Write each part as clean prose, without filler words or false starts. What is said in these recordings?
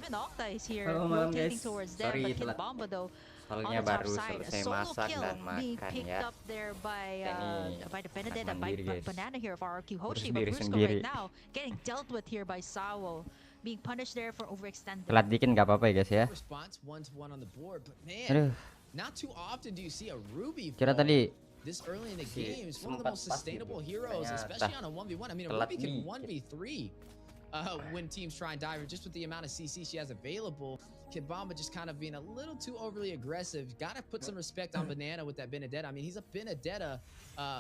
even Octa is here Halo malam rotating guys. towards them, Sorry but Kid telat. Bomba though on Soalnya the top baru side, a selesai solo masak kill dan being makan picked ya. up there by Ini Benedetta, by mandiri, guys. Banana here of RRQ Hoshi, but Sendiri Brusco sendiri. right now getting dealt with here by Sawo, being punished there for overextended. Telat dikit nggak apa-apa ya guys ya. Response 1-1 on the board, but Aduh, man, not too often do you see a Ruby kira fall tadi this early in the game. Is one of the sempat most pas sustainable gitu. heroes, Ternyata especially on a 1v1. I mean, a telat Ruby can dikit. 1v3 when teams try and dive her, just with the amount of CC she has available. Kid Bomba just kind of being a little too overly aggressive. Gotta put some respect on Banana with that Benedetta. I mean, he's a Benedetta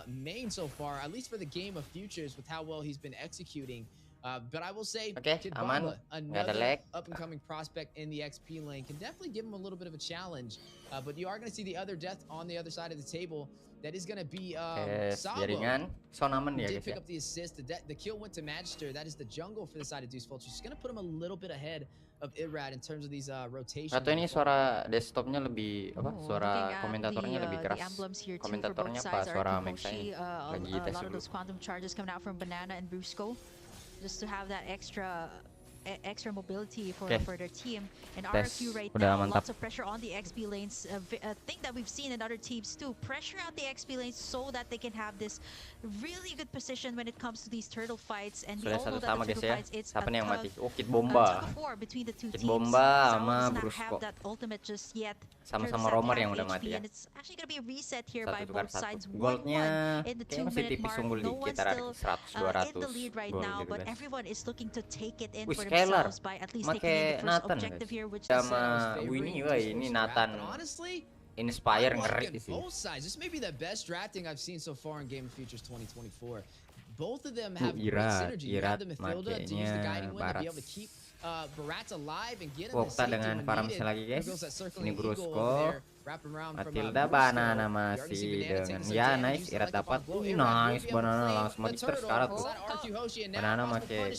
main so far, at least for the game of futures, with how well he's been executing. But I will say, Kid aman, Bomba, nggak ada another lag. up-and-coming prospect in the XP lane, can definitely give him a little bit of a challenge. But you are going to see the other death on the other side of the table. That is going to be Sabo. Jaringan, so aman ya Did guys pick ya. up the assist. The kill went to Magister. That is the jungle for the side of Deusvult. She's going to put him a little bit ahead of Irad in terms of these rotations. Atau ini suara desktopnya lebih apa? Suara komentatornya lebih keras. The emblems here too Komentatornya for apa? both sides. Suara RRQ mic saya Hoshi, lagi a tes lot of dulu. those quantum charges coming out from Banana and Brusco, just to have that extra mobility for their team. And RRQ right now, lots of pressure on the XP lanes. A thing that we've seen in other teams too. Pressure out the XP lanes so that they can have this really good position when it comes to these turtle fights. And we all know that the turtle fights, it's a tug of war between the two teams. Bomba Sawo sama does not Brusco. have that ultimate just yet. Sama-sama Romer yang udah mati ya. And it's actually gonna be a reset here by Satu tukar both satu. sides. Goldnya 1-1 in the kayaknya masih 2-minute tipis mark. unggul No dikit, one's ada still 100-200 in the lead right gol now, gitu but guys. everyone is looking to take it in Wih, for Skylar themselves by at least taking in the first Nathan objective here, which is sama Winnie. Wah, ini Nathan Inspire ngeri sih. Both sides. This may be the best drafting I've seen so far in Game of Futures 2024. Both of them have great synergy. You have the Mathilda to use the guiding wind to be able to keep Barats alive and get him the safety dengan when farmnya needed. lagi guys. Ini Brusco, Mathilda, Brusco. Banana masih dengan ya nice, Irat dapat. Nice, Banana langsung mati sekarang tuh. Banana pakai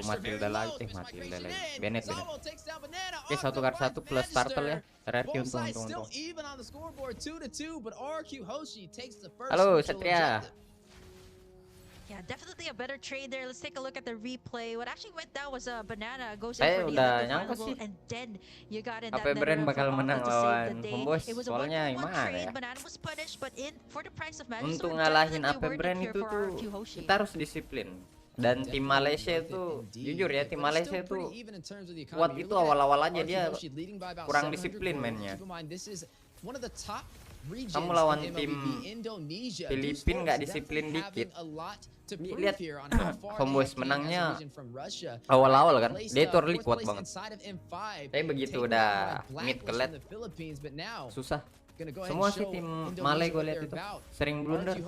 Mathilda lagi, Bennett. Oke, 1-1 plus turtle ya. RRQ untung. Halo Satria. Yeah, definitely a better trade there. Let's take a look at the replay. What actually went down was a Banana goes in Saya for the udah other nyangka final, sih. and then you got in Apa that Brand nether bakal from menang Octa to save lawan the day. Pembos? It was a Soalnya 1-1 gimana trade. ya? Banana was punished, but for the price of Magic Untuk Sword, ngalahin definitely apa worth Brand it here itu for tuh RRQ Hoshi. kita harus disiplin. Dan tim Malaysia itu jujur ya, tim Malaysia itu kuat itu awal-awal aja dia kurang disiplin mainnya. Kamu lawan tim Filipina nggak disiplin dikit. Lihat Homeboys menangnya awal-awal kan, dia itu early kuat banget. Tapi begitu udah mid ke late susah. Semua sih tim Malay gue lihat itu sering blunder.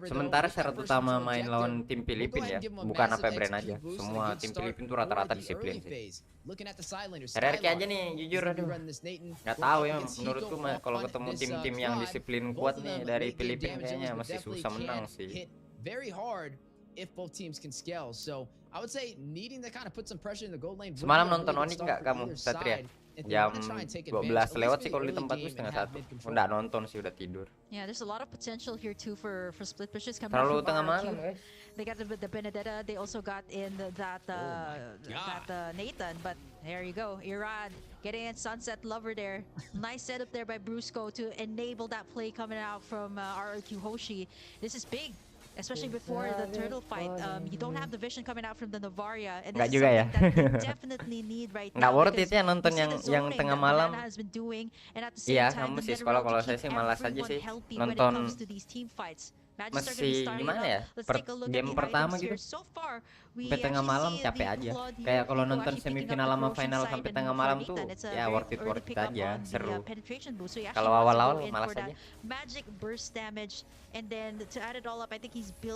Sementara syarat utama main lawan tim Filipina ya, bukan apa brand aja. Semua tim Filipina tuh rata-rata disiplin sih. RRQ aja nih, jujur aduh. Nggak tahu ya, menurutku kalau ketemu tim-tim yang disiplin kuat nih dari Filipina kayaknya masih susah menang sih. Semalam nonton Onyx nggak kamu, Satria? Jam 12 lewat sih kalau di tempat gue setengah 1. Udah nonton sih, udah tidur. Yeah, there's a lot of potential here too for split pushes coming Terlalu from tengah RRQ. malam guys. They got the Benedetta. They also got in that Nathan. But there you go, Irad getting in Sunset Lover there. Nice setup there by Brusco to enable that play coming out from RRQ Hoshi. This is big. Especially before the turtle fight, you don't have the vision coming out from the Novaria, and this is juga ya. something that they definitely need right now. Nggak worth it ya nonton yang tengah malam. Iya, kamu sih sekolah kalau saya sih malas aja sih nonton. Masih gimana ya? Game pertama gitu sampai tengah malam capek aja. Kayak kalau nonton semifinal sama final sampai tengah malam tuh ya worth it aja, seru. Kalau awal-awal malas aja.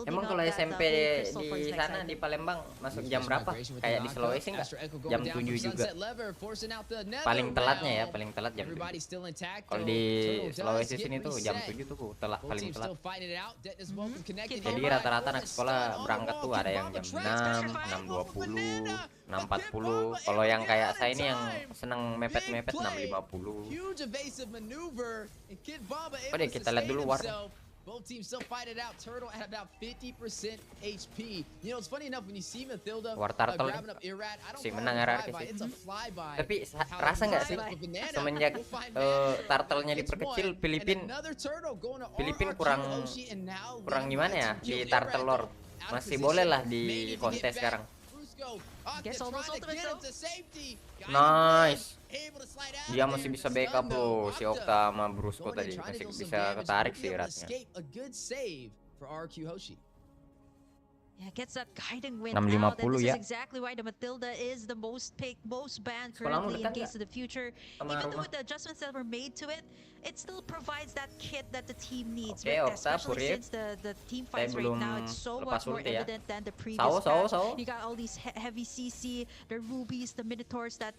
Emang kalau SMP di sana di Palembang masuk jam berapa? Kayak di Sulawesi nggak? Jam 7 juga. Paling telatnya ya, paling telat jam 7. Kalau di Sulawesi sini tuh jam 7 tuh paling telat. Jadi rata-rata anak sekolah berangkat tuh ada yang jam 6, 6.20, 6.40. Kalau yang kayak saya ini yang seneng mepet-mepet 6.50. Oke, kita lihat dulu war. Both teams still fight it out. Turtle at about 50% HP. You know, it's funny enough when you see Mathilda grabbing up Irad, I don't menang call it a RRQ flyby, sih. it's a flyby. Tapi rasa nggak sih semenjak turtle-nya diperkecil, Filipin kurang gimana ya di turtle lore. Masih boleh lah di kontes sekarang. Nice. Dia masih bisa backup bro, si Okta sama Brusco tadi masih bisa ketarik sih ratnya. Yeah, gets that guiding wind 650 out, and this ya. is exactly why the Mathilda is the most picked, most banned currently in Case of the Future. Even though with the adjustments that were made to it, it still provides that kit that the team needs. Okay, With Okta, especially since the team fights right now, it's so much more evident than the previous patch. You got all these heavy CC, the rubies, the minotaurs that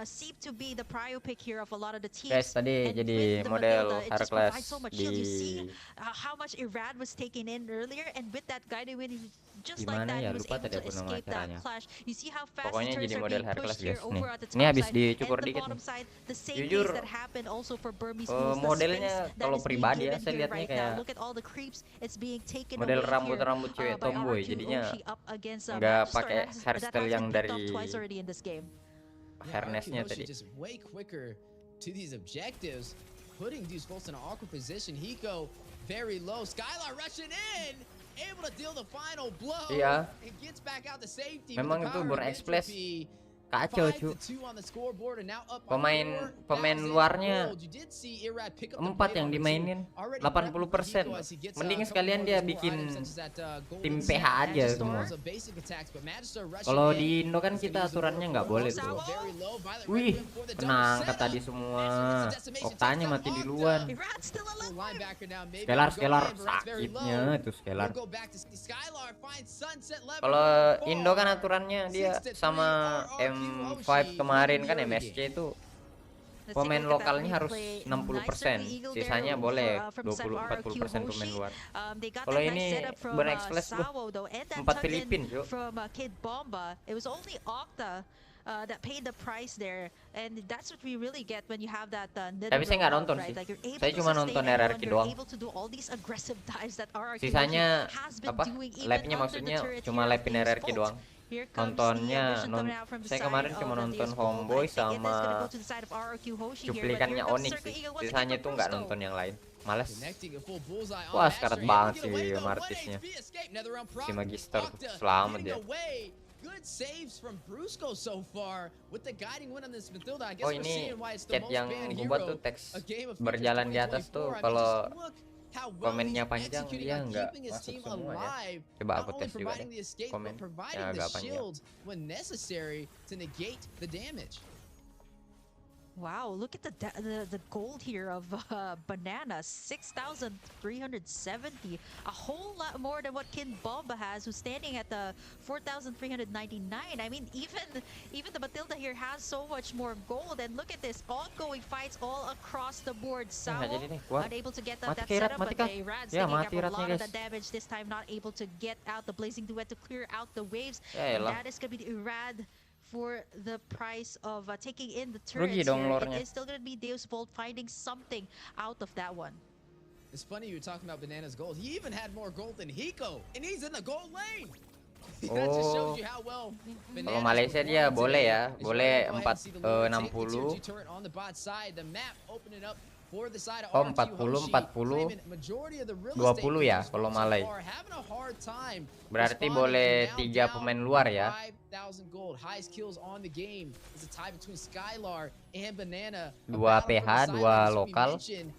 seem to be the prio pick here of a lot of the teams. Guys, tadi jadi model Hercules so much shield. You see how much Irad was taken in earlier, and with that guiding wind, just like that, he was able to escape that clash. You see how fast pokoknya jadi model Hercules guys. Ini habis dicukur dikit. Jujur, modelnya kalau pribadi ya saya lihatnya kayak model rambut cewek tomboy, jadinya nggak pakai hairstyle yang dari harnessnya tadi. Putting Deusvult in an awkward position. Hiko very low. Skylar rushing in, able to deal the final blow. Iya. And gets back out to safety. Memang itu Born Express kacau cu. Pemain luarnya 4 yang dimainin 80%. Mending sekalian dia bikin tim PH aja semua. Kalau di Indo kan kita aturannya nggak boleh tuh. Wih, tenang kata tadi semua. Oktanya mati duluan. Scalar sakitnya itu Scalar. Kalau Indo kan aturannya dia sama M5 kemarin kan MSC itu pemain lokalnya harus 60%, sisanya boleh 20-40% pemain luar. Kalau ini Born Express tuh 4 Filipin cuy. That paid the price there, and that's what we really get when you have that. Tapi saya nggak nonton sih. Saya cuma nonton RRQ doang. Sisanya apa? Live-nya maksudnya cuma live-in RRQ doang. Nontonnya saya kemarin cuma nonton Homeboy sama cuplikannya Onyx sih. Sisanya tuh nggak nonton yang lain. Males. Wah, sekarat banget sih Martisnya. Si Magister tuh selamat ya. Good saves from Brusco so far with the guiding win on this Mathilda. I guess we're seeing why it's the most banned hero. Tuh teks berjalan di atas tuh kalau komennya panjang dia nggak masuk semua ya. Coba aku tes juga deh komen yang agak panjang. Wow, look at the gold here of Banana, 6,370, a whole lot more than what Kin Bomba has, who's standing at the 4,399. I mean, even the Mathilda here has so much more gold, and look at this, ongoing fights all across the board. Sao unable to get that setup, but the Irad taking up a lot of the damage this time, not able to get out the Blazing Duet to clear out the waves. And that is gonna be the Irad for the price of taking in the turrets here. It is still going to be Deusvult finding something out of that one. It's funny you were talking about Banana's gold. He even had more gold than Hiko, and he's in the gold lane. That just shows you how well. Kalau Malaysia dia boleh ya, boleh 460. Oh 40, 20 ya kalau Malay. Berarti boleh 3 pemain luar ya. 2 PH, 2 lokal, 1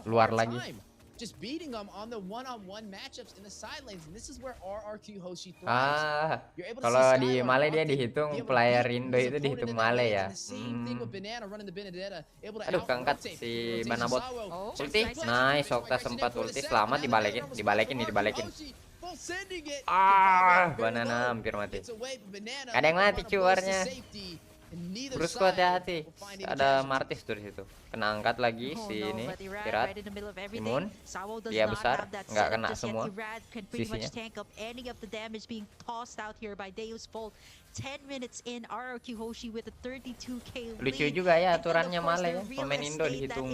luar lagi. Just beating them on the one-on-one matchups in the side lanes, and this is where RRQ Hoshi thrives. Kalau di Malay dia dihitung player Indo itu dihitung Malay ya. Aduh, keangkat si Banabot. Ulti, nice. Okta sempat ulti, selamat dibalikin. Banana hampir mati. Ada yang mati cuarnya. Brusco hati-hati. Ada Martis tuh di situ. Kena angkat lagi si ini. Pirat. Imun. Dia besar, nggak kena semua sisinya. 10 minutes in, RRQ Hoshi with a 32k lead. Lucu juga ya aturannya Malay ya. Pemain Indo dihitung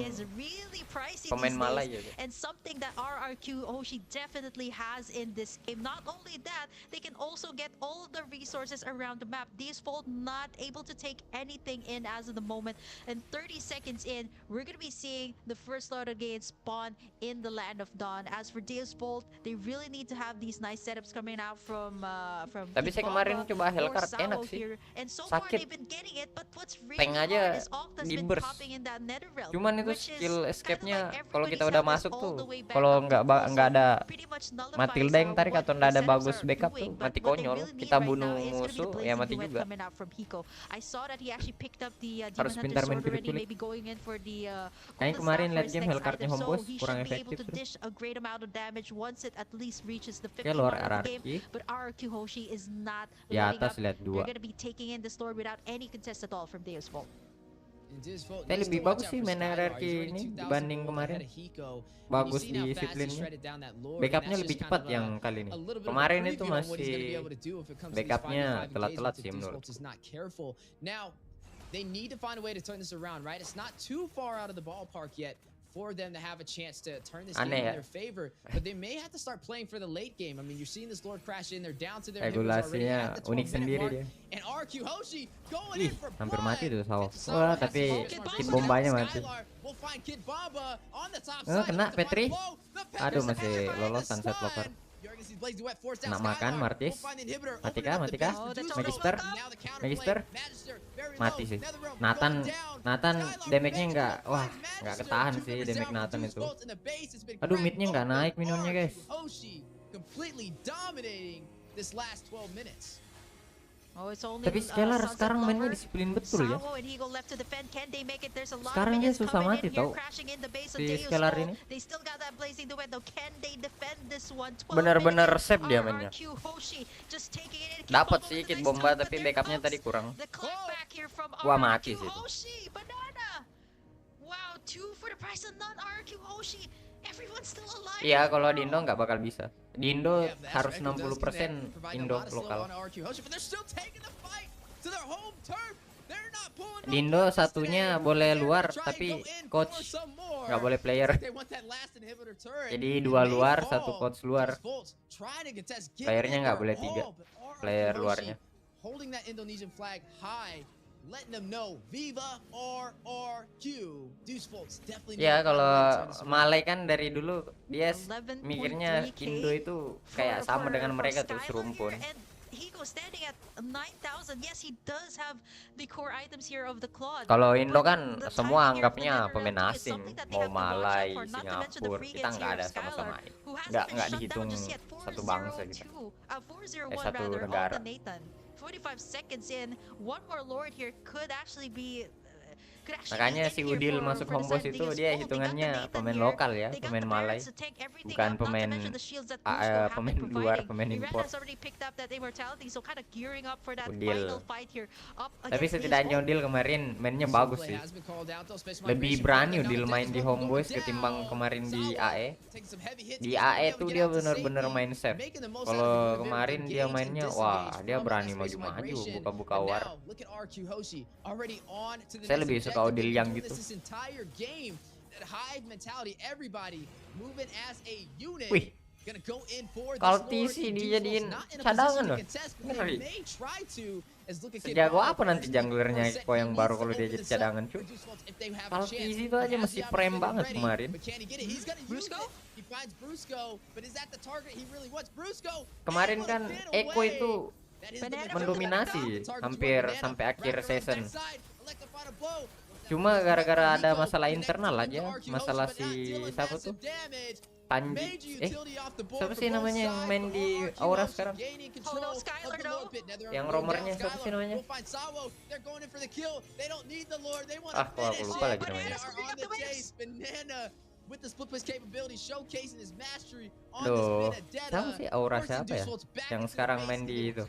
pemain Malay gitu. And something that RRQ Hoshi definitely has in this game. Not only that, they can also get all the resources around the map. Deusvult not able to take anything in as of the moment. And 30 seconds in, we're going to be seeing the first lot of games spawn in the Land of Dawn. As for Deusvult, they really need to have these nice setups coming out from Tapi saya kemarin coba Hellcard enak sih. Sakit. Tank aja di burst. Cuman itu skill escape-nya kalau kita udah masuk tuh, kalau nggak ada Matilda yang tarik atau nggak ada bagus backup tuh mati konyol. Kita bunuh musuh ya mati juga. Harus pintar main pilih-pilih. Kayaknya kemarin lihat game Hellcard-nya Homeboys kurang efektif tuh. Oke, luar RRQ. Di atas lihat dua. Lebih bagus sih main RRQ ini dibanding kemarin. Bagus di siplinnya. Backupnya lebih cepat yang kali ini. Kemarin itu masih backupnya telat-telat sih menurut. They need to find a way to turn this around, right? It's not too far out of the ballpark yet for them to have a chance to turn this game in their favor, but they may have to start playing for the late game. I mean, you're seeing this Lord crash in, they're down to their inhibitors already at the 12-minute mark, and RRQ Hoshi going in for hampir mati tuh Sawo. Wah, tapi Kid Bombanya mati. Kena Petri. Aduh, masih lolos sunset blocker. Kena makan Martis. Mati kah? Magister mati sih. Nathan damage-nya nggak ketahan sih damage Nathan itu. Aduh, mid-nya nggak naik minionnya guys. Tapi Scalar sekarang mainnya disiplin betul ya. Sekarang dia susah mati tau si Scalar ini. Benar-benar safe dia mainnya. Dapat sih Kid Bomba tapi backupnya tadi kurang. Wah, mati sih itu. Iya, kalau di Indo nggak bakal bisa. Di Indo harus 60% Indo lokal. Di Indo satunya boleh luar, tapi coach nggak boleh player. Jadi 2 luar, 1 coach luar. Playernya nggak boleh 3 player luarnya. Letting them know Viva RRQ. Deusvult's definitely. Ya, kalau Malay kan dari dulu dia mikirnya Indo itu kayak sama dengan mereka tuh serumpun. Kalau Indo kan semua anggapnya pemain asing, mau Malay, Singapura, kita nggak ada sama-sama, nggak dihitung satu bangsa gitu, satu negara. 45 seconds in, one more Lord here could actually be makanya si Udil masuk Homeboys itu dia hitungannya pemain lokal ya, pemain Malay, bukan pemain pemain luar, pemain import. Udil. Tapi setidaknya Udil kemarin mainnya bagus sih. Lebih berani Udil main di Homeboys ketimbang kemarin di AE. Di AE tuh dia benar-benar main safe. Kalau kemarin dia mainnya dia berani maju-maju, buka-buka war. Saya lebih suka Odil yang gitu. Wih, kalau TC dijadiin cadangan loh. Ngeri. Sejago apa nanti junglernya Eko yang baru kalau dia jadi cadangan cuy. Kalau TC itu aja masih prime banget kemarin. Kemarin kan Eko itu mendominasi hampir sampai akhir season. Cuma gara-gara ada masalah internal aja, masalah si siapa tuh? Panji, siapa sih namanya yang main di Aura sekarang? Yang romernya siapa sih namanya? Kok aku lupa lagi namanya. Duh, siapa sih Aura siapa ya? Yang sekarang main di itu?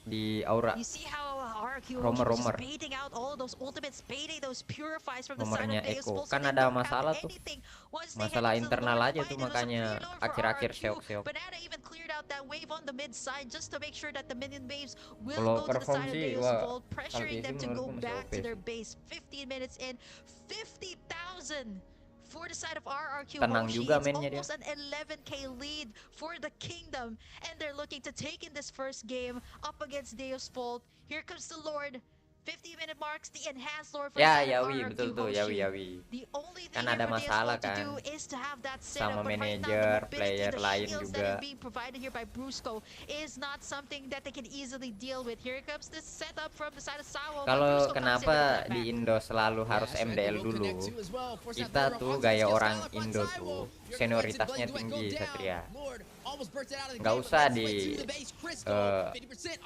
di aura. You see how RRQ Romer. was just baiting out all of those ultimates, baiting those purifies from the side Nomornya of Eko Deusvult, kan so they ada don't have masalah tuh, anything. Once they masalah head into the internal Lord aja fight, tuh, it was a makanya clear loan for akhir-akhir RRQ. seok-seok. Banana even cleared out that wave on the mid side just to make sure that the minion waves will Kalau go to the perform side of sih, wah, Deusvult, pressuring them to go menurutku masih back OP to their sih. base. 15 minutes in, 50,000 for the side of RRQ. Tenang Hoshi, juga it's mainnya dia. almost an 11k lead for the Kingdom, and they're looking to take in this first game up against Deusvult. Here comes the Lord. 50-minute marks, the enhanced Lord for Ya, the side of Yawi, RRQ. betul tuh, Hoshi. Yawi. The only thing Kan here ada for masalah Deusvult to kan do is to have that sama setup, but right now the manajer, mobility, player the lain shields juga. that is being provided here by Brusco is not something that they can easily deal with. Here comes the setup from the side of Sawo. Kalau kenapa di Indo selalu harus MDL dulu? Kita tuh gaya orang Indo tuh senioritasnya tinggi, Satria. Nggak usah di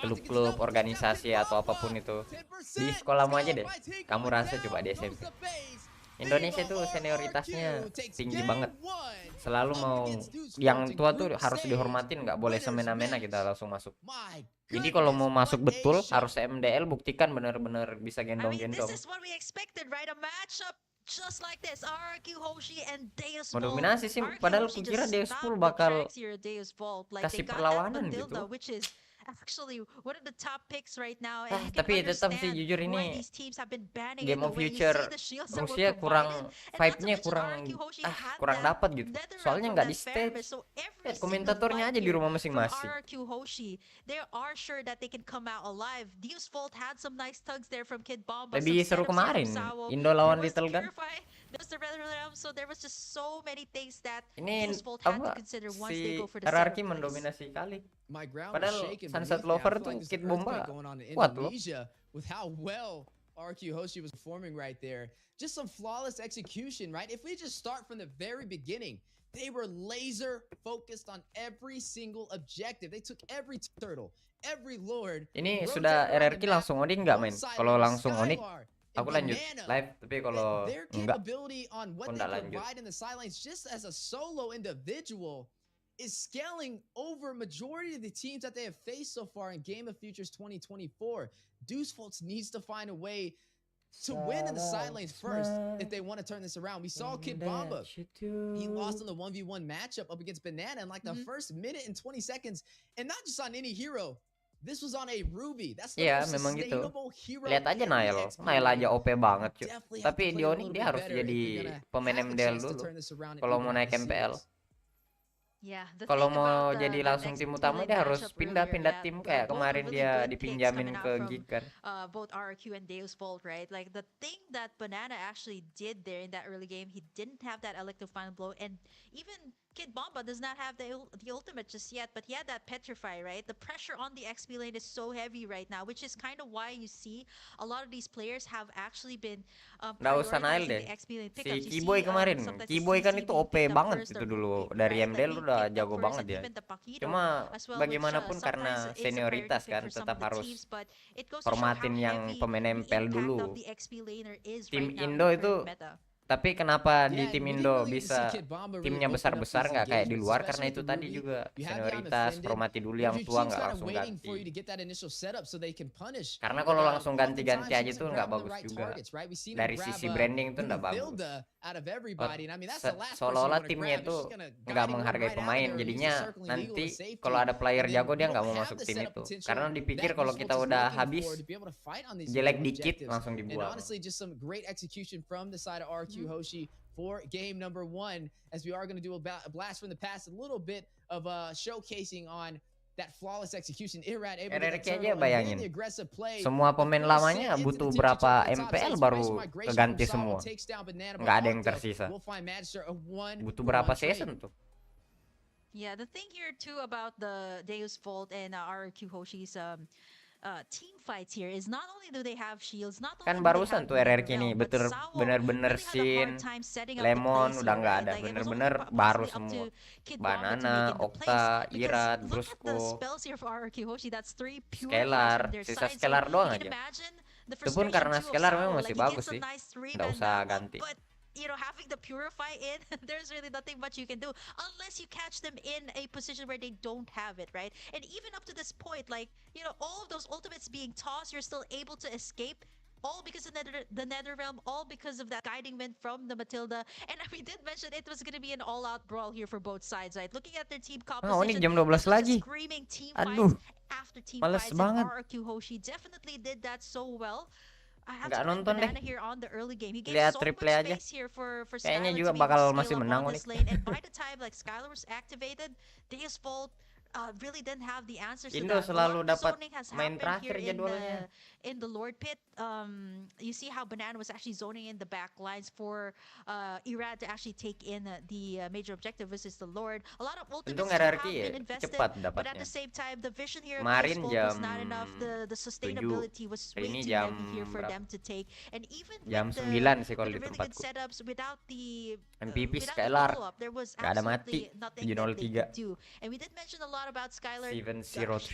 klub-klub, organisasi atau apapun itu. Di sekolahmu aja deh, kamu rasa coba di SMP. Indonesia tuh senioritasnya tinggi banget. Selalu mau yang tua tuh harus dihormatin, nggak boleh semena-mena kita langsung masuk. Jadi kalau mau masuk betul harus MDL, buktikan benar-benar bisa gendong-gendong. Mendominasi sih, padahal kukira Deusvult bakal kasih perlawanan gitu. Actually one of the top picks right now, and tapi tetap sih jujur ini Game of Future Rusia kurang vibe-nya kurang dapat gitu. Soalnya nggak di stage. Komentatornya aja di rumah masing-masing. Lebih seru kemarin Indo lawan Little Gun. Ini apa si RRQ mendominasi kali. Padahal Sunset Lover tuh Kid Bomba kuat loh. With how well RRQ Hoshi was performing right there. Just some flawless execution, right? If we just start from the very beginning, they were laser focused on every single objective. They took every turtle, every lord. Ini sudah RRQ langsung Onyx nggak main? Kalau langsung Onyx aku lanjut live, tapi kalau enggak aku nggak lanjut. Just as a solo individual is scaling over majority of the teams that they have faced so far in Game of Futures 2024. Deusvult needs to find a way to win in the side lanes first if they want to turn this around. We saw Kid Bomba. He lost in the 1v1 matchup up against Banana in like the first minute and 20 seconds. And not just on any hero. This was on a Ruby. That's the most memang gitu. hero. Lihat aja Nail aja OP banget cuy. Tapi di Onyx dia harus jadi pemain MDL dulu kalau mau naik MPL. Kalau mau jadi langsung tim utama dia harus pindah-pindah tim kayak kemarin dia dipinjamin ke Geek kan. Both RRQ and Deusvult, right? Like the thing that Banana actually did there in that early game, he didn't have that elective final blow, and even Kid Bomba does not have the ultimate just yet, but he had that petrify, right? The pressure on the XP lane is so heavy right now, which is kind of why you see a lot of these players have actually been nggak usah Nail deh. Si Kiboy kemarin, Kiboy kan itu OP banget itu dulu. Dari MDL udah jago banget ya. Cuma bagaimanapun karena senioritas kan tetap harus hormatin yang pemain MPL dulu. Tim Indo itu. Tapi kenapa di tim Indo bisa timnya besar-besar nggak kayak di luar? Karena itu tadi juga senioritas, hormati dulu yang tua, nggak langsung ganti. Karena kalau langsung ganti-ganti aja tuh nggak bagus juga. Dari sisi branding tuh nggak bagus. Seolah-olah timnya itu nggak menghargai pemain. Jadinya nanti kalau ada player jago dia nggak mau masuk tim itu. Karena dipikir kalau kita udah habis, jelek dikit langsung dibuang. Hoshi for game number 1, as we are going to do a blast from the past, a little bit of showcasing on that flawless execution. RRQ aja bayangin, semua pemain lamanya butuh berapa MPL baru keganti semua, nggak ada yang tersisa. Butuh berapa season tuh? Yeah, the thing here too about the Deusvult and RRQ Hoshi's team fights here is not only do they have shields, not only kan barusan tuh RRQ nih bener-bener Sin, Lemon udah nggak ada, bener-bener baru semua. Banana, Okta, Irat, Brusco, Scalar, sisa Scalar doang aja. Itu pun karena Scalar memang masih bagus sih, nggak usah ganti. having the purify in, there's really nothing much you can do unless you catch them in a position where they don't have it, right? And even up to this point, like, all of those ultimates being tossed, you're still able to escape. All because of the Nether Realm, all because of that guiding wind from the Matilda. And we did mention it was going to be an all-out brawl here for both sides, right? Looking at their team Oh, ini composition, jam 12 this was a lagi. screaming team Aduh, fights after team males fights, banget. and RRQ Hoshi definitely did that so well. I have Nggak to nonton Banana deh. here on the early game. He gave Lihat so much triple aja. space here for Kayaknya Skylar juga to be able bakal to masih scale up menang on nih. this lane. And by the time like Skylar was activated, Deusvult really didn't have the answers to Indo that. selalu dapat Zoning has main happened terakhir here jadwalnya. in the Lord Pit. You see how Banana was actually zoning in the back lines for Irad to actually take in the major objective versus the Lord. A lot of ultimates have RRQ been ya, invested, cepat but at dapatnya. the same time, the vision here of Kemarin Deusvult was not enough. The sustainability was way ini too jam heavy here for berapa? them to take. And even Jam with 9 sih kalau the di really good tempatku. setups, without the MVP without the Skylar follow-up, there was nggak ada mati. absolutely nothing that they 703. could do. And we did mention a lot about Skylar. 703.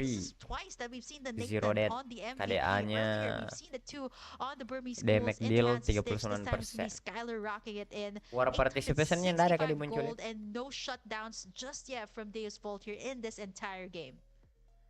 This is twice that we've seen the Zero Nathan dead. on the MVP. KDA-nya Earlier, we've seen it too on the Burmese damage schools. deal Entrance sticks. This time it's 39%. gonna be Skylar rocking it in. War participation-nya nggak ada kali 865 muncul. gold and no shutdowns just yet from Deusvult here in this entire game.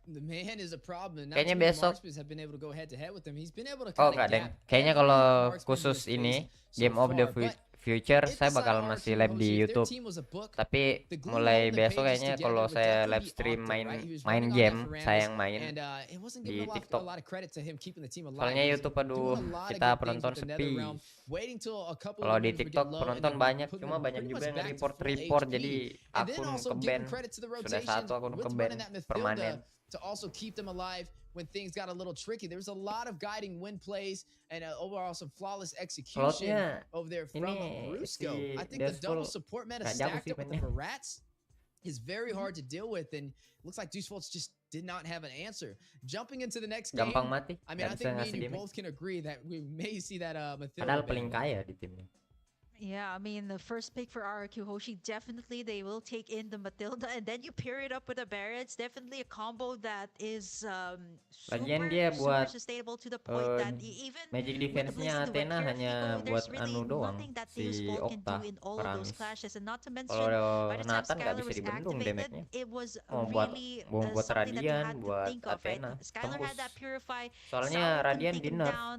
The man is a problem. Kayaknya besok. Have been able to go head to head with him. He's been able to Oh, kind of nggak deng. gap Kayaknya every kalau marksman khusus he has ini faced Game so of the far, but Future if saya the bakal side masih RRQ live di Hoshi, if their YouTube. team was a book, Tapi the glue mulai holding the besok pages kayaknya together kalau would saya definitely live be stream Octa, right? He was main running on game, that saya Ferranis, yang main and it wasn't di giving TikTok. a lot of credit to him keeping the team alive. Soalnya He was YouTube aduh doing a lot of kita good things penonton with the sepi. Nether Realm, waiting till a couple Kalau of di wins would TikTok get low, and penonton then banyak, putting cuma them banyak pretty juga much yang back to report full jadi HP. And then akun also ke-ban. giving credit to the Sudah rotation satu akun with ke-ban running that permanen. Matilda to also keep them alive when things got a little tricky. There was a lot of guiding win plays and overall some flawless execution Slotnya over there from Brusco. si I think the double Deusvult support meta nggak jago stacked sih up with the mainnya. Barats is very hard to deal with, and looks like Deusvult just did not have an answer. Jumping into the next game, Gampang mati. I mean, I Nggak bisa think me and ngasih you damage. both can agree that we may see that Matilda Padahal ban. paling kaya di timnya. Yeah, I mean, the first pick for RRQ Hoshi, definitely they will take in the Matilda, and then you pair it up with a Barrett's. Definitely a combo that is Lagian super, dia super buat sustainable to the point that even magic with the defense-nya Blazing Duet Athena here, hanya Fico, buat there's really anu doang nothing that si Deusvult can Octa, do in all of those Paramis. clashes, and not to mention, Kalau by the time Nathan nggak Skylar bisa was dibendung activated, damage-nya. it was Mau buat really buat something that you Radian, had to buat think of, right? Athena, Skylar had tembus. that Purify, Soalnya Sauron couldn't Radian take di him nerf. down,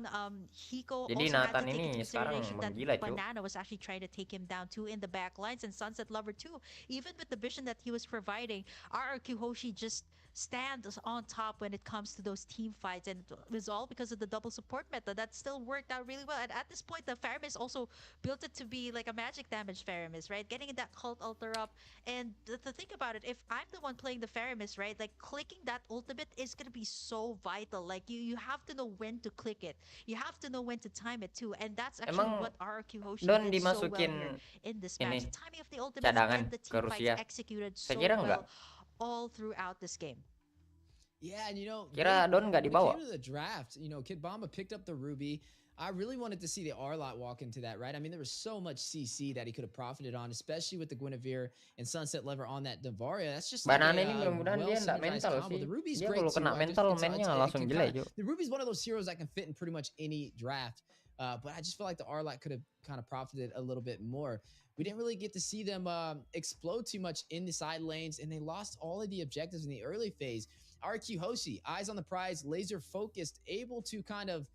Hiko Jadi also had Nathan to take ini into sekarang consideration that menggila, cu. Banana was actually trying to take him down too in the back lines, and Sunset Lover too. Even with the vision that he was providing, RRQ Hoshi just stands on top when it comes to those team fights, and it was all because of the double support meta that still worked out really well. And at this point, the Faramis also built it to be like a magic damage Faramis, right? Getting that cult altar up, and the thing about it, if I'm the one playing the Faramis, right, like clicking that ultimate is gonna be so vital. Like you have to know when to click it. You have to know when to time it too, and that's actually Emang what RRQ Hoshi Don did so well dimasukin here in this ini match. The timing of the ultimates cadangan and the ke team Rusia. fights executed so Saya kira enggak. well all throughout this game. Yeah, and Kira Don nggak when it dibawa. came to the draft, Kid Bomba picked up the Ruby. I really wanted to see the R-Lot walk into that, right? I mean, there was so much CC that he could have profited on, especially with the Guinevere and Sunset Lever on that Devaria. That's just like Banana ini mudah-mudahan dia nggak well-synergized mental combo. sih. The Ruby's Dia great kalau too. kena I just- mental it's- mainnya it langsung can jelek, kinda- Ju. The Ruby's one of those heroes that can fit in pretty much any draft. But I just feel like the R-Lot could have kind of profited a little bit more. We didn't really get to see them explode too much in the side lanes, and they lost all of the objectives in the early phase. RQ Hoshi, eyes on the prize, laser focused, able to kind of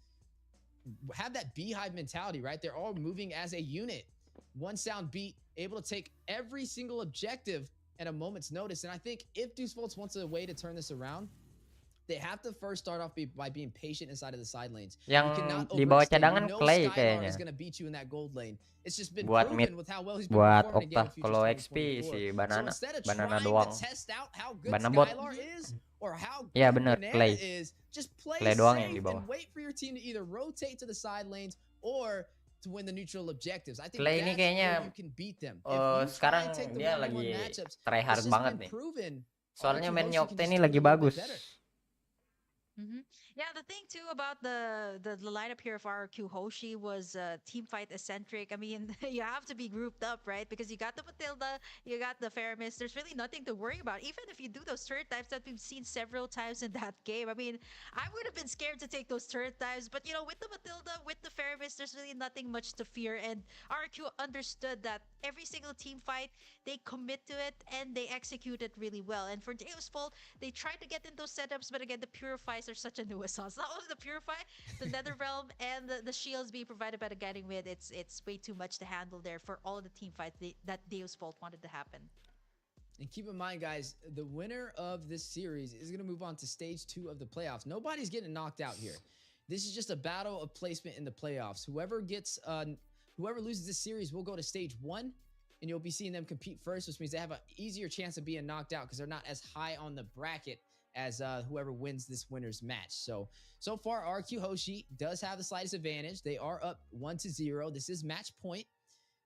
have that beehive mentality, right? They're all moving as a unit. One sound beat, able to take every single objective at a moment's notice. And I think if Deusvult wants a way to turn this around, they have to first start off by being patient inside of the side lanes. Yang You cannot di bawah overextend. cadangan You know Clay Skylar kayaknya. is going to beat you in that gold lane. It's just been Buat proven mid, with how well he's been buat performing in Game Octa. of Futures Kalau XP 2024. si So Banana, instead of Banana trying doang. to test out how good Banana bot. Skylar is or how Iya good bener, Banana Clay. is, just play Clay doang yang safe di bawah. and wait for your team to either rotate to the side lanes or to win the neutral objectives. I think Clay ini that's kayaknya, where you can beat them. If you try sekarang and take the dia one-on-one lagi matchups, try hard it's just banget been nih. proven Soalnya RRQ mainnya Hoshi can Octa just ini do it lagi a little bagus. bit better. Yeah, the thing too about the lineup here of RRQ Hoshi was team fight eccentric. I mean, you have to be grouped up, right? Because you got the Matilda, you got the Faramis. There's really nothing to worry about. Even if you do those turret types that we've seen several times in that game. I mean, I would have been scared to take those turret types, but with the Matilda, with the Faramis, there's really nothing much to fear. And RRQ understood that every single team fight, they commit to it and they execute it really well. And for Deusvult, they tried to get in those setups, but again, the Purifies are such a nuisance. Not only the Purify, the Nether Realm, and the shields being provided by the Guiding Wind, it's way too much to handle there for all of the team fights that Deusvult wanted to happen. And keep in mind, guys, the winner of this series is going to move on to stage 2 of the playoffs. Nobody's getting knocked out here. This is just a battle of placement in the playoffs. Whoever loses this series will go to stage 1, and you'll be seeing them compete first, which means they have an easier chance of being knocked out because they're not as high on the bracket as whoever wins this winner's match. So far, RRQ Hoshi does have the slightest advantage. They are up 1-0. This is match point.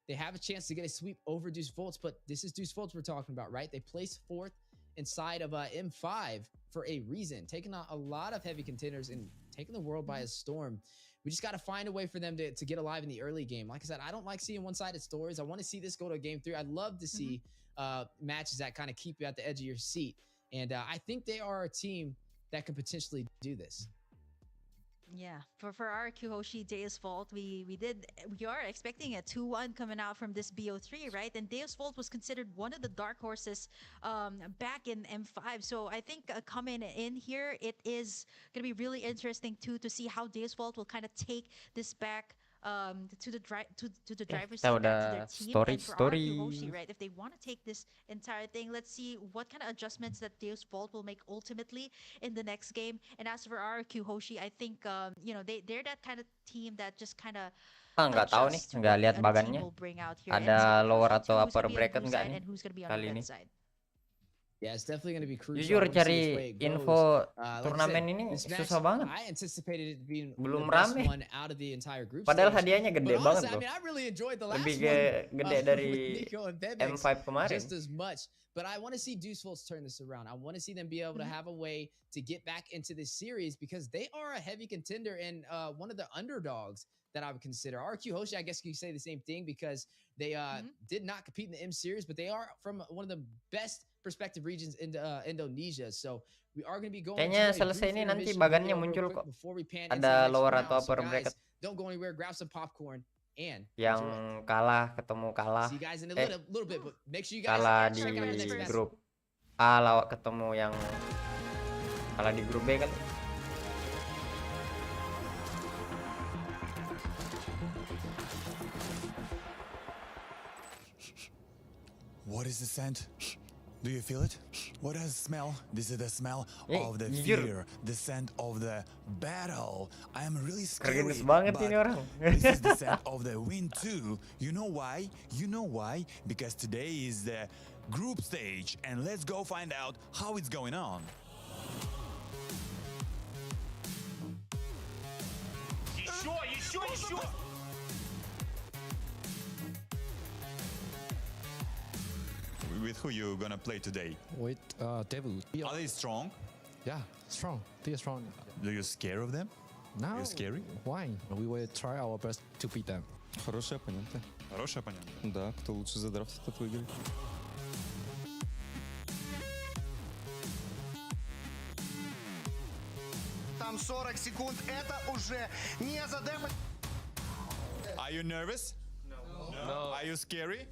They have a chance to get a sweep over Deusvult, but this is Deusvult we're talking about, right? They placed 4th inside of M5 for a reason, taking on a lot of heavy contenders and taking the world by a storm. We just got to find a way for them to get alive in the early game. Like I said, I don't like seeing one-sided stories. I want to see this go to game 3. I'd love to see matches that kind of keep you at the edge of your seat. And I think they are a team that can potentially do this. Yeah, for RRQ Hoshi Deusvult, we are expecting a 2-1 coming out from this BO3, right? And Deusvult was considered one of the dark horses back in M5. So I think coming in here, it is going to be really interesting too to see how Deusvult will kind of take this back to the driver's seat, back to their team. And for RRQ Hoshi, right, if they want to take this entire thing, let's see what kind of adjustments that Deusvult will make ultimately in the next game. And as for RRQ Hoshi, I think they're that kind of team that just kind of nggak tahu nih, nggak lihat bagannya. Ada lower atau upper bracket nggak nih kali ini? Yeah, it's definitely going to be crucial. Jujur cari info turnamen ini susah banget. Belum rame. Padahal hadiahnya gede banget loh. Lebih gede dari M5 kemarin. But I want to see Deusvult turn this around. I want to see them be able to have a way to get back into this series because they are a heavy contender and one of the underdogs that I would consider. RRQ Hoshi, I guess you could say the same thing because they did not compete in the M series, but they are from one of the best prospective regions in Indonesia. So we are going to be going. Kayaknya selesai ini nanti bagannya muncul kok. Ada lower atau upper bracket. Don't go anywhere. Grab some popcorn. And yang kalah ketemu kalah kalah di grup A lawak ketemu yang kalah di grup B kan. What is the scent? Do you feel it? What does it smell? This is the smell of the fear, the scent of the battle. I am really scared. Banget ini orang. This is the scent of the win too. You know why? You know why? Because today is the group stage, and let's go find out how it's going on. Еще! With who you gonna play today? With Deusvult. Are they strong? Yeah, strong. They are strong. Are you scared of them? No. Are you scary? Why? We will try our best to beat them. Хорошие оппоненты. Хороший оппонент. Да, кто лучше задрафтит, тот выиграет. Там 40 секунд, это уже не задемон. Are you nervous? No. Are you scary?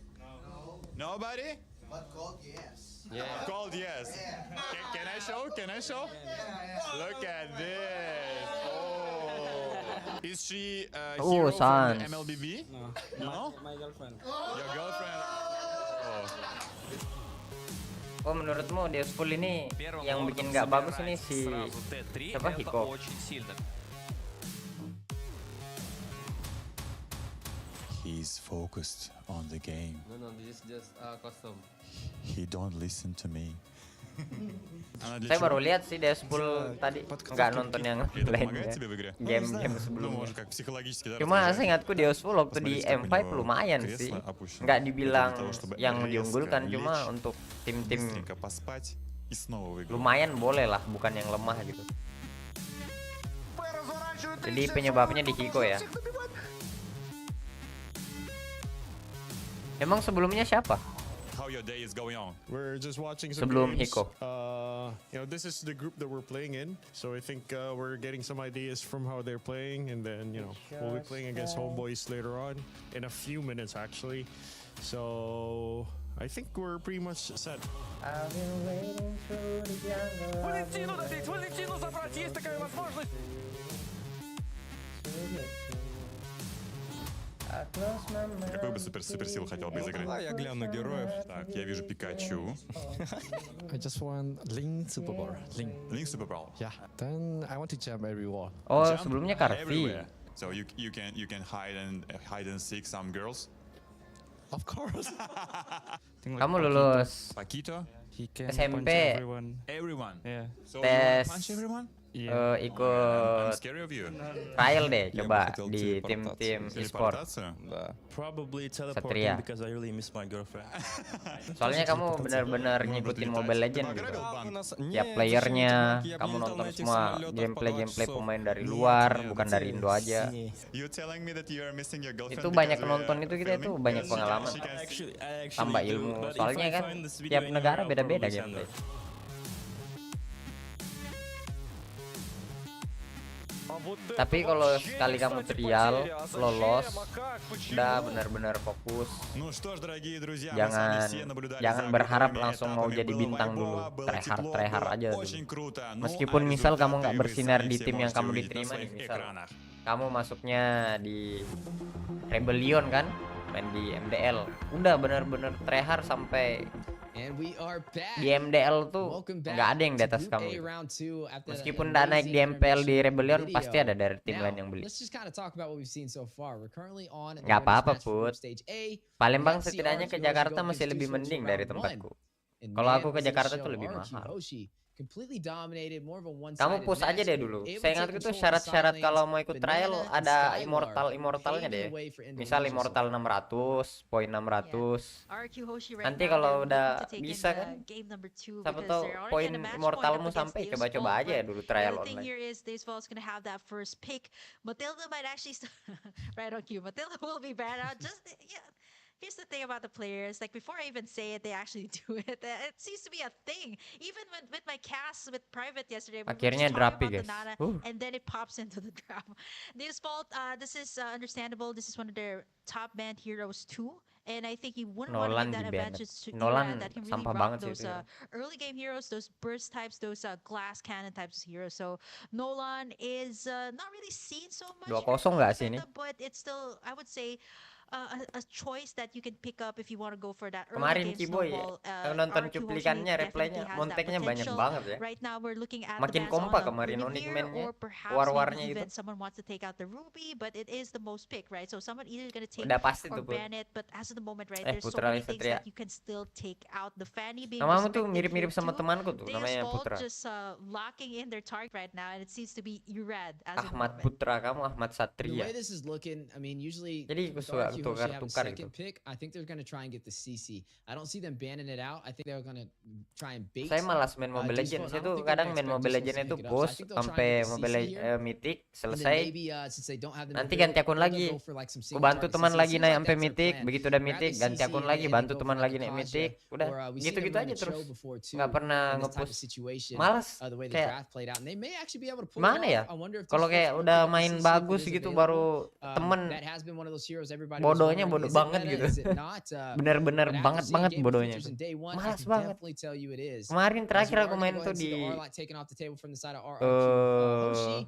No. Nobody? But cold, yes. Yeah. Cold, yes. Yeah. Can I show? Can I show? Yeah. Look at this. Oh. Is she a hero from the MLBB? No. My girlfriend. Your girlfriend? Oh, menurutmu Deusvult ini yang bikin nggak bagus ini si siapa Hiko? He's focused on the game. No, this is just custom. He don't listen to me. Saya baru lihat sih Deusvult tadi, nggak nonton yang lainnya. Game sebelumnya. Cuma saya ingatku Deusvult waktu di M5 lumayan sih. Nggak dibilang yang diunggulkan, cuma untuk tim-tim lumayan boleh lah, bukan yang lemah gitu. Jadi penyebabnya di Hiko ya. Emang sebelumnya siapa? How your day is going on? We're just watching some Sebelum games. Hiko. You know, this is the group that we're playing in, so I think we're getting some ideas from how they're playing, and then you know we'll be playing against Homeboys later on in a few minutes actually. So I think we're pretty much set. I've been waiting through the jungle. Валентину забрать, есть такая возможность. Какой бы суперсил хотел бы изыграть? Я гляну героев. Так, я вижу Пикачу. I just want Link Super Bowl. Link. Link Super Bowl. Yeah. Then I want to jump every wall. Oh, Jump sebelumnya Karvi. everywhere. So you can hide and seek some girls. Of course. Kamu lulus Paquito. He can SMP. punch everyone. Everyone. Yeah. So Tes. you punch everyone? Yeah. I'm Ikut scared of you. trial deh, Я бы coba хотел di телепортацию. tim e-sport. Телепортацию? Да. Probably Satria. teleporting because I really miss my girlfriend. Soalnya kamu benar-benar ngikutin Mobile Legends gitu. Нет, Tiap playernya, слушай, чувак, я kamu бы летал nonton на этих semua самолетах по gameplay 20 pemain dari часов. luar, Нет, bukan dari Indo aja. You telling me that you are missing your girlfriend? Itu banyak because we are nonton itu kita itu filming? banyak She can- pengalaman. she can- I actually Tambah do, ilmu. but if Soalnya I kan find this video tiap anywhere, negara I'll beda-beda probably send gameplay. it. Tapi kalau sekali kamu trial, lolos, udah benar-benar fokus. Ну что ж, дорогие друзья, мы с Jangan вами все наблюдали jangan за berharap групповыми langsung mau этапами. jadi Было bintang вайбово, dulu. было тепло, Tryhard было aja dulu. очень круто. Ну, Meskipun а misal kamu результаты nggak вы bersinar сами di все tim yang можете kamu увидеть на diterima nih, своих misal экранах. kamu masuknya di Rebellion kan, main di MDL, udah benar-benar tryhard sampai And we are back. di MDL tuh Welcome back nggak ada yang di to atas Group A kamu gitu. round 2 after that Meskipun udah naik di amazing MPL di intermission Rebellion, video. pasti ada dari tim Now, lain yang beli. let's just kind of talk about what we've seen so far. We're currently on Nggak apa-apa, Put. stage A. Palembang We got setidaknya ke RRQ Jakarta go masih against lebih Deusvult mending for dari round tempatku. And Kalau man, aku ke was this Jakarta show, tuh lebih RRQ mahal. Hoshi completely dominated, more of a Kamu one-sided push aja match. deh They dulu. were able Saya to ingat itu control syarat-syarat the side kalau lanes. mau ikut trial Banana and ada Skylar immortalnya deh. paving the way for Misal Indonesia. immortal 600, poin 600. RRQ Hoshi right Nanti now, kalau they're udah looking to take in, bisa kan, game number 2 siapa because tahu they're already poin in a match immortalmu point up sampai against coba-coba Deusvult, aja ya but dulu the trial other thing online. here is Deusvolt's gonna have that first pick. Matilda might actually right on cue. Matilda will be bad out. Just yeah. Here's the thing about the players. Like before I even say it, they actually do it. It seems to be a thing. Even with my cast with private yesterday, we were Akhirnya just talking drapi, about the guys. Nana, and then it pops into the drop. Deusvult, this is understandable. This is one of their top banned heroes too. And I think he wouldn't want to Nolan give that di-ban. advantage to Nolan Iran, that can really sampah rock banget sih those itu ya. early game heroes, those burst types, those glass cannon types of heroes. So Nolan is not really seen so much. 2-0 nggak sih ini? But it's still, I would say, a choice that you can pick up if you want to go for that early Kemarin game Ciboy snowball. aku nonton RRQ cuplikannya, Hoshi replaynya, definitely has that monteknya banyak potential. banget ya. Right now we're looking at Makin the bans kompak on kemarin Guinevere, Onyx mainnya, or perhaps war-warnya maybe itu. even someone wants to take out the Ruby, but it is the most pick, right? So someone either gonna take Udah pasti or tuh, Put. ban it, but as of the moment, right, there's so Putra many things Satria. that you can still take out. The Fanny being Namamu tuh respected mirip-mirip here sama too. temanku tuh, namanya Deusvult Putra. just locking in their target right now, and it seems to be Urad as of the Ahmad moment. Putra, kamu Ahmad The Satria. way this is looking, I mean, usually Jadi with suka RRQ Hoshi having tukar-tukar second gitu. pick, I think they're going to try and get the CC. I don't see them banning it out. I think they're going to try and bait. Saya malas main Mobile Deusvult, Legends I don't itu think they're kadang gonna main expect Mobile Deusvult Legends to itu pick it up. So I push think they'll try and sampai get the Mobile CC here. Mythic And then selesai. maybe, since they don't have the Nanti ability, ganti akun they'll lagi. go for like some Ku single bantu target teman CC. lagi Seems naik like sampai that's their Mythic, plan. begitu udah Grab Mythic the ganti CC akun and lagi, then bantu go for teman like lagi a naik Kaja, Mythic, udah or we see them gitu-gitu run aja the Cho terus. before too, Nggak pernah in this type of nge-push. situation, Males. the way the Kayak draft played out, and they may actually be able to pull mana it ya? off. I wonder if Kalau Deusvult kayak can udah pick up the main CC if bagus it is gitu available. baru temen That has been one of those heroes everybody bodohnya was bodoh wondering, is it banget meta, gitu. is it not? Bener-bener But after banget seeing banget gameplay bodohnya features itu. in day one, I Malas can banget. definitely tell you it is. Kemarin As terakhir we aku are main gonna go tuh ahead and see the di R-Light taken off the table from the side of RRQ. eh Hoshi,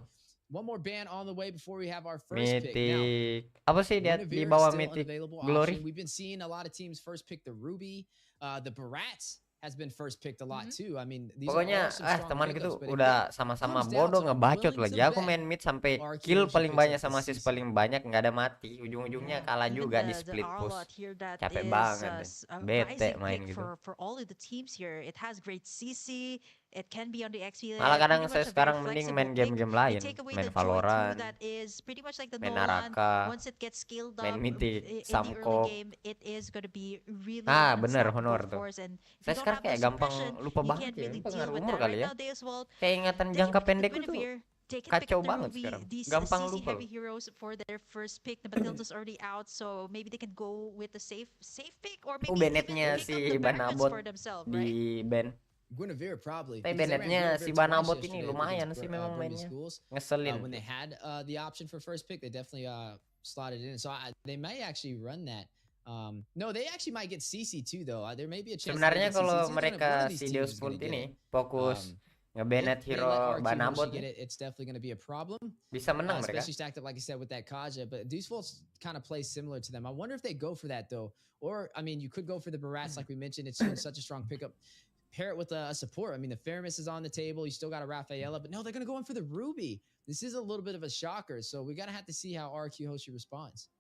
one more ban on the way before we have our first pick. Now, Mythic. Apa sih dia di Guinevere is bawah still Mythic unavailable Glory? option. We've been seeing a lot of teams first pick the Ruby. The Barats has been first picked a lot too. I mean, these Pokoknya are some strong teman pickups, gitu but if udah it sama-sama comes down bodoh to ngebacot willing lagi. to Aku bet, main mid sampai RRQ kill Hoshi paling picks banyak up the sama assist CC. paling banyak nggak ada mati. Ujung-ujungnya kalah And juga even di split push. Arlot here that Capek is, banget deh. a Bete rising main pick gitu. for all of the teams here. It has great CC. It can be on the XP. Malah kadang pretty saya much a very sekarang mending flexible main pick. game-game They lain, take away main the Joy 2 Valorant, that is pretty much like the main Nolan. Naraka, Once it gets scaled main up Mythic, in the early Samkok. game, it is going to be really Ah, an bener, unstoppable Honor tuh. force. And if you Saya don't sekarang have kayak the gampang suppression, lupa you banget can't ya. really Pengaruh deal with umur that. kali Right ya. now, Deusvult Kayak ingatan taking jangka away the pendekku tuh Guinevere. they can pick Kacau up the banget Ruby, sekarang. these Gampang CC lupa. heavy heroes for their first pick. The Matilda's already out, so maybe they can go with the safe pick, or maybe even Bennetnya pick up si the Barons Banabot for themselves, right? di ban. Guinevere probably. Tapi Because they ran Bennetnya si Guinevere Banabot twice ini yesterday lumayan against sih memang Burmese mainnya. schools. Ngeselin. When they had the option for first pick, they definitely slotted in. So they might actually run that. No, they actually might get CC too, though. There may be a chance. Sebenarnya kalau mereka si Deusvult ini fokus nge-banned hero Banabot, it's definitely going to be a problem. bisa menang mereka. Especially stacked up, like I said, with that Kaja. But Deusvult kind of plays similar to them. I wonder if they go for that, though. Or, I mean, you could go for the Barats, like we mentioned. It's such a strong pickup. Pair it with a support. I mean, the Faramis is on the table. You still got a Rafaela. But no, they're going to go in for the Ruby. This is a little bit of a shocker. So we got to have to see how RRQ Hoshi responds.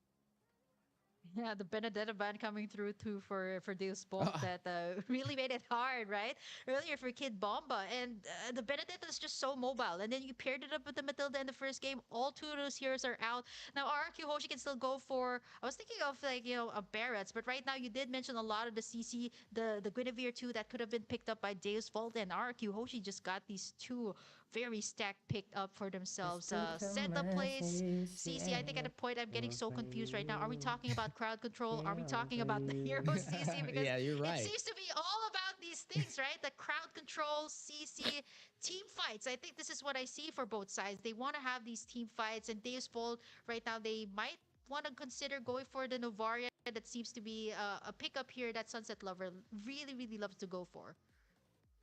Yeah, the Benedetta ban coming through too for Deusvult that really made it hard, right? Earlier for Kid Bomba, and the Benedetta is just so mobile. And then you paired it up with the Matilda in the first game. All two of those heroes are out. Now RRQ Hoshi can still go for, I was thinking of like, you know, a Barrett's, but right now you did mention a lot of the CC, the Guinevere too, that could have been picked up by Deusvult, and RRQ Hoshi just got these two very stacked picked up for themselves. Set the place, CC. I think at a point I'm getting so confused right now. Are we talking about crowd control? Are we talking about the hero CC? Because yeah, you're right. it seems to be all about these things, right? The crowd control, CC, team fights. I think this is what I see for both sides. They want to have these team fights, and Deusvult right now they might want to consider going for the Novaria. That seems to be a pickup here that Sunset Lover really loves to go for.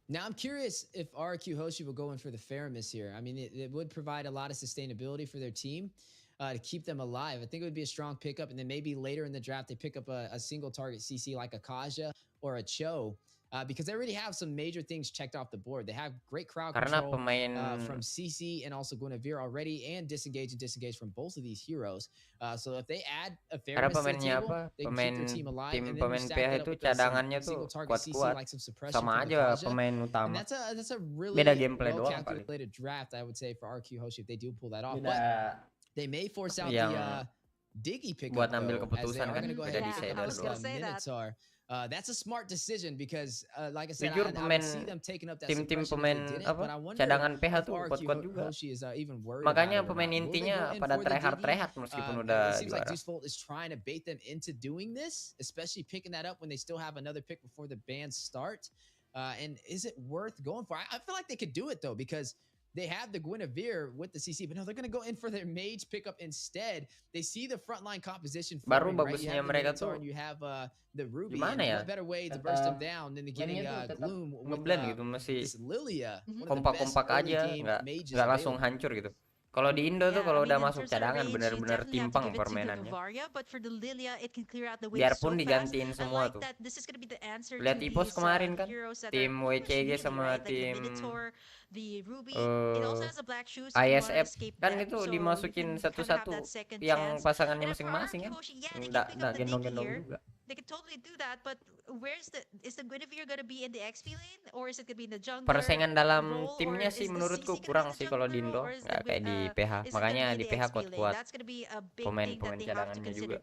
Now, I'm curious if RRQ Hoshi will go in for the Faramis here. I mean, it would provide a lot of sustainability for their team to keep them alive. I think it would be a strong pickup. And then maybe later in the draft, they pick up a single target CC like a Kaja or a Cho. Because they already have some major things checked off the board. They have great crowd control from CC and also Guinevere already, and disengage from both of these heroes. So if they add a Faramis to the table, they can keep their team alive. Tim and pemain PH itu cadangannya tuh kuat-kuat, sama aja pemain utama. And that's a really beda gameplay doang paling. calculated draft, I would say, for RQ Hoshi if they do pull that off. But they may force out the Diggy pickup buat ngambil though, as they keputusan are kan going to go beda ahead di and I was gonna say that. Minotaur. That's a smart decision because, like I said, Jujur I would see them taking up that tim-tim suppression pemain if they did it, but I wonder cadangan PH if tuh RRQ kuat-kuat juga. Hoshi is even worried Makanya about it or pemain not. Will they intinya go in pada for the Diggy? tryhard meskipun It udah seems like juara. Deusvult is trying to bait them into doing this, especially picking that up when they still have another pick before the bans start. And is it worth going for? I feel like they could do it though, because they have the Guinevere with the CC, but no, they're going to go in for their mage pickup instead. They see the frontline composition Baru forming, right? You bagusnya have the mereka Minotaur tuh and you have the Ruby. gimana And ya? what better way to burst them down than to getting Gloom with ngeblend gitu, masih this Lilia. kompak-kompak aja, nggak langsung hancur gitu. Kalau di Indo tuh kalau udah masuk cadangan benar-benar timpang permainannya. Biarpun digantiin semua tuh. Lihat Ipos kemarin kan, tim WCG sama tim ISF kan itu dimasukin satu-satu yang pasangannya masing-masing kan, nggak gendong-gendong juga. They could totally do that, but is the Guinevere gonna be in the XP lane, or is it gonna be in the jungler? Persaingan dalam timnya sih menurutku kurang sih kalau di Indo, nggak kayak di PH. Makanya di PH kuat-kuat pemain-pemain cadangannya juga.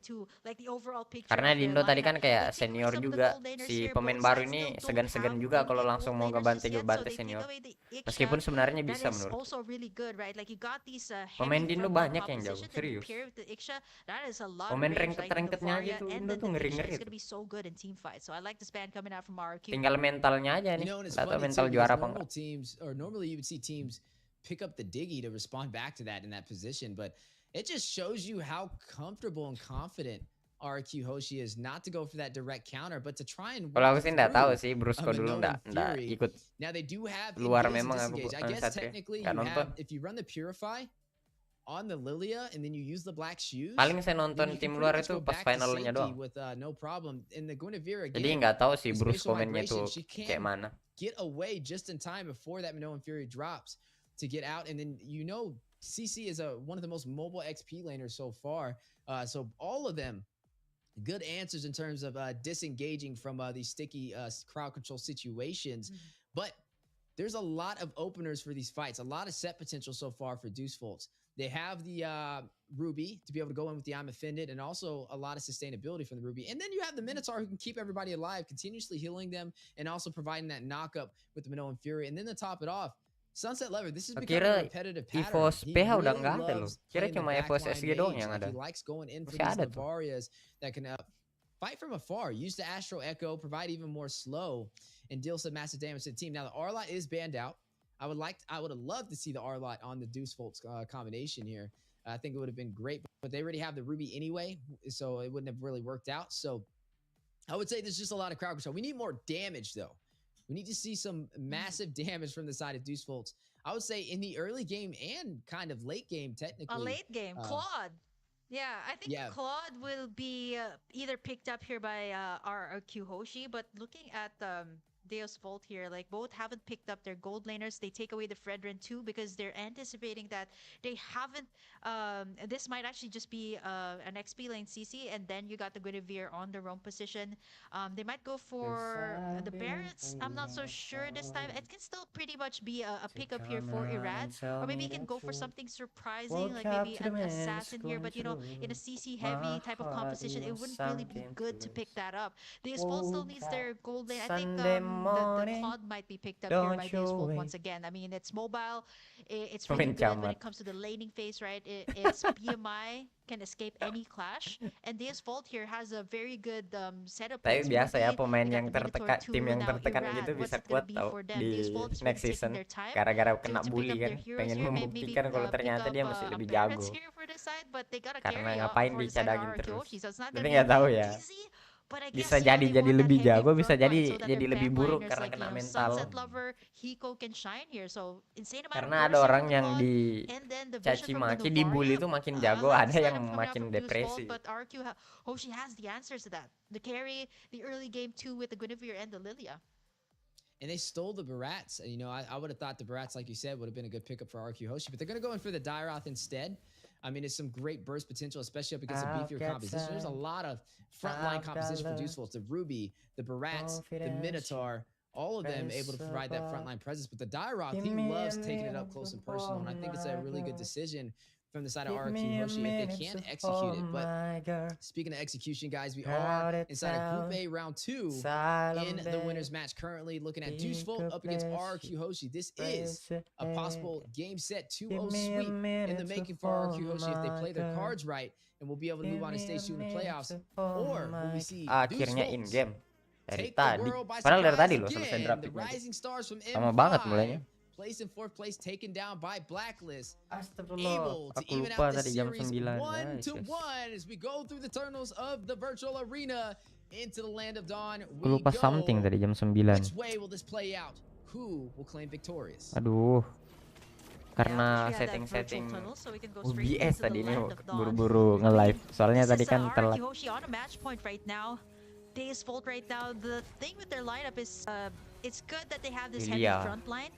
Karena di Indo tadi kan kayak senior juga, si pemain baru ini segan-segan juga kalau langsung mau ngebantai senior. Meskipun sebenarnya bisa menurut. Pemain di Indo banyak yang jago, serius. Pemain rengket-rengketnya aja tuh Indo tuh ngeri-ngeri. Tinggal mentalnya aja nih, atau mental juara apa enggak. Normally you would see teams pick up the Diggy to respond back to that in that position, but it just shows you how comfortable and confident RRQ Hoshi is not to go for that direct counter, but to try and. Kalau aku sih nggak tahu sih, Brusco dulu nggak ikut. Now they do have luar memang aku I guess technically you have, if you run the Purify on the Lilia and then you use the black shoes. Paling saya nonton tim luar itu pas finalnya doang. With no problem in the Guinevere again. Jadi nggak tahu sih Bruce komennya tuh kayak mana. Get away just in time before that Minoan Fury drops to get out, and then CC is one of the most mobile XP laners so far. So all of them good answers in terms of disengaging from these sticky crowd control situations, but there's a lot of openers for these fights, a lot of set potential so far for Deusvult. They have the Ruby to be able to go in with the I'm Offended, and also a lot of sustainability from the Ruby. And then you have the Minotaur who can keep everybody alive, continuously healing them, and also providing that knockup with the Minoan Fury. And then to top it off, Sunset Lever, this is becoming a repetitive pattern. EVOS He PH udah really nggak ada loh. loves Kira playing cuma the EVOS backline SG doang mage. yang Like, ada. he likes going in for Masih these ada tuh. Lavarias that can fight from afar, use the Astral Echo, provide even more slow, and deal some massive damage to the team. Now the R-Lot is banned out. I would have loved to see the R-Lot on the Deusvult combination here. I think it would have been great, but they already have the Ruby anyway, so it wouldn't have really worked out. So I would say there's just a lot of crowd control. We need more damage though. We need to see some massive damage from the side of Deusvult. I would say in the early game and kind of late game, technically. A late game, Claude. Yeah, I think Claude will be either picked up here by RRQ Hoshi, but looking at Deusvult here, like both haven't picked up their gold laners. They take away the Fredrin too because they're anticipating that they haven't. This might actually just be an XP lane CC, and then you got the Guinevere on the roam position. They might go for the Barretts. I'm not so sure this time. It can still pretty much be a pickup here for Irad, or maybe you can go for something surprising, like maybe an assassin here. But you know, in a CC heavy type of composition, it wouldn't really be good to pick that up. Deusvult still needs their gold lane. I think the Claude might be picked up here by Deusvult once again. I mean, it's mobile. It's really good when it comes to the laning phase, right? It's PMI, can escape any clash. And Deusvult here has a very good setup. Tapi biasa ya pemain yang tertekan, tim yang tertekan gitu bisa kuat tau di next season. Gara-gara kena bully kan, pengen membuktikan kalau ternyata dia masih lebih jago. Karena ngapain dicadangin terus. Tapi nggak tahu ya. Bisa jadi lebih jago, bisa jadi lebih buruk karena kena mental. Karena ada orang yang dicaci maki, dibully itu makin jago, ada yang makin depresi. But RRQ Hoshi has the answers to that. The carry, the early game 2 with the Guinevere and the Lilia. And they stole the Barats. You know, I would have thought the Barats, like you said, would have been a good pickup for RRQ Hoshi, but they're going to go in for the Dairoth instead. I mean, it's some great burst potential, especially up against a beefier composition. There's a lot of frontline composition for Deusvult. The Ruby, the Barats, the Minotaur, all of them able to provide that frontline presence. But the Dairoth, he loves taking it up close and personal, and I think it's a really good decision from the side of RRQ Hoshi if they can execute it. But speaking of execution, guys, we are inside of Group A Round 2 in the winners match. Currently looking at Deusvult up against RRQ Hoshi. This is a possible game set 2-0 sweep in the making for RRQ Hoshi if they play their cards right, and we'll be able to move on to stage 2 in the playoffs. Or will we see akhirnya in game dari take the tadi. world by Padahal dari tadi surprise loh selesai again. draft The rising stars from lama banget mulainya. Placed in 4th place, taken down by Blacklist. Astagfirullah, Able to aku even lupa out the tadi jam series 9. 1-1 as we go through the tunnels of the virtual arena into the land of dawn. Aku lupa something tadi jam 9. Which way will this play out? Who will claim victorious? Aduh. Karena setting-setting OBS tadi ini buru-buru nge-live. Soalnya tadi kan telat. Deusvult right now, the thing with their lineup is it's good that they have this heavy front line.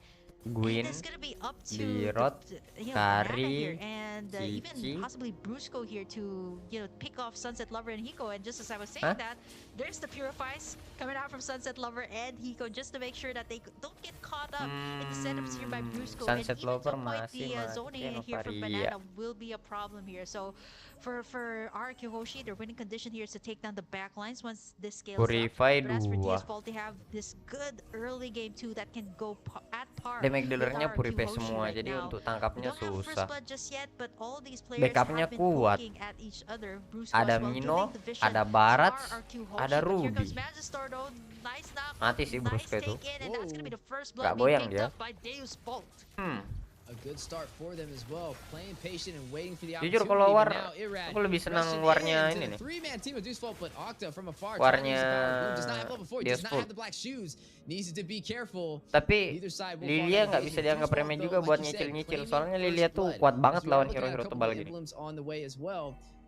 Gwyn, it's gonna be up to Lirot, Kari, and even possibly Brusco here to pick off Sunset Lover and Hiko. And just as I was saying that, there's the Purifies coming out from Sunset Lover and Hiko just to make sure that they don't get caught up in the setups here by Brusco. Sunset and even Lover to point masih the zoning here from Banana will be a problem here. So for RRQ Hoshi, their winning condition here is to take down the back lines once this scales Purify up. But as for Deusvult, they have this good early game 2 that can go at par. Damage dealernya Purify semua, jadi untuk tangkapnya susah. Backupnya kuat. Ada Mino, ada Barat, ada Ruby. Mati sih Brusco itu. Gak goyang dia. A good start for them as well. Playing patient and waiting for the Jujur kalau war, aku lebih senang warnya ini nih. Warnya Deusvult. Tapi Lilia nggak bisa dianggap remeh juga buat nyicil-nyicil. Soalnya Lilia tuh kuat banget lawan hero-hero tebal gini.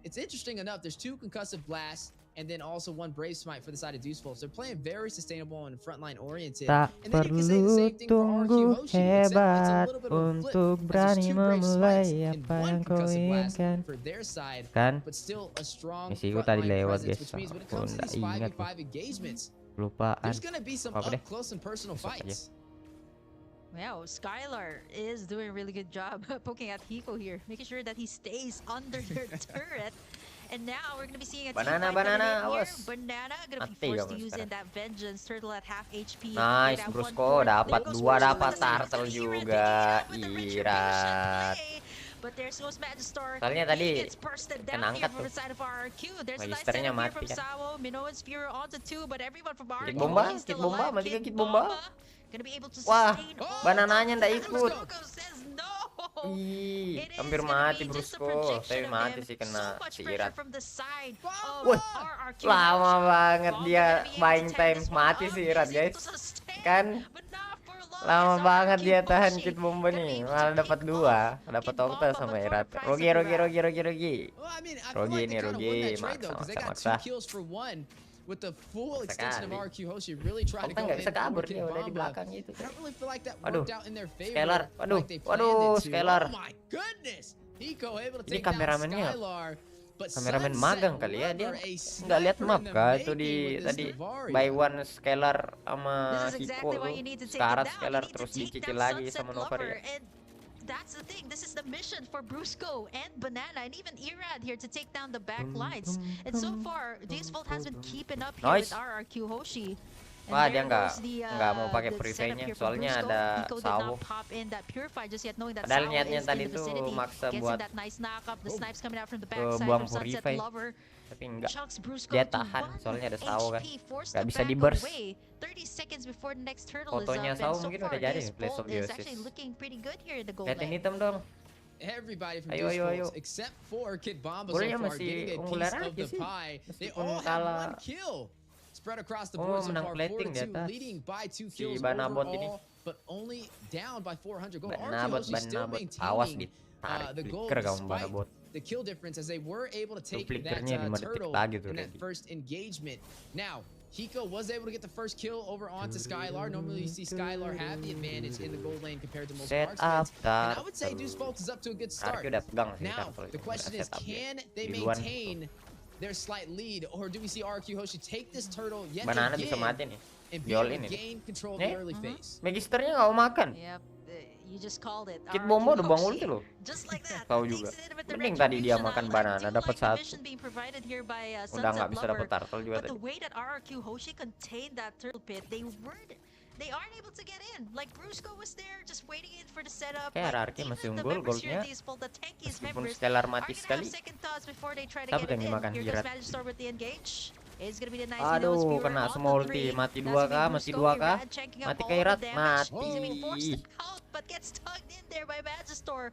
It's interesting enough. There's 2 concussive blasts and then also 1 brave smite for the side of Deusvult. So they're playing very sustainable and frontline oriented. Tak perlu tunggu hebat untuk berani memulai apa yang kau inginkan. Kan? Misiku tadi lewat guys. Aku nggak ingat. Lupaan. Apa deh? Wow, Skylar is doing a really good job poking at Hiko here, making sure that he stays under their turret. And now we're gonna be seeing a Banana, team fight coming in awas. here. Banana gonna be Mati forced kamu to use in sekarang. that vengeance. Turtle at half HP. Nice, At Brusco 1/4. dapat There goes 2, Brusco dapat with the save turtle to Irad. juga. With the retribution Irat. play. But there's goes Magistar. Soalnya He tadi gets bursted kena down here angkat from tuh. the side of RRQ. There's a nice Magisternya setup here mati from kan. Sawo. Minoan's Fury onto 2, but everyone from RRQ Kit bomba, is still kit bomba, alive. mati ke Kit kit bomba? Gonna be able to Wah, sustain all banananya of ndak that. ikut. Brusco says no. Ih, It is hampir gonna mati be just a Brusco. projection Tapi of mati him. sih So kena much si pressure Irat. from the side of Wah, RRQ. lama banget Bomba dia gonna be able to buying tear time. this one Mati up. sih He's Irat, able guys. to sustain, Kan but not for long lama as banget RRQ dia tahan pushing. kit bomba Gonna be nih. able to Malah dapat pick 2, off dapat Kit Okta Bomba, sama but for the Irat. price of Rogi. Well, I mean, I feel Rogi like nih, they kind of Rogi. won that trade though, because they got 2 Maksa. kills for 1 with the full extension of Sekali. RQ Hoshi really trying to Okta go nggak in bisa kabur, for Kit dia udah di Bomba. belakang gitu. I don't really feel like that Waduh, worked out in their favor. Scalar. Waduh, like they waduh, planned it to. Scalar. Oh my goodness. Hiko able to Ini take down kameramennya Skylar. But kameramen Sunset magang kali ya, dia Lover, a nggak lihat sniper map in the kah itu making di with this tadi Navari. by one Scalar sama This is Hiko exactly why tuh you need to take it sekarat down. Scalar You need to terus take dicicil down lagi Sunset sama Novar Lover, ya. and that's the thing. This is the mission for Brusco and Banana and even Irad here to take down the back lines. And so far, Deusvult has been keeping up here Nice. with RRQ Hoshi. And Wah, there dia nggak goes the, mau pakai the perisainya, setup here for soalnya Brusco. ada Hiko did Sawo. not pop in that Purify just yet, knowing that Padahal Sawo niatnya is tadi in the tuh vicinity. maksa Gets him buat that nice knock-up. The snipes coming out from the backside buang from Sunset Purify. Lover. Tapi enggak, Chucks Brusco dia to tahan 1 soalnya ada Sawo kan. HP, forced Nggak to bisa back di burst. away. 30 seconds before the next turtle is Fotonya up, Sawo and so mungkin far udah jadi nih, Place Deusvult of the is Assist. actually looking pretty good here in the goal Liatin lane. hitam dong. Everybody from Ayo, ayo, Deusvult, ayo. except for Kit Bomba so Golnya far, masih getting a unggul piece of RRQ the sih. pie. They Meskipun all have kalah. 1 kill. Spread across the Oh, board so menang far, plating di 4-2, atas. leading by 2 Si kills Banabot ini. overall, but only down by 400 gold. Banabot, RRQ still Banabot. Awas maintaining ditarik the gold flicker kamu despite Banabot. the kill difference as they were able to Tuh take that flickernya 5 detik turtle lagi tuh in that ready. first engagement. Now, Hiko was able to get the first kill over onto Skylar. Normally you see Skylar have the advantage in the gold lane compared to most Set marksmen. up And I would say turtle. Deusvult is up to a good start. RRQ udah pegang sih Now, turtle the itu, question udah is, set up dia. can they Duluan. maintain their slight lead, or do we see RRQ Hoshi take this turtle yet Banana bisa again mati nih. and be Jol able to ini. gain control of Nih. the early phase? Magisternya nggak mau makan. Yep, you just called it. Kit RRQ bomba udah buang Hoshi. ulti loh. Just like that. Tahu takes juga. it in with the Mending tadi dia retribution. makan I banana, do dapat like the 1. vision being provided here by Udah Sunset nggak bisa Lover. dapat turtle juga But tadi. the way that RRQ Hoshi contained that turtle pit, they aren't able to get in. Like Brusco was there, just waiting in for the setup. Kayak Like, RRQ masih even the unggul members here goldnya. at Deusvult, the tankiest Meskipun members, Scalar are mati gonna sekali. have second thoughts before they try to Siapa get yang it in. dimakan Here Hirat? goes Magistar with the engage. It's gonna be the nice Aduh, Mino's kena Fury semua on the ulti. 3. Mati That's 2 gonna be kah? Mati Brusco, 2 kah? Irad checking up Mati all ke the Irat? damage. He's being forced Mati. out, but gets tugged in there by Magistar.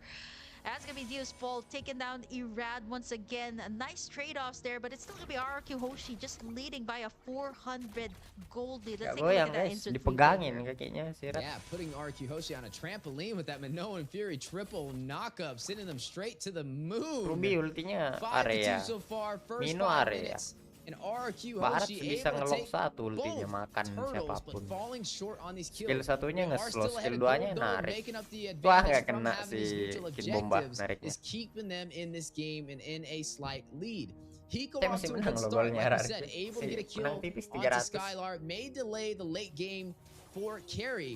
That's gonna be Deusvult taking down Irad once again. Nice trade-offs there, but it's still gonna be RRQ Hoshi just leading by a 400 gold lead. Let's Gak take a look goyang at that guys, insert dipegangin free kick kakinya si Irat. Yeah, putting RRQ Hoshi on a trampoline with that Minoan Fury triple knockup, sending them straight to the moon. Ruby ultinya 5-2 area. so far, first Mino 5 area. minutes. And RRQ Barat Hoshi bisa able to ngelok take 1 ultinya both makan turtles, but siapapun. falling short on these kills. Skill satunya They are nge-slow, still ahead skill of 2-nya gold, though, narik. making up the Wah, advantage nggak from kena having these si mutual Kit Bomba objectives nariknya. is keeping them in this game and in a slight lead. Hiko Saya off masih to a menang good loh start, golnya like I RRQ. said, able to Sih, get a menang kill tipis onto 300. Skylar, may delay the late game for carry.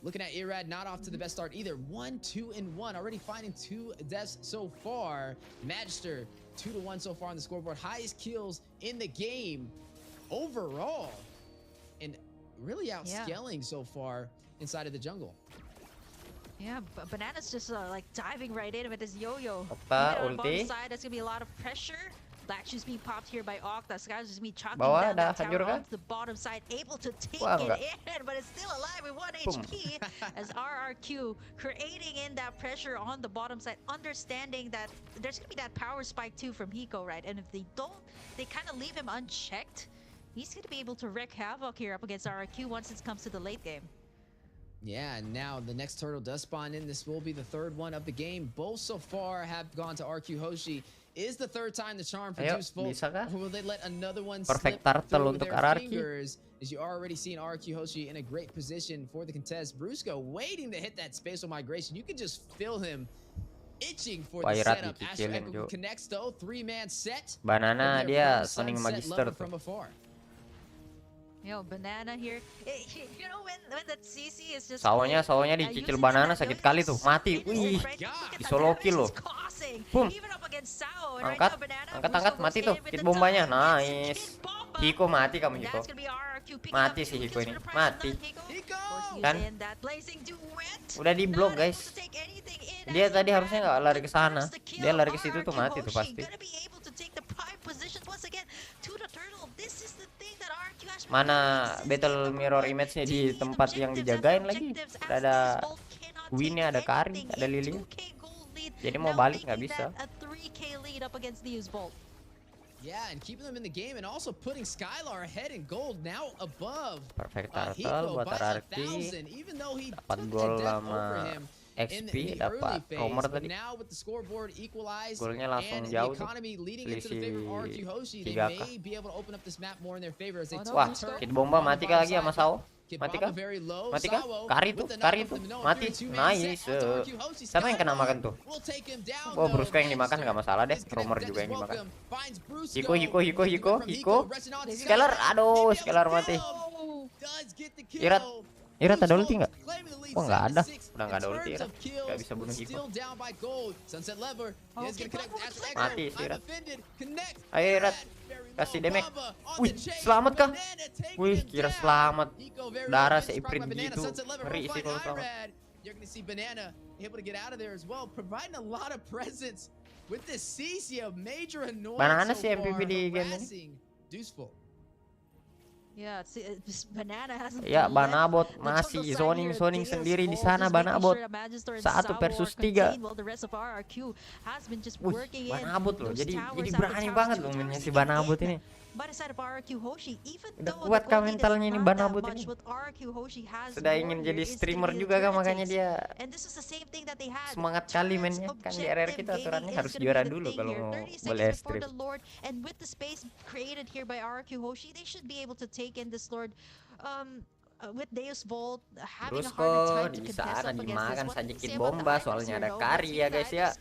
Looking at Irad, not off to the best start either. 1, 2, and 1. Already finding 2 deaths so far. Magister, 2-1 so far on the scoreboard. Highest kills in the game overall. And really outscaling so far inside of the jungle. Yeah, Banana's just like diving right in with his yo-yo. Okta, Even on the bottom ulti. side, that's gonna be a lot of pressure. Black shoes being popped here by Okta. Sky's just me chalking Bawah down that ada tower hancur kah? onto the bottom side, able to take Wah, it enggak. in, but it's still alive with 1 Boom. HP as RRQ creating in that pressure on the bottom side, understanding that there's gonna be that power spike too from Hiko, right? And if they don't, they kind of leave him unchecked. He's gonna be able to wreak havoc here up against RRQ once it comes to the late game. Yeah, and now the next turtle does spawn in. This will be the third one of the game. Both so far have gone to RQ Hoshi. Is the third time the charm for Ayo, Deusvult, bisa kah? or will they let another one Perfect slip turtle through untuk their RRQ. fingers? As you already seen RQ Hoshi in a great position for the contest. Brusco waiting to hit that spatial migration. You can just feel him itching for Wah, the Irat setup. dicicilin, Astro Jo. Echo connects though, 3-man set. Banana From dia their Sonic Sunset Magister Lover tuh. from afar. Yo, Banana here. You know when that CC is just Sawonya using dicicil in banana that sakit yo-yo kali tuh. Mati. spin, Wih, right? Look at that disoloki damage loh. it's causing. Boom. Angkat, mati tuh. Kit bombanya, nice. Hiko mati kamu Hiko. Mati sih Hiko ini, mati. Kan? Udah di blok guys. Dia tadi harusnya nggak lari ke sana. Dia lari ke situ tuh mati tuh pasti. Mana battle mirror image-nya di tempat yang dijagain lagi. Udah ada Winnya, ada Kari, ada Lily. Jadi mau balik nggak bisa. Yeah, and keeping them in the game and also putting Skylar ahead in gold now above. Perfect turtle buat RRQ. Dapat gol sama XP, dapat Homer tadi. Golnya langsung jauh tuh. Selisih 3K. Wah, Kid Bomba mati kah lagi sama Sao? Mati kah? Mati kah? Kari tuh, mati. Nice. Siapa yang kena makan tuh? Oh, Brusco yang dimakan nggak masalah deh. Romer juga yang dimakan. Hiko. Scalar, aduh, Scalar mati. Irat ada ulti nggak? Oh nggak ada, udah nggak ada ulti Irat. Nggak bisa bunuh Hiko. Mati si Irat. Ayo Irat, kasih damage. Wih, selamat kah? Wih, kira selamat. Darah seiprit gitu. Ngeri sih kalau selamat. Banana sih MVP di game ini. Ya, Banabot masih zoning sendiri di sana. Banabot 1 versus 3. Wih, Banabot loh. Jadi berani banget loh mainnya si Banabot ini. Udah kuat kah mentalnya ini Banabot ini. Sudah ingin jadi streamer juga kan, makanya dia semangat kali mainnya. Kan di RRQ kita aturannya harus juara dulu kalau mau boleh stream. Brusco di sana dimakan saja Kid Bomba, soalnya ada Kari ya guys ya.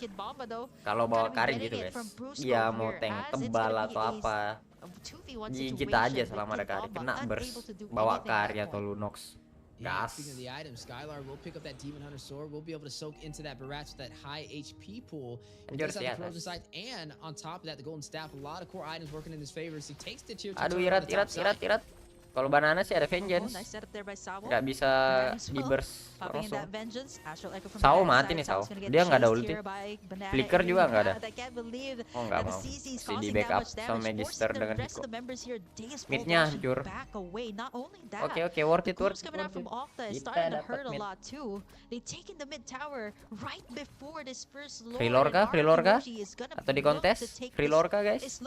Kalau bawa Kari gitu guys, dia mau tank tebal atau apa, gigit aja selama ada Kari. Kena burst, bawa Kari atau Lunox. Gas. Anjir sih atas. Aduh, Irat. Kalau Banana sih ada Vengeance. Nggak bisa di burst langsung. Sao mati nih Sao. Dia nggak ada ulti. Flicker juga nggak ada. Oh nggak mau. Si di backup sama Magister dengan Hiko. Midnya hancur. Oke, worth it. Kita dapat mid. Free lore kah? Atau di kontes? Free lore kah guys?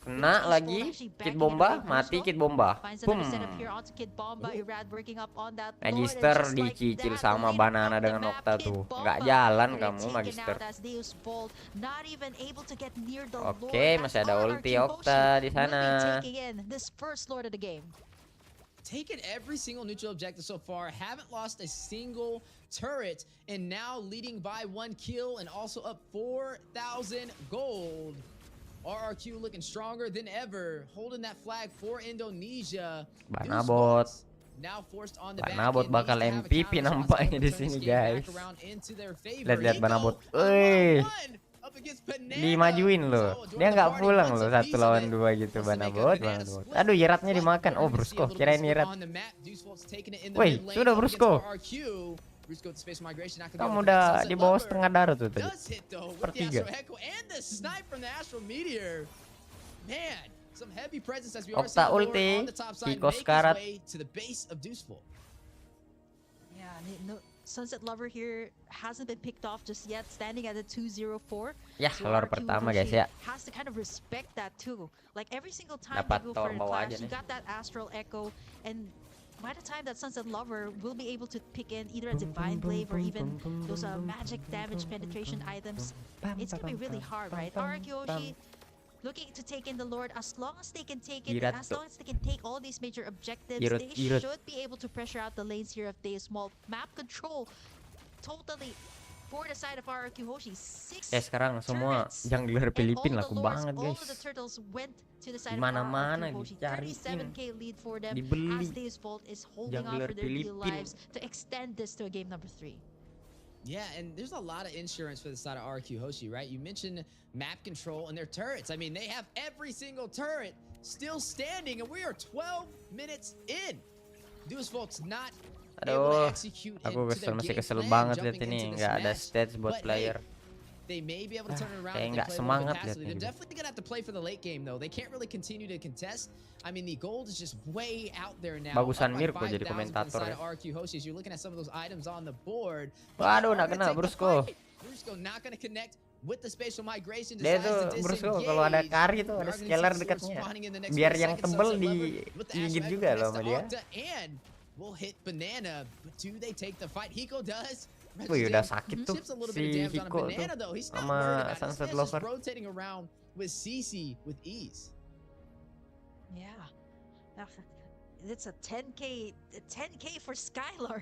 Kena lagi Kid Bomba, mati Kid Bomba. Boom. Magister dicicil sama Banana dengan Okta tuh. Nggak jalan kamu Magister. Oke, masih ada ulti Okta di sana. Taken every single neutral objective so far, haven't lost a single turret, and now leading by 1 kill and also up 4,000 gold. RRQ looking stronger than ever, holding that flag for Indonesia. Banabot bakal MVP nampaknya di sini guys. Lihat Banabot. Dimajuin loh. Dia nggak pulang loh 1 lawan 2 gitu Banabot. Aduh, Iratnya dimakan. Oh, Brusco, kirain Irat. Woi, sudah Brusco. Kamu udah di bawah setengah darah tuh tadi. Sepertiga. Okta ulti, Hiko sekarat. Sunset Lover here hasn't been picked off just yet, standing at the 204. Ya, lore pertama guys ya. Has to kind of respect that too. Like every single time Dapat you go for a bawa clash, you got that Astral Echo, and by the time that Sunset Lover will be able to pick in either a Divine Blade or even those magic damage penetration items, it's gonna be really hard, right? RRQ looking to take in the Lord. As long as they can take it, as long as they can take all these major objectives, they should be able to pressure out the lanes here of Deusvult. Map control totally for the side of RRQ Hoshi. Sekarang semua jungler Filipina laku banget guys. Mana-mana dicariin, dibeli jungler Filipina. Yeah, and there's a lot of insurance for the side of RRQ Hoshi, right? You mentioned map control and their turrets. I mean, they have every single turret still standing, and we are 12 minutes in. Deusvult's not able to execute aku into their masih game kesel plan, banget lihat jumping ini, into this nggak ada match. stats buat But player. They may be able to turn it around Kayak if they nggak play a little semangat bit passively. liatnya They're gitu. definitely gonna have to play for the late game though. They can't really continue to contest. I mean, the gold is just way out there now. Bagusan Up by Mirko jadi 5,000 komentator inside ya. of RRQ Hoshi. You're looking at some of those items on the board. Waduh, nggak kena Brusco. Brusco not gonna connect with the spatial migration. Dia tuh Brusco kalau ada carry tuh ada scalar dekatnya. Biar yang tebel digigit juga loh sama dia. Will hit Banana, but do they take the fight? Hiko does. Wih, udah sakit tuh si Hiko tuh sama Sunset Lover. Rotating around with CC with ease. Yeah, it's a 10k for Skylar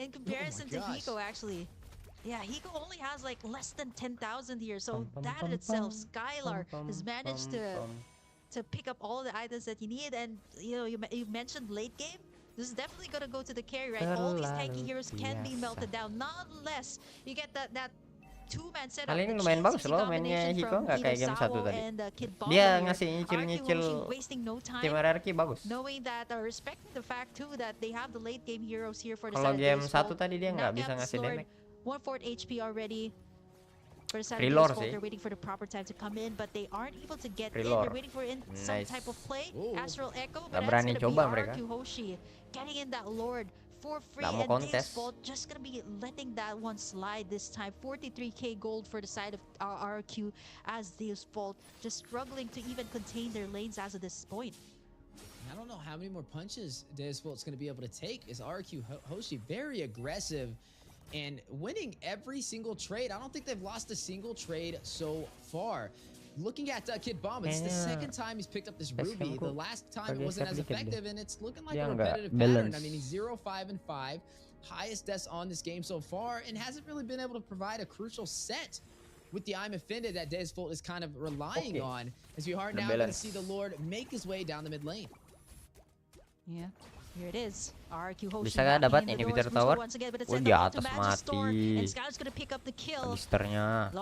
in comparison to Hiko actually. Yeah, Hiko only has like less than 10,000 here, so that in itself, Skylar has managed to pick up all the items that you need. And you know, you mentioned late game. This is definitely gonna go to the carry, right? All these tanky heroes can be melted down, not unless you get that two-man setup. Kali ini lumayan bagus loh mainnya Hiko, nggak kayak game 1 tadi. Dia ngasih nyicil-nyicil tim RRQ bagus. Knowing that, respecting the fact too that they have the late game heroes here for the Kalau side of game Deusvult. 1 tadi dia nggak bisa ngasih damage. 1/4 HP already. For the side of Reload Deusvult, sih. they're waiting for the proper time to come in, but they aren't able to get in. Reload. They're waiting for some type of play. Astral Echo, but Nggak that's berani gonna coba be mereka. RRQ Hoshi getting in that Lord for free, Nggak mau and kontes. Deusvult just gonna be letting that one slide this time. 43k gold for the side of RRQ as Deusvult just struggling to even contain their lanes as of this point. I don't know how many more punches Deusvult's going to be able to take. Is RRQ Hoshi very aggressive and winning every single trade? I don't think they've lost a single trade so far. Looking at Kid Bomb, it's the second time he's picked up this Ruby. The last time it wasn't as effective, and it's looking like a repetitive pattern. I mean, he's 0-5-5, highest deaths on this game so far, and hasn't really been able to provide a crucial set with the I'm Offended that Deusvult is kind of relying on, as we are now going to see the Lord make his way down the mid lane. Yeah, here it is. RRQ Hoshi Bisa nggak dapat inhibitor tower? Oh, di atas mati. Magisternya.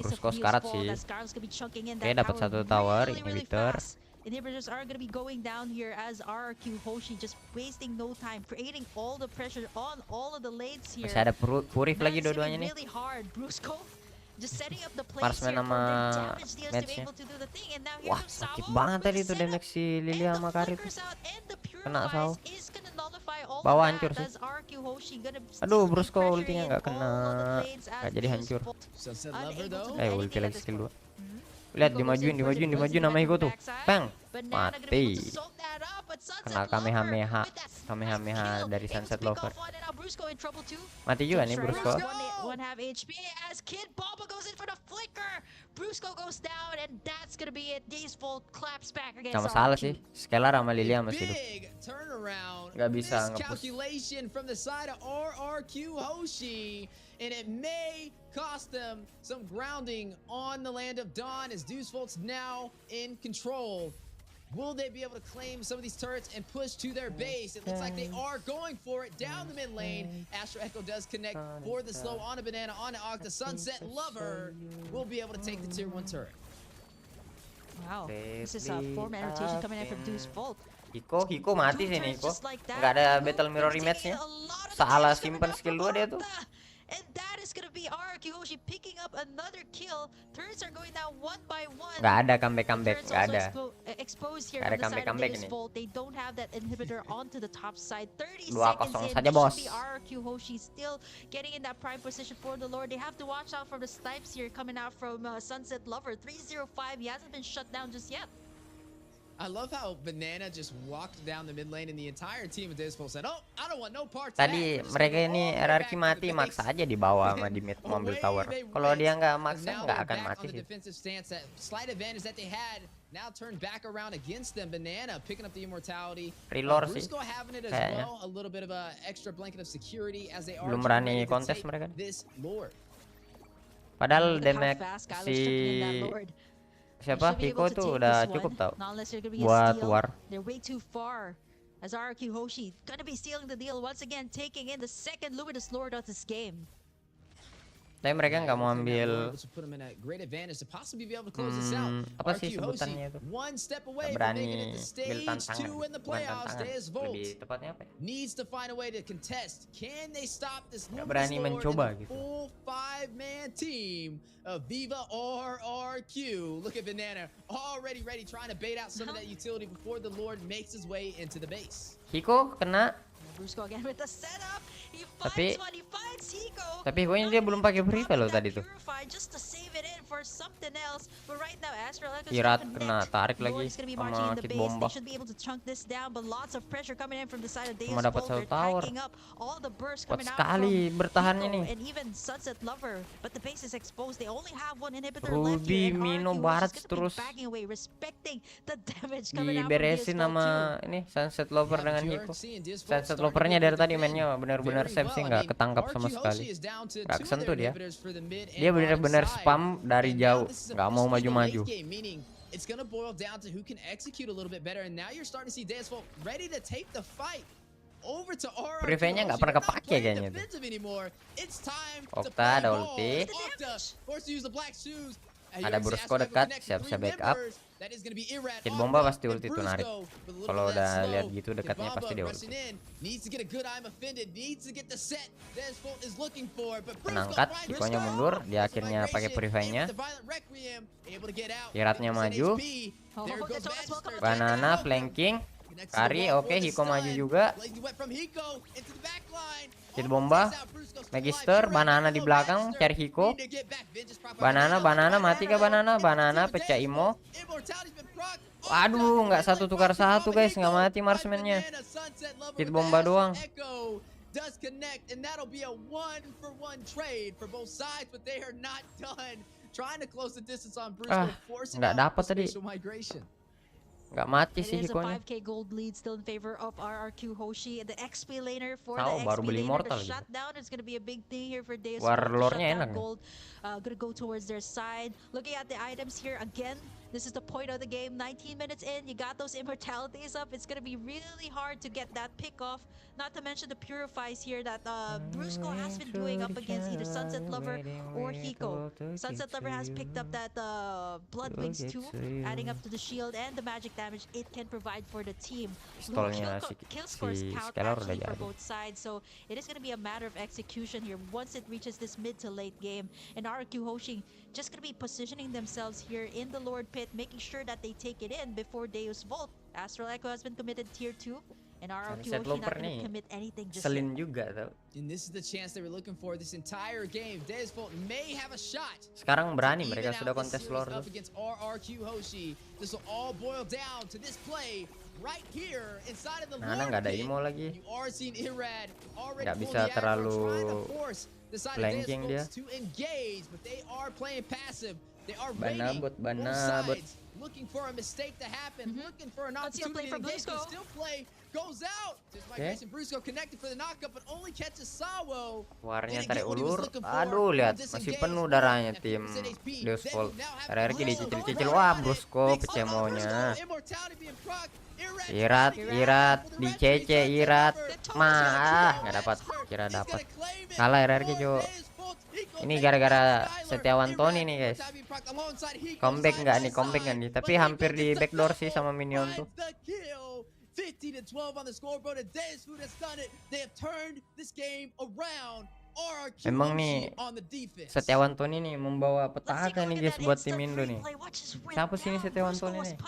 Brusco sekarat sih. Oke, dapat 1 tower inhibitor. Inhibitors are going to be going down here as RRQ Hoshi just wasting no time, creating all the pressure on all of the lanes here. Masih ada Purif lagi dua-duanya nih. Really hard. Brusco just setting up the plays Marksman here sama for their damage deals to be matchnya. able to do the thing. And now Wah, sakit banget tadi tuh damage si Lily sama Karit. Kena Sao. Bawa hancur sih. Aduh, Brusco ultinya nggak kena. Nggak jadi hancur. Ulti lagi skill 2. Lihat dimajuin sama Hiko tuh. Bang, mati. Kena Kamehameha dari Sunset Lover. Mati juga nih Brusco. Sama salah sih. Scalar sama Lilia masih hidup. Nggak bisa nge-push. And it may cost them some grounding on the land of Dawn as Deusvult's now in control. Will they be able to claim some of these turrets and push to their base? It looks like they are going for it down the mid lane. Astro Echo does connect for the slow on a Banana, on an Octa. Sunset Lover will be able to take the tier 1 turret. Wow, this is a 4-man rotation coming in from Deusvult. Hiko mati sih nih Hiko. Nggak ada battle mirror rematchnya. Salah simpen skill 2 dia tuh. And that is gonna be RRQ Hoshi picking up another kill. Turrets are going down 1 by 1. Nggak ada comeback, nggak ada. Exposed here Nggak ada on the side of comeback ini. Deusvult. They don't have that inhibitor onto the top side. 30 2-0 seconds in. saja, bos. Should be RRQ Hoshi still getting in that prime position for the Lord. They have to watch out for the snipes here coming out from Sunset Lover. 305. He hasn't been shut down just yet. I love how Banana just walked down the mid lane and the entire team of Deusvult said, "Oh, I don't want no parts of that." Tadi mereka ini RRQ mati, maksa aja di bawah sama di mid mobil tower. Kalau dia nggak maksa, nggak akan mati sih. Slight advantage that they had now turned back around against them. Banana picking up the immortality. Relore sih Brusco having it as kayaknya. well. A little bit of a extra blanket of security as they are Belum berani kontes mereka. this Lord. Padahal damage si siapa Hiko tuh udah cukup tau buat war. They're way too far. As RRQ Hoshi gonna be sealing the deal once again, taking in the second Luminous Lord of this game. Tapi mereka nggak mau ambil apa sih sebutannya itu? Nggak berani ambil tantangan, bukan tantangan. Lebih tepatnya apa ya? Nggak berani mencoba gitu. Full 5-man team of Viva RRQ. Look at Banana already ready, trying to bait out some of that utility before the Lord makes his way into the base. Hiko kena. Brusco again with the setup. He Tapi finds one, he finds Hiko. Tapi pokoknya dia belum pakai free lo tadi tuh. Just to save it in for something else. But right now Astral Echo's Irat gonna kena tarik lagi Lord's gonna be sama marching in the kit base. bomba. They should be able to chunk this down, but lots of pressure coming in from the side of Cuma dapat Deusvult. satu tower. All the bursts Kuat coming out sekali from bertahannya Hiko nih. and even Sunset Lover, but the base is exposed. They only have one inhibitor Ruby, left here, and Mino, RRQ Barat is terus gonna be backing away, respecting the damage coming out from diberesin Deusvult sama too. ini Sunset Lover dengan Hiko. Sunset Lovernya dari tadi mainnya benar-benar safe sih, nggak ketangkap sama sekali, nggak kesentuh dia. Dia benar-benar spam dari jauh, nggak mau maju-maju. It's gonna boil down to who can execute a little bit better, and now you're starting to see Deusvult ready to take the fight over to RRQ. Preventnya nggak pernah kepake kayaknya tuh. Okta ada ulti. Ada Brusco dekat, siap-siap backup. Kit bomba pasti ulti tuh narik. Kalau udah lihat gitu dekatnya pasti dia ulti. Penangkat, Hikonya mundur, dia akhirnya pakai preventnya. Iratnya maju. Banana flanking. Kari, oke, Hiko maju juga. Kit bomba, Magister, Banana di belakang, cari Hiko. Banana mati kah Banana? Banana pecah Imo. Waduh, nggak satu tukar satu guys, nggak mati marksman-nya. Kit bomba doang. Nggak dapat tadi. Nggak mati sih Hikonya. 5k gold lead still in favor of RRQ Hoshi. The XP laner for Tahu, the baru XP beli laner Immortal to gitu. shut down is going to be a big thing here for Deusvult. Warlordnya enak nih. Gold gonna go towards their side. Looking at the items here again. This is the point of the game. 19 minutes in, you got those immortalities up. It's gonna be really hard to get that pick off. Not to mention the purifies here that Brusco has been doing up against either Sunset Lover or Hiko. Sunset Lover has picked up that Blood Wings too, adding up to the shield and the magic damage it can provide for the team. Pistolnya Kill scores count Scalar udah actually for jadi. both sides, so it is going to be a matter of execution here once it reaches this mid to late game. And RRQ Hoshi just going to be positioning themselves here in the Lord Pit, making sure that they take it in before Deusvult. Astral Echo has been committed tier 2. And RRQ Sunset Hoshi not Lover going nih to commit anything just selin yet. juga tau. And this is the chance they were looking for this entire game. Deusvult may have a shot. Sekarang berani mereka sudah kontes Lord. Up against RRQ Hoshi. This will all boil down to this play right here inside of the Nana nggak ada Imo lagi. You are seeing Irad already Nggak bisa terlalu flanking dia. to engage, but they are playing passive. They are Banabot, looking for a mistake to happen, looking for an Let's see a play opportunity from to engage, Brusco. but still play goes out. Just migration Brusco connected for the knockup, but only catches Sawo. Warnya tarik ulur. Aduh, lihat masih penuh darahnya tim Deusvult. RRQ dicicil-cicil. Wah, Brusco pecemonya. Irat di CC Irat. Nggak dapat. Kira dapat. Kalah RRQ, Jo. Ini gara-gara Setiawan Tony nih guys. Comeback nggak nih? Tapi hampir di backdoor sih sama minion tuh. 50 to 12 on the scoreboard, and Deusvult has done it. They have turned this game around. Emang nih Setiawan Tony nih membawa petaka nih guys buat tim Indo nih. Siapa sih ini Setiawan Tony nih?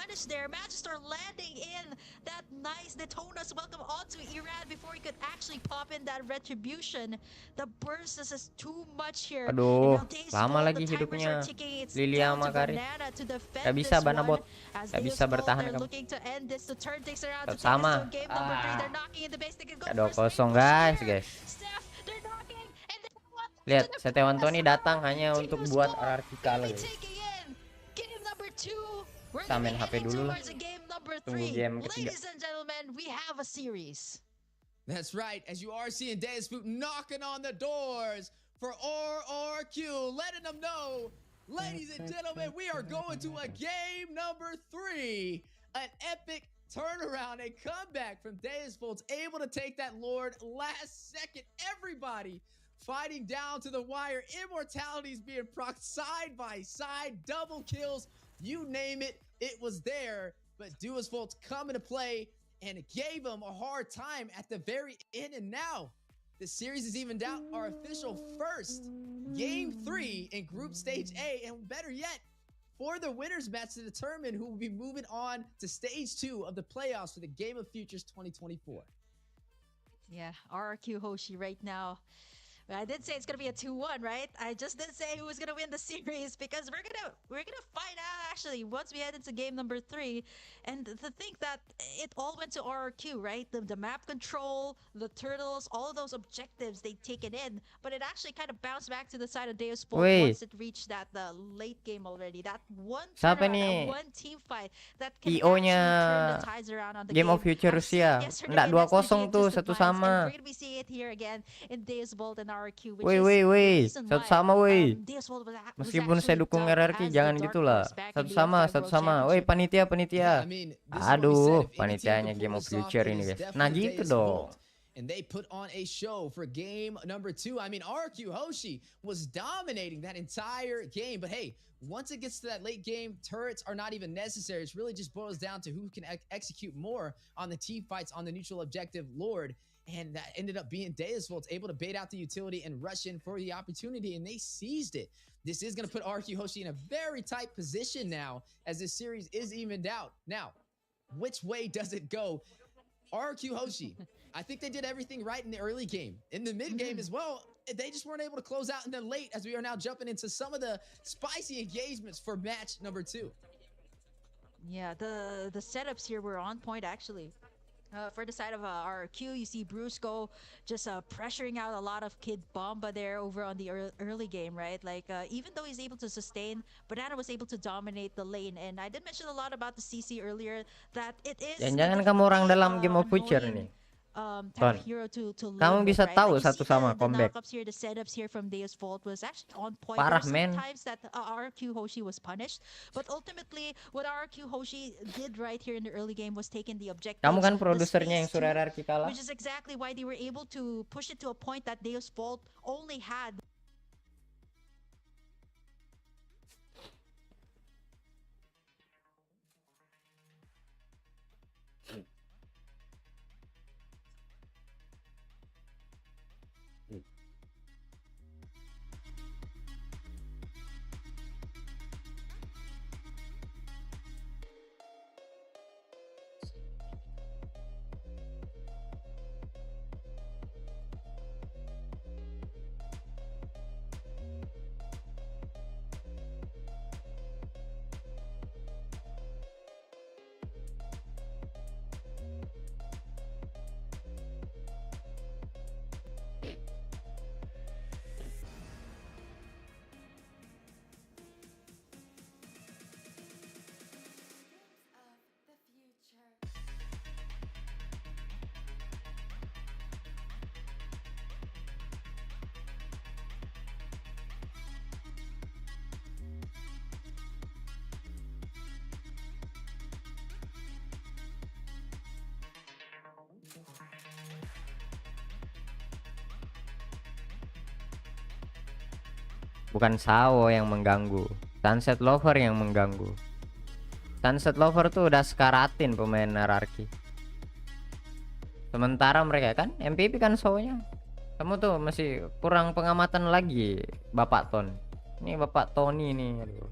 Magister landing in that nice Detonas welcome onto Irad before he could actually pop in that retribution. The burst is just too much here. Aduh, lama lagi hidupnya Lilia sama Kari. Gak bisa Banabot. Gak bisa bertahan kamu. Sama. Gak 2-0 guys. Lihat, Setiawan Tony datang hanya untuk buat RRQ kalah guys. Kita main HP dulu lah. Tunggu game ketiga. That's right, as you are seeing Deusvult knocking on the doors for RRQ, letting them know, ladies and gentlemen, we are going to a game number 3. An epic turnaround, a comeback from Deusvult, able to take that Lord last second. Everybody fighting down to the wire. Immortalities being procced side by side, double kills, you name it, it was there. But Deusvult come into play and gave him a hard time at the very end. And now the series is evened out. Our official first game 3 in Group Stage A, and better yet, for the winners match to determine who will be moving on to Stage 2 of the playoffs for the Game of Futures 2024. Yeah, RRQ Hoshi right now. I did say it's gonna be a 2-1, right? I just didn't say who was gonna win the series because we're gonna find out actually once we head into game number 3. And to think that it all went to RRQ, right? The map control, the turtles, all of those objectives they taken in, but it actually kind of bounced back to the side of Deusvult once it reached that the late game already. That one turnaround, that one team fight that can actually turn the tides around on the Game of Future Rusia. Nggak 2-0 tuh, satu sama. We're gonna be seeing it here again in Deusvult and RRQ. Woi, satu sama woi. Meskipun saya dukung RRQ, jangan gitulah. Satu sama. Woi, panitia. Aduh, panitianya Game of Future ini guys. Nah gitu dong. And they put on a show for game number 2. I mean, RRQ Hoshi was dominating that entire game. But hey, once it gets to that late game, turrets are not even necessary. It really just boils down to who can execute more on the team fights on the neutral objective Lord. And that ended up being Deusvult able to bait out the utility and rush in for the opportunity, and they seized it. This is going to put RRQ Hoshi in a very tight position now as this series is evened out. Now, which way does it go? RRQ Hoshi, I think they did everything right in the early game. In the mid game as well, they just weren't able to close out in the late as we are now jumping into some of the spicy engagements for match number 2. Yeah, the setups here were on point actually. For the side of RRQ, you see Brusco just pressuring out a lot of Kid Bomba there over on the early game, right? Like, even though he's able to sustain, Banana was able to dominate the lane. And I did mention a lot about the CC earlier, that it is... Jangan kamu orang dalam Game of Future nih. Type of hero to Kamu bisa right? tahu Like satu sama comeback. The setups here from Deusvult was actually on point. Parah, There were man. sometimes that RRQ Hoshi was punished, but ultimately what RRQ Hoshi did right here in the early game was taking the objective. Kamu kan produsernya yang sudah RRQ kalah. Which is exactly why they were able to push it to a point that Deusvult only had. Bukan Sao yang mengganggu, Sunset Lover yang mengganggu. Sunset Lover tuh udah sekaratin pemain RRQ. Sementara mereka kan MVP kan Sao-nya. Kamu tuh masih kurang pengamatan lagi, Bapak Ton. Ini Bapak Tony nih. Aduh.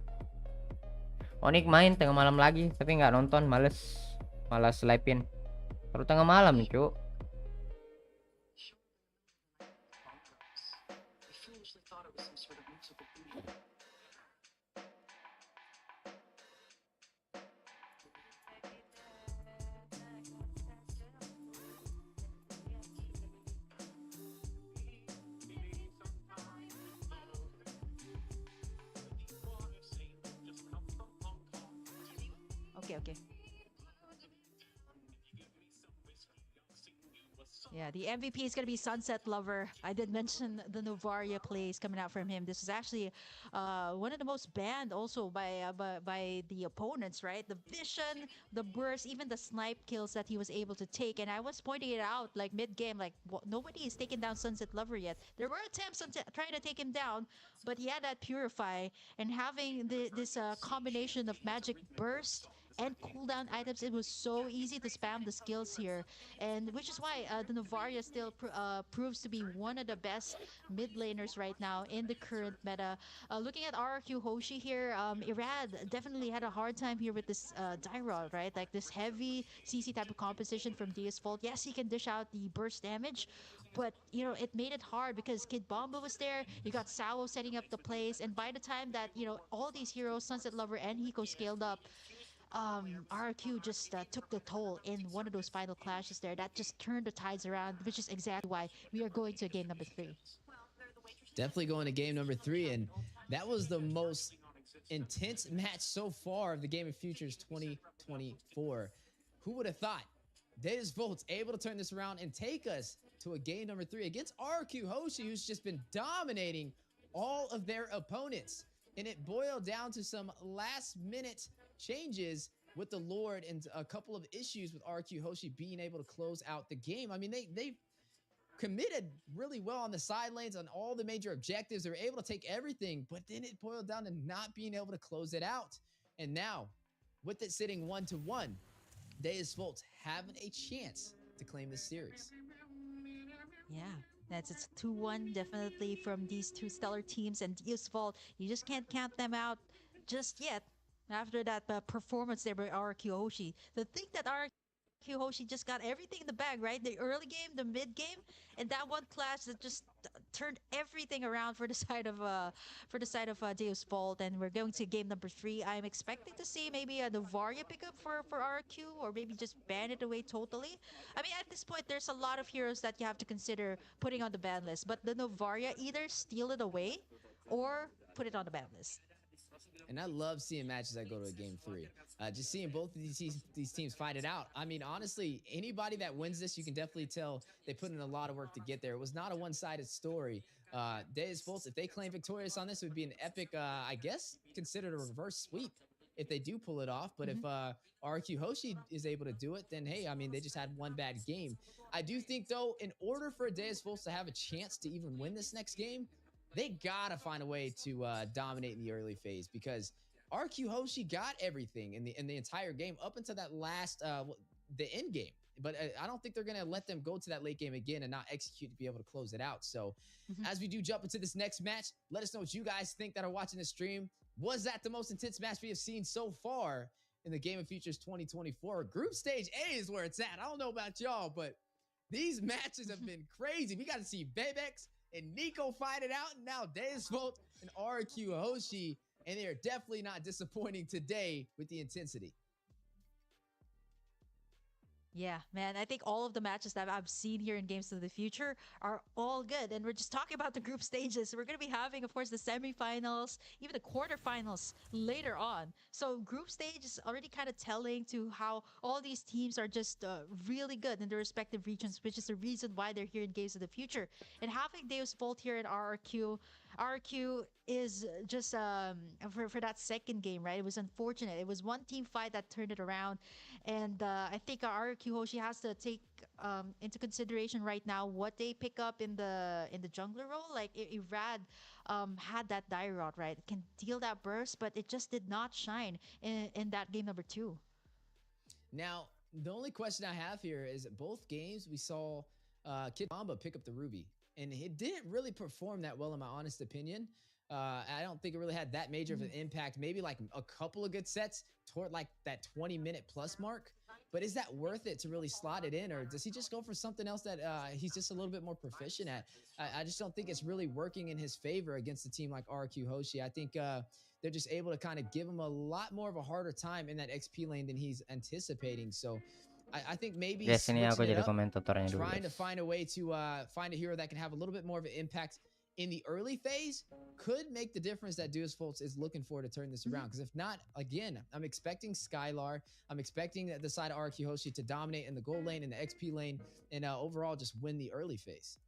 Onik main tengah malam lagi, tapi nggak nonton, malas live-in. Baru tengah malam, Cuk. Okay. Yeah, Yeah, the MVP is going to be Sunset Lover. I did mention the Novaria plays coming out from him. This is actually one of the most banned also by the opponents, right? The vision, the burst, even the snipe kills that he was able to take. And I was pointing it out like mid-game, like nobody is taking down Sunset Lover yet. There were attempts on trying to take him down, but he had that Purify. And having this combination of magic burst and cooldown items, it was so easy to spam the skills here, and which is why the Novaria still proves to be one of the best mid laners right now in the current meta. Looking at RRQ Hoshi here, Irad definitely had a hard time here with this Dyrod, right? Like this heavy CC type of composition from Deusvult. Yes, he can dish out the burst damage, but you know it made it hard because Kid Bomba was there. You got Sao setting up the plays, and by the time that all these heroes, Sunset Lover and Hiko, scaled up, RRQ just took the toll in one of those final clashes there. That just turned the tides around, which is exactly why we are going to game number 3. Definitely going to game number 3, and that was the most intense match so far of the Game of Futures 2024. Who would have thought? Deusvult able to turn this around and take us to a game number 3 against RRQ Hoshi, who's just been dominating all of their opponents. And it boiled down to some last-minute changes with the Lord and a couple of issues with RRQ Hoshi being able to close out the game. I mean, they committed really well on the side lanes on all the major objectives. They were able to take everything, but then it boiled down to not being able to close it out. And now, with it sitting 1-1, Deusvult having a chance to claim this series. Yeah, it's 2-1 definitely from these two stellar teams, and Deusvult, you just can't count them out just yet. After that performance there by RRQ Hoshi, the thing that RRQ Hoshi just got everything in the bag, right? The early game, the mid game, and that one clash that just turned everything around for the side of Deusvult. And we're going to game number 3. I'm expecting to see maybe a Novaria pickup for RRQ, or maybe just ban it away totally. I mean, at this point, there's a lot of heroes that you have to consider putting on the ban list, but the Novaria, either steal it away or put it on the ban list. And I love seeing matches that go to a game 3. Just seeing both of these teams fight it out. I mean, honestly, anybody that wins this, you can definitely tell they put in a lot of work to get there. It was not a one-sided story. Deusvult, if they claim victorious on this, it would be an epic, I guess, considered a reverse sweep if they do pull it off. But if RRQ Hoshi is able to do it, then hey, I mean, they just had one bad game. I do think, though, in order for Deusvult to have a chance to even win this next game, they gotta find a way to dominate in the early phase, because RRQ Hoshi got everything in the entire game up until that last the end game. But I don't think they're gonna let them go to that late game again and not execute to be able to close it out. So as we do jump into this next match, let us know what you guys think that are watching the stream. Was that the most intense match we have seen so far in the Game of Futures 2024? Group stage A is where it's at. I don't know about y'all, but these matches have been crazy. We got to see Bebex and Nico fight it out, and now Deusvult and RRQ Hoshi, and they are definitely not disappointing today with the intensity. Yeah, man, I think all of the matches that I've seen here in Games of the Future are all good. And we're just talking about the group stages. We're going to be having, of course, the semifinals, even the quarterfinals later on. So group stage is already kind of telling to how all these teams are just really good in their respective regions, which is the reason why they're here in Games of the Future. And having Deusvult here in RRQ is just for that second game, right? It was unfortunate. It was one team fight that turned it around, and I think RRQ Hoshi has to take into consideration right now what they pick up in the jungler role. Like Irad had that Dyrod, right? It can deal that burst, but it just did not shine in that game number 2. Now, the only question I have here is both games we saw Kid Bomba pick up the Ruby, and it didn't really perform that well in my honest opinion. I don't think it really had that major of an impact. Maybe like a couple of good sets toward like that 20-minute plus mark. But is that worth it to really slot it in? Or does he just go for something else that he's just a little bit more proficient at? I just don't think it's really working in his favor against a team like RRQ Hoshi. I think they're just able to kind of give him a lot more of a harder time in that XP lane than he's anticipating. So I think maybe switching it up, trying to find a way to find a hero that can have a little bit more of an impact in the early phase could make the difference that Deusvult is looking for to turn this around. Because if not, again, I'm expecting Skylar. I'm expecting the side of RRQ Hoshi to dominate in the gold lane, in the XP lane, and overall just win the early phase.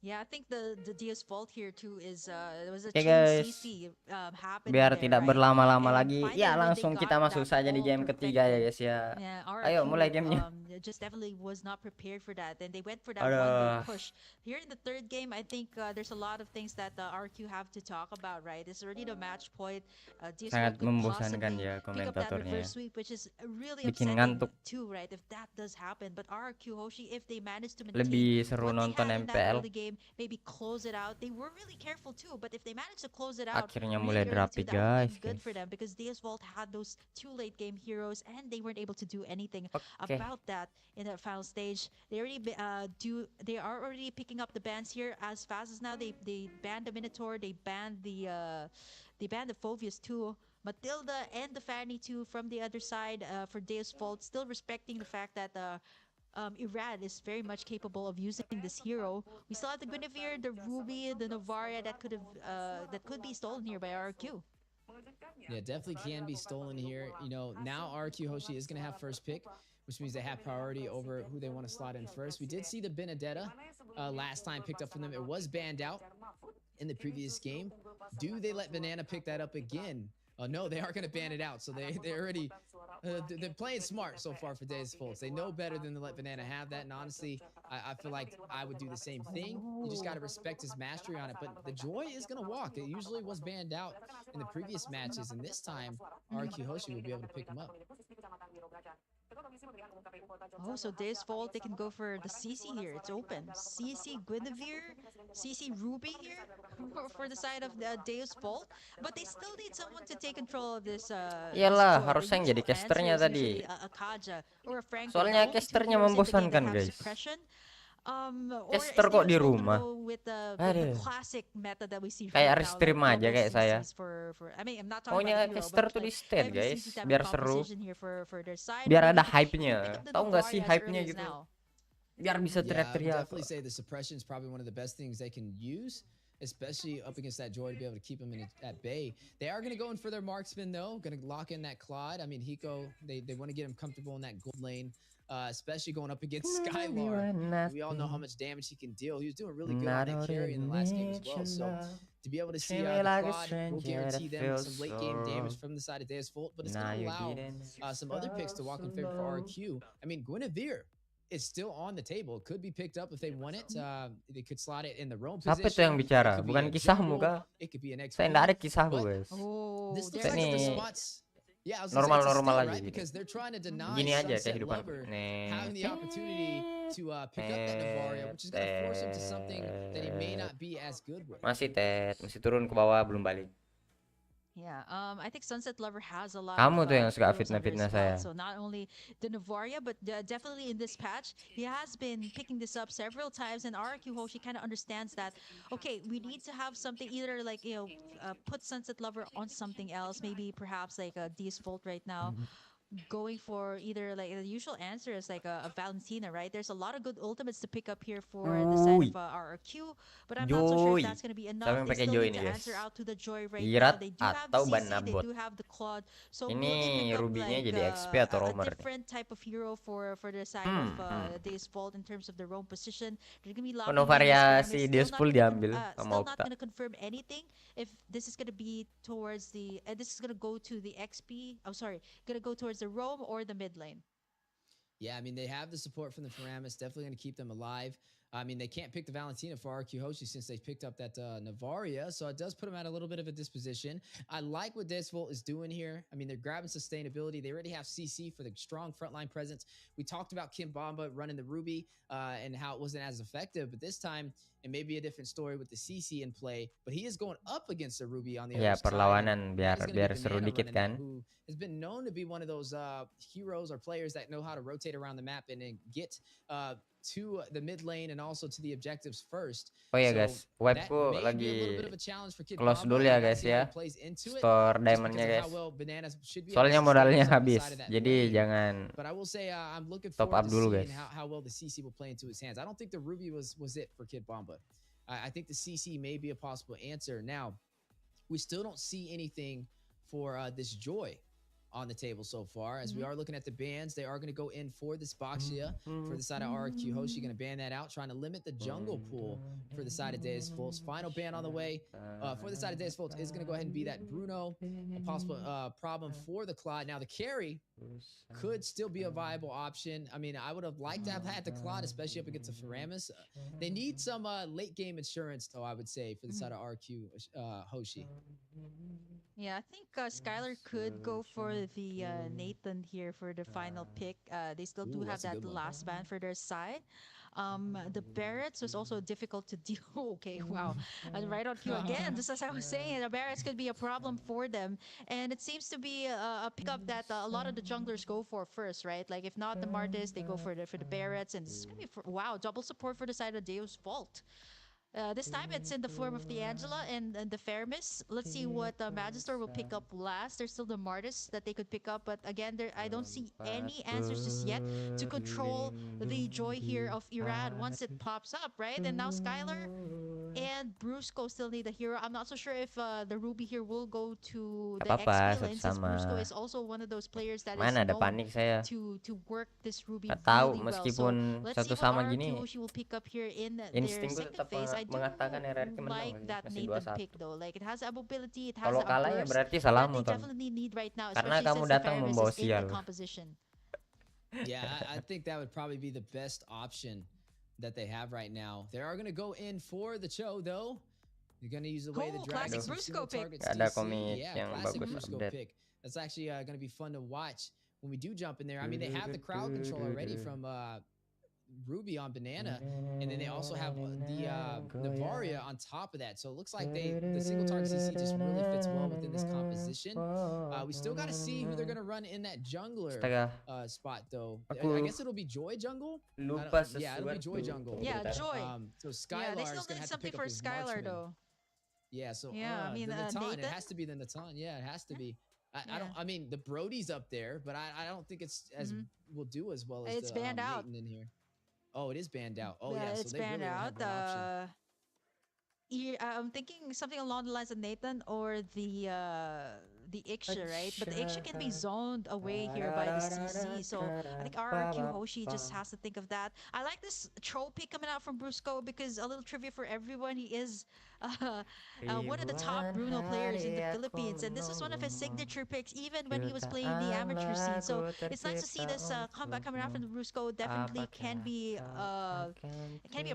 Yeah, I think the Deusvult here too is there was a Oke, chain guys. CC happening Biar there, tidak right? berlama-lama And lagi, ya finally when they langsung kita got masuk that saja di all game ketiga ya perfected, guys ya. yeah, Ayo RRQ mulai gamenya. just definitely was not prepared for that. Then they went for that one big push. Here in the third game, I think there's a lot of things that the RRQ have to talk about, right? It's already the match point. Sangat Deusvult could membosankan possibly ya pick up that komentatornya. reverse sweep, which is really Bikin upsetting ngantuk. too, right? If that does happen, but RRQ Hoshi, if they manage to Lebih maintain seru what they nonton had in that MPL. early game, maybe close it out. They were really careful too, but if they manage to close it out Akhirnya really mulai early drapi too, that would guys. be good for them because Deusvult had those 2 late game heroes and they weren't able to do anything Okay. about that in that final stage. They already they are already picking up the bans here as fast as now. They banned the Minotaur, they banned the Phoveus too. Matilda and the Fanny too from the other side for Deusvult, still respecting the fact that Irad is very much capable of using this hero. We still have the Guinevere, the Ruby, the Novaria that could be stolen here by RRQ. Yeah, definitely can be stolen here. You know, now RRQ Hoshi is going to have first pick, which means they have priority over who they want to slot in first. We did see the Benedetta last time picked up from them. It was banned out in the previous game. Do they let Banana pick that up again? No, they are going to ban it out. So they already they're playing smart so far for Deusvult. They know better than to let Banana have that. And honestly, I feel like I would do the same thing. You just got to respect his mastery on it. But the Joy is going to walk. It usually was banned out in the previous matches, and this time RQ Hoshi will be able to pick him up. Oh, so Deusvult, they can go for the CC here. It's open. CC Guinevere, CC Ruby here for the side of the Deusvult. But they still need someone to take control of this. Iyalah, this harusnya yang jadi casternya tadi. Soalnya casternya membosankan guys. Caster kok di rumah. Aduh. Kayak restream aja kayak saya. Pokoknya caster tuh di state guys, biar seru. Biar ada hype-nya. Tahu nggak sih hype-nya gitu? Biar bisa teriak-teriak. Definitely say the suppression is probably one of the best things they can use, especially up against that Joy to be able to keep him at bay. They are going to go in for their marksman though, going to lock in that Claude. I mean, Hiko, they want to get him comfortable in that gold lane. Especially going up against Skylar. We all know how much damage he can deal. He was doing really good on that carry in the last game as well. So to be able to see the Claude will guarantee them some late game damage from the side of Deusvult, but it's going to allow some other picks to walk in favor for RQ. I mean, Guinevere is still on the table. It could be picked up if they want it. They could slot it in the roam position. Siapa itu yang bicara? Bukan kisahmu kah? Saya nggak ada kisahku guys. Saya nih normal aja gitu. Gini aja kehidupan. Masih masih turun ke bawah belum balik. Yeah, I think Sunset Lover has a lot. Kamu tuh yang suka fitnah-fitnah saya. So not only the Novaria, but definitely in this patch, he has been picking this up several times, and RRQ Hoshi kind of understands that. Okay, we need to have something either like put Sunset Lover on something else, maybe perhaps like a Deusvult right now. Going for either like the usual answer is like a Valentina, right? There's a lot of good ultimates to pick up here for the side of RRQ, but I'm not so sure if that's going to be enough. They still need to answer out to the Joy right now. They do have the CC, they do have the Claude. So ini Ruby-nya jadi XP atau roamer a different type of hero for the side of Deusvult in terms of the roam position. They're going to be locking variasi Deusvult diambil still sama not going to confirm anything if this is going to be towards the this is going to go to the XP. Oh, sorry, going to go towards the roam or the mid lane. Yeah, I mean, they have the support from the Faramis, definitely going to keep them alive. I mean, they can't pick the Valentina for RQ Hoshi since they picked up that Navaria, so it does put them at a little bit of a disposition. I like what Deusvult is doing here. I mean, they're grabbing sustainability. They already have CC for the strong frontline presence. We talked about Kim Bamba running the Ruby and how it wasn't as effective, but this time it may be a different story with the CC in play, but he is going up against the Ruby on the other side. Perlawanan biar seru dikit kan. Who has been known to be one of those heroes or players that know how to rotate around the map and then get to the mid lane and also to the objectives first. Oh ya guys, wipeku lagi close dulu ya guys ya. Store diamondnya guys. Soalnya modalnya habis, jadi jangan top up dulu guys. How well the CC will play into his hands. I don't think the Ruby was it for Kid Bomba. I think the CC may be a possible answer. Now, we still don't see anything for this Joy on the table so far. As we are looking at the bans, they are going to go in for this Boxia for the side of RRQ Hoshi. Going to ban that out, trying to limit the jungle pool for the side of Deusvult. Final ban on the way for the side of Deusvult is going to go ahead and be that Bruno. A possible problem for the Claude. Now the carry could still be a viable option. I mean, I would have liked to have had the Claude, especially up against the Faramis. They need some late game insurance, though, I would say, for the side of RQ Hoshi. Yeah, I think Skylar could go for the Nathan here for the final pick. They still do have that last ban for their side. The Barretts was also difficult to deal. Okay, wow. Right on cue again. Just as I was saying, the Barretts could be a problem for them. And it seems to be a pickup that a lot of the junglers go for first, right? Like if not the Martis, they go for the Barretts. And it's going to be, wow, double support for the side of Deusvult. This time it's in the form of the Angela and the Faramis. Let's see what Magister will pick up last. There's still the Martis that they could pick up, but again, I don't see any answers just yet to control the Joy here of Irad once it pops up, right? And now Skylar and Brusco still need a hero. I'm not so sure if the Ruby here will go to the XP lane, since Brusco is also one of those players that is known to work this Ruby really well. So let's see what RRQ she will pick up here in their second phase. I do like that Nathan pick though. Like it has a mobility, it has a burst that they definitely need right now, especially since the Faramis is in the composition. Yeah, I think that would probably be the best option that they have right now. They are going to go in for the Cho though. They're going to use the way the Dragon. Classic Brusco pick. Classic Brusco pick. That's actually going to be fun to watch when we do jump in there. I mean, they have the crowd control already from Ruby on Banana, and then they also have the Varia on top of that. So it looks like the single target CC just really fits well within this composition. We still got to see who they're gonna run in that jungler spot though. I guess it'll be Joy jungle. Yeah, it'll be Joy jungle. Yeah, Joy. So Skylar, they still need something for Skylar though. Yeah, so I mean, the Natan, Nathan? it has to be the Natan. Yeah, it has to be. I mean, the Brody's up there, but I don't think it's as will do as well as it's banned out in here. Oh, it is banned out. Oh, yeah. It's so banned really out. I'm thinking something along the lines of Nathan or the Iksha, right? But the Iksha can be zoned away here by the CC. So I think RRQ Hoshi just has to think of that. I like this troll pick coming out from Brusco because a little trivia for everyone. He is one of the top Bruno players in the Philippines, and this was one of his signature picks even when he was playing the amateur scene. So it's nice to see this comeback coming out from the Brusco. Definitely can be a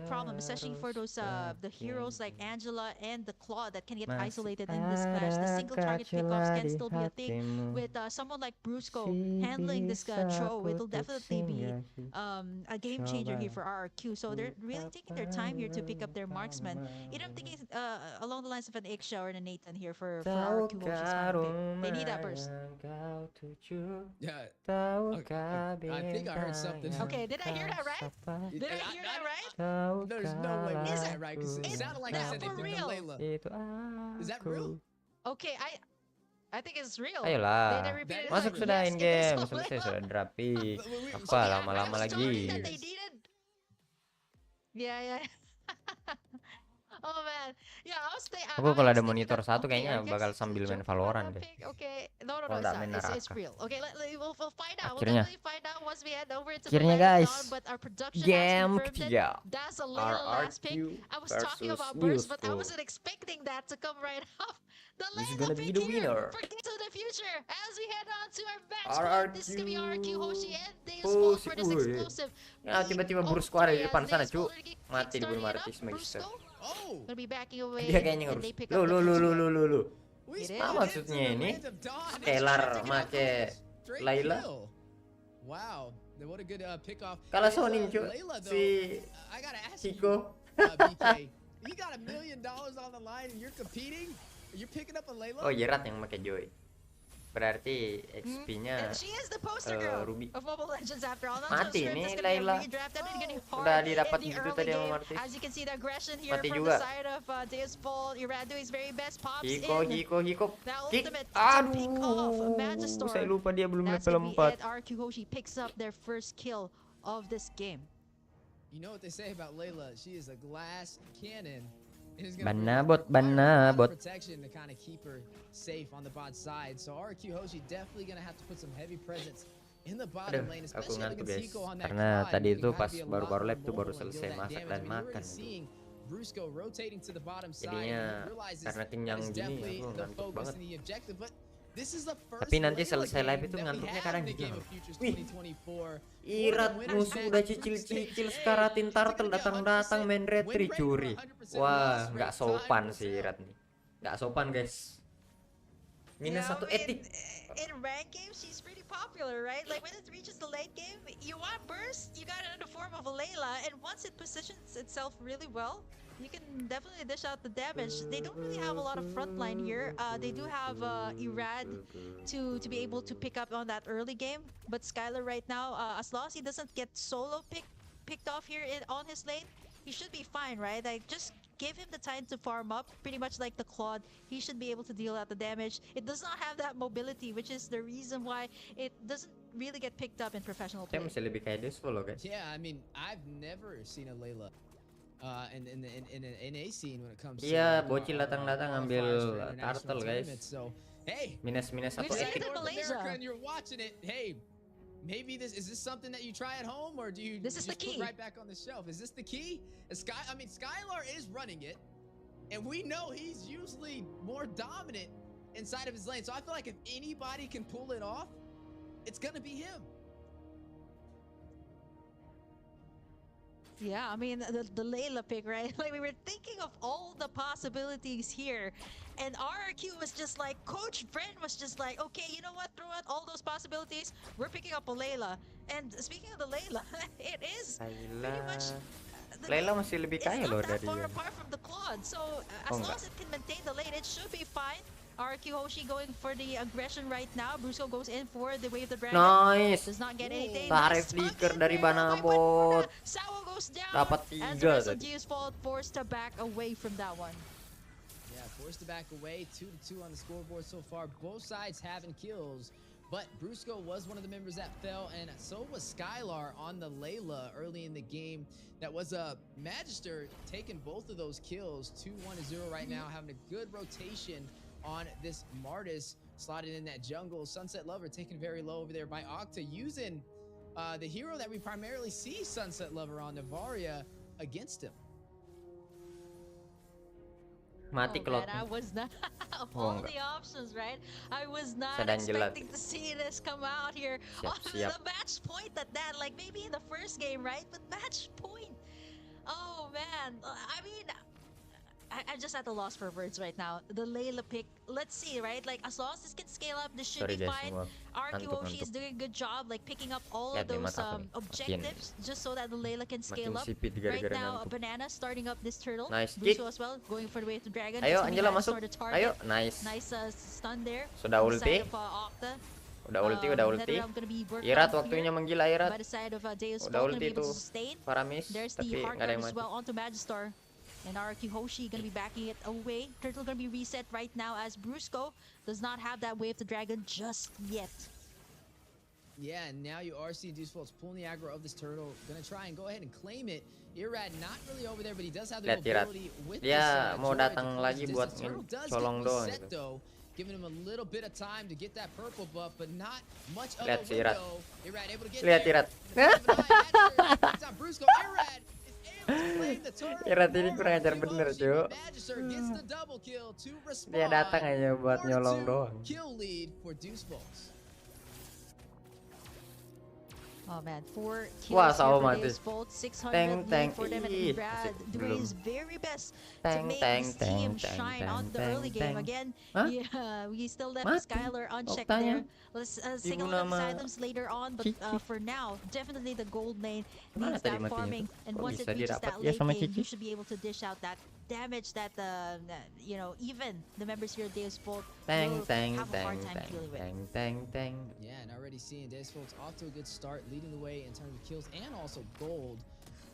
problem, especially for those the heroes like Angela and the Claw that can get isolated in this clash. The single target pickups can still be a thing with someone like Brusco handling this Tro. It'll definitely be a game changer here for RRQ. So they're really taking their time here to pick up their marksman. I'm thinking along the lines of an Iksha or an Nathan here for RRQ Hoshi's final pick. They need that burst. Yeah. I think I heard something. Okay, did I hear that right? Did I hear that right? There's no way. Is that right? Because it sounded like I said they picked up Layla. Is that real? Okay, I think it's real. Ayolah, masuk sudah in game, selesai sudah drapi. Apa lama-lama lagi? Yeah. Oh man, yeah, Aku kalau ada monitor satu kayaknya bakal sambil main Valorant deh. Okay, no, it's real. Okay, we'll find out. Akhirnya, We'll find out once we head over to akhirnya guys, game ketiga. That's a little last pick. I was talking about burst, but I wasn't expecting that to come right off. This is gonna be the winner. Forget to the future as we head on to our match point. This is gonna be RRQ Hoshi and Deusvult for this exclusive. Ya tiba-tiba Brusco ada di depan sana cu, mati dibunuh Martis Magister. Gonna be backing away. Dia kayaknya ngurus. Lu. Apa maksudnya ini? Scalar make Layla. Wow, what a good pick off. Kalah Sony cu, si Chico. You got $1 million on the line and you're competing? You're picking up a Layla? Oh, Jerat yang make Joy. Berarti XP-nya She is the poster girl Ruby. of Mobile Legends after all. Not Mati so sure if nih it's gonna be a Layla. redraft. That is gonna be Udah hard didapat in the gitu early tadi sama game. Martis. As you can see the aggression here Mati from juga. the side of Deusvult. Irad doing his very best. Pops Hiko. that Kick. ultimate to pick off Aduh, Magistor. saya lupa dia belum That's level gonna be 4. it. RRQ Hoshi picks up their first kill of this game. You know what they say about Layla? She is a glass cannon. Banabot. Protection to kind of keep her safe on the bot side. So RRQ Hoshi definitely gonna have to put some heavy presence in the bottom lane, Aku especially ngantuk against guys, Hiko on that karena Clyde. tadi itu You pas gotta be a baru-baru lot live tuh more baru mobile and selesai deal that masak damage. dan I mean, we're makan. already seeing Brusco rotating to the bottom side. Jadinya and he realizes karena that kenyang is gini definitely aku the ngantuk focus banget. and the objective, but this is the first Tapi nanti Layla selesai live game itu that we ngantuknya have kadang in the game hilang. of Futures Wih, 2024. Irat musuh udah cicil-cicil sekaratin turtle datang-datang main retri curi. Wah, nggak sopan sih Irat nih. Nggak sopan guys. Minus Yeah, 1 I mean, etik. in rank games, she's pretty popular, right? Like when it reaches the late game, you want burst, you got it in the form of a Layla, and once it positions itself really well, you can definitely dish out the damage. They don't really have a lot of frontline here. They do have Irad to be able to pick up on that early game, but Skylar right now, as long as he doesn't get solo picked off here on his lane, he should be fine, right? Like just give him the time to farm up, pretty much like the Claude. He should be able to deal out the damage. It does not have that mobility, which is the reason why it doesn't really get picked up in professional play. Dia masih lebih kayak Deusvult loh guys. Yeah, I mean, I've never seen a Layla in an A scene when it comes to Iya, bocil datang-datang ngambil international turtle guys. tournaments. So, hey, Minus 1 We've seen etik. it in North Malaysia. America and you're watching it, hey, maybe this something that you try at home, or do you This is just the key. put right back on the shelf? Is this the key? Skylar is running it, and we know he's usually more dominant inside of his lane. So I feel like if anybody can pull it off, it's gonna be him. Yeah, I mean, the Layla pick, right? Like, we were thinking of all the possibilities here. And RRQ was just like, Coach Brent was just like, okay, you know what? Throw out all those possibilities. We're picking up a Layla. And speaking of the Layla, it is pretty much... Layla masih lebih kaya loh dari It's not that far dia. apart from the Claude. So, as long as it can maintain the lane, it should be fine. RRQ Hoshi going for the aggression right now. Brusco goes in for the Wave the Dragon. Nice. Does not get anything. Tarik Nice flicker tuck in dari there by Banabot. Sawa goes down. Dapat As 3 the rest of tadi. Deusvult forced to back away from that one. Yeah, forced to back away. 2-2 on the scoreboard so far. Both sides having kills. But Brusco was one of the members that fell, and so was Skylar on the Layla early in the game. That was a Magister taking both of those kills. 2-1-0 right now, having a good rotation on this Martis, slotted in that jungle. Sunset Lover taken very low over there by Octa, using the hero that we primarily see Sunset Lover on, Navaria, against him. Mati man, Claude. I was not of Oh, all enggak. the options, right? I was not Sedang jelat. expecting to see this come out here. Siap, On siap. the match point at that, like maybe in the first game, right? But match point. Oh man, I mean, I'm just at a loss for words right now. The Layla pick, let's see, right? Like as long as this can scale up, this should Sorry be guys, fine. semua. RRQ Hoshi Ngantuk. is doing a good job, like picking up all Lihat of nih those mata aku nih, objectives, just so that the Layla can scale makin up. sipit Right gara-gara now, ngantuk. Banana starting up this turtle. Nice Brusco kick. as well, going for the Wave to Dragon. Ayo It's gonna be Angela Dinosaur masuk. to target. Ayo, nice. Nice stun there. Sudah on the ulti. side of, Octa. Udah ulti, udah ulti. NetherRealm gonna be worked Irat on waktunya here. menggila Irat. By the side of Deusvult, Udah gonna ulti be able tuh. to sustain. Paramis, There's tapi the hard nggak ada guard yang as mati. well onto Magistar. And RRQ Hoshi gonna be backing it away. Turtle gonna be reset right now as Brusco does not have that Wave to Dragon just yet. Yeah, and now you are seeing Deusvult's pulling the aggro of this turtle. Gonna try and go ahead and claim it. Irad not really over there, but he does have the Lihat Irat. mobility with Dia this, mau Joy datang to lagi close buat distance. Turtle does colong get doang reset, gitu. though, giving him a little bit of time to get that purple buff, but not much of Lihat a si Irat. window. Irad able to get Lihat there. Irat. Brusco, Irad is able to claim the turret. Irat ini kurang ajar bener, Cuk. Magister gets the double kill to respond. Dia datang aja buat 4-2 nyolong doang. kill lead for Deusvult. Oh man, 4 kills Wah, here Sawa for mati. Deusvult, 600 Teng, lead teng, for them, and ih, Brad masih doing belum. his very best to Teng, make teng, his teng, team teng, shine teng, on the teng, early game. teng. Again, Hah? yeah, we still left Mati. Skylar unchecked Oktanya. there. Let's take a Ibu look at the nama items later on, but Cici. for now, definitely the gold lane Mana needs tadi that matinya farming, tuh? and Kok once it bisa reaches didapat that ya late sama game, Cici? you should be able to dish out that damage that even the members here at Deusvult Tang, will tang, have a tang, hard time tang, dealing with. tang, tang, tang. Yeah, and already seeing Deusvult's off to a good start, leading the way in terms of kills and also gold,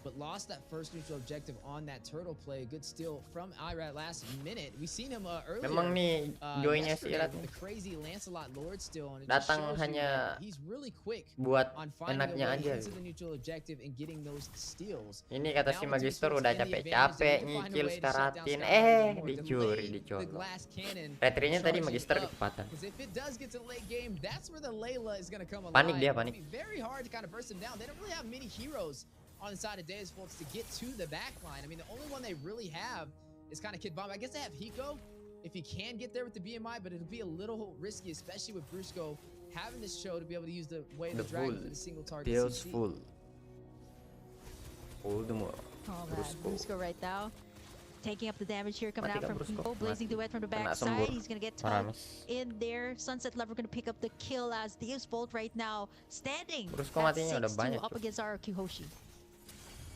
but lost that first neutral objective on that turtle play. Good steal from Irad last minute. We seen him earlier. Memang nih joinnya si Irat the crazy Lancelot Lord still on it. datang hanya He's really quick buat on finding a enaknya way aja. into the neutral objective and getting those steals. Ini kata si Magister udah capek-capek nyicil Skaratin, dicuri, dicolok. Retrinya tadi Magister kecepatan. Panik dia, panik. Very hard to kind of burst him down. They don't really have many heroes on the side of Deusvult to get to the back line. I mean, the only one they really have is kind of Kid Bomb. I guess they have Hiko if he can get there with the BMI, but it'll be a little risky, especially with Brusco having this show to be able to use the way of the dragon for the single target. Full the more. Oh man, Brusco right now taking up the damage here, coming out from Hiko, blazing duet from the backside. He's gonna get tugged in there. Sunset Lover gonna pick up the kill as Deusvult right now standing at 6-2 up against RRQ Hoshi.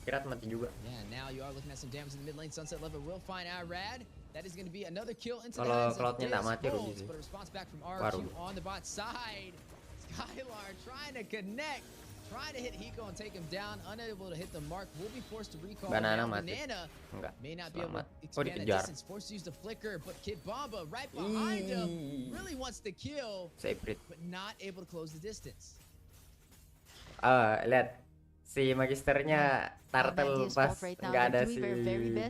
Kirat mati juga. Yeah, now you are looking at some damage in the mid lane. Sunset Lover will find Irad. That is going to be another kill into the hands of Deusvult, but a response back from RRQ on the bot side. Skylar trying to connect, trying to hit Hiko and take him down, unable to hit the mark. Will be forced to recall. Banana mati. Banana Enggak. may not be able to expand that distance. Forced to use the flicker, but Kid Bomba right behind him really wants to kill, but not able to close the distance. Lihat si Magisternya turtle pas nggak ada si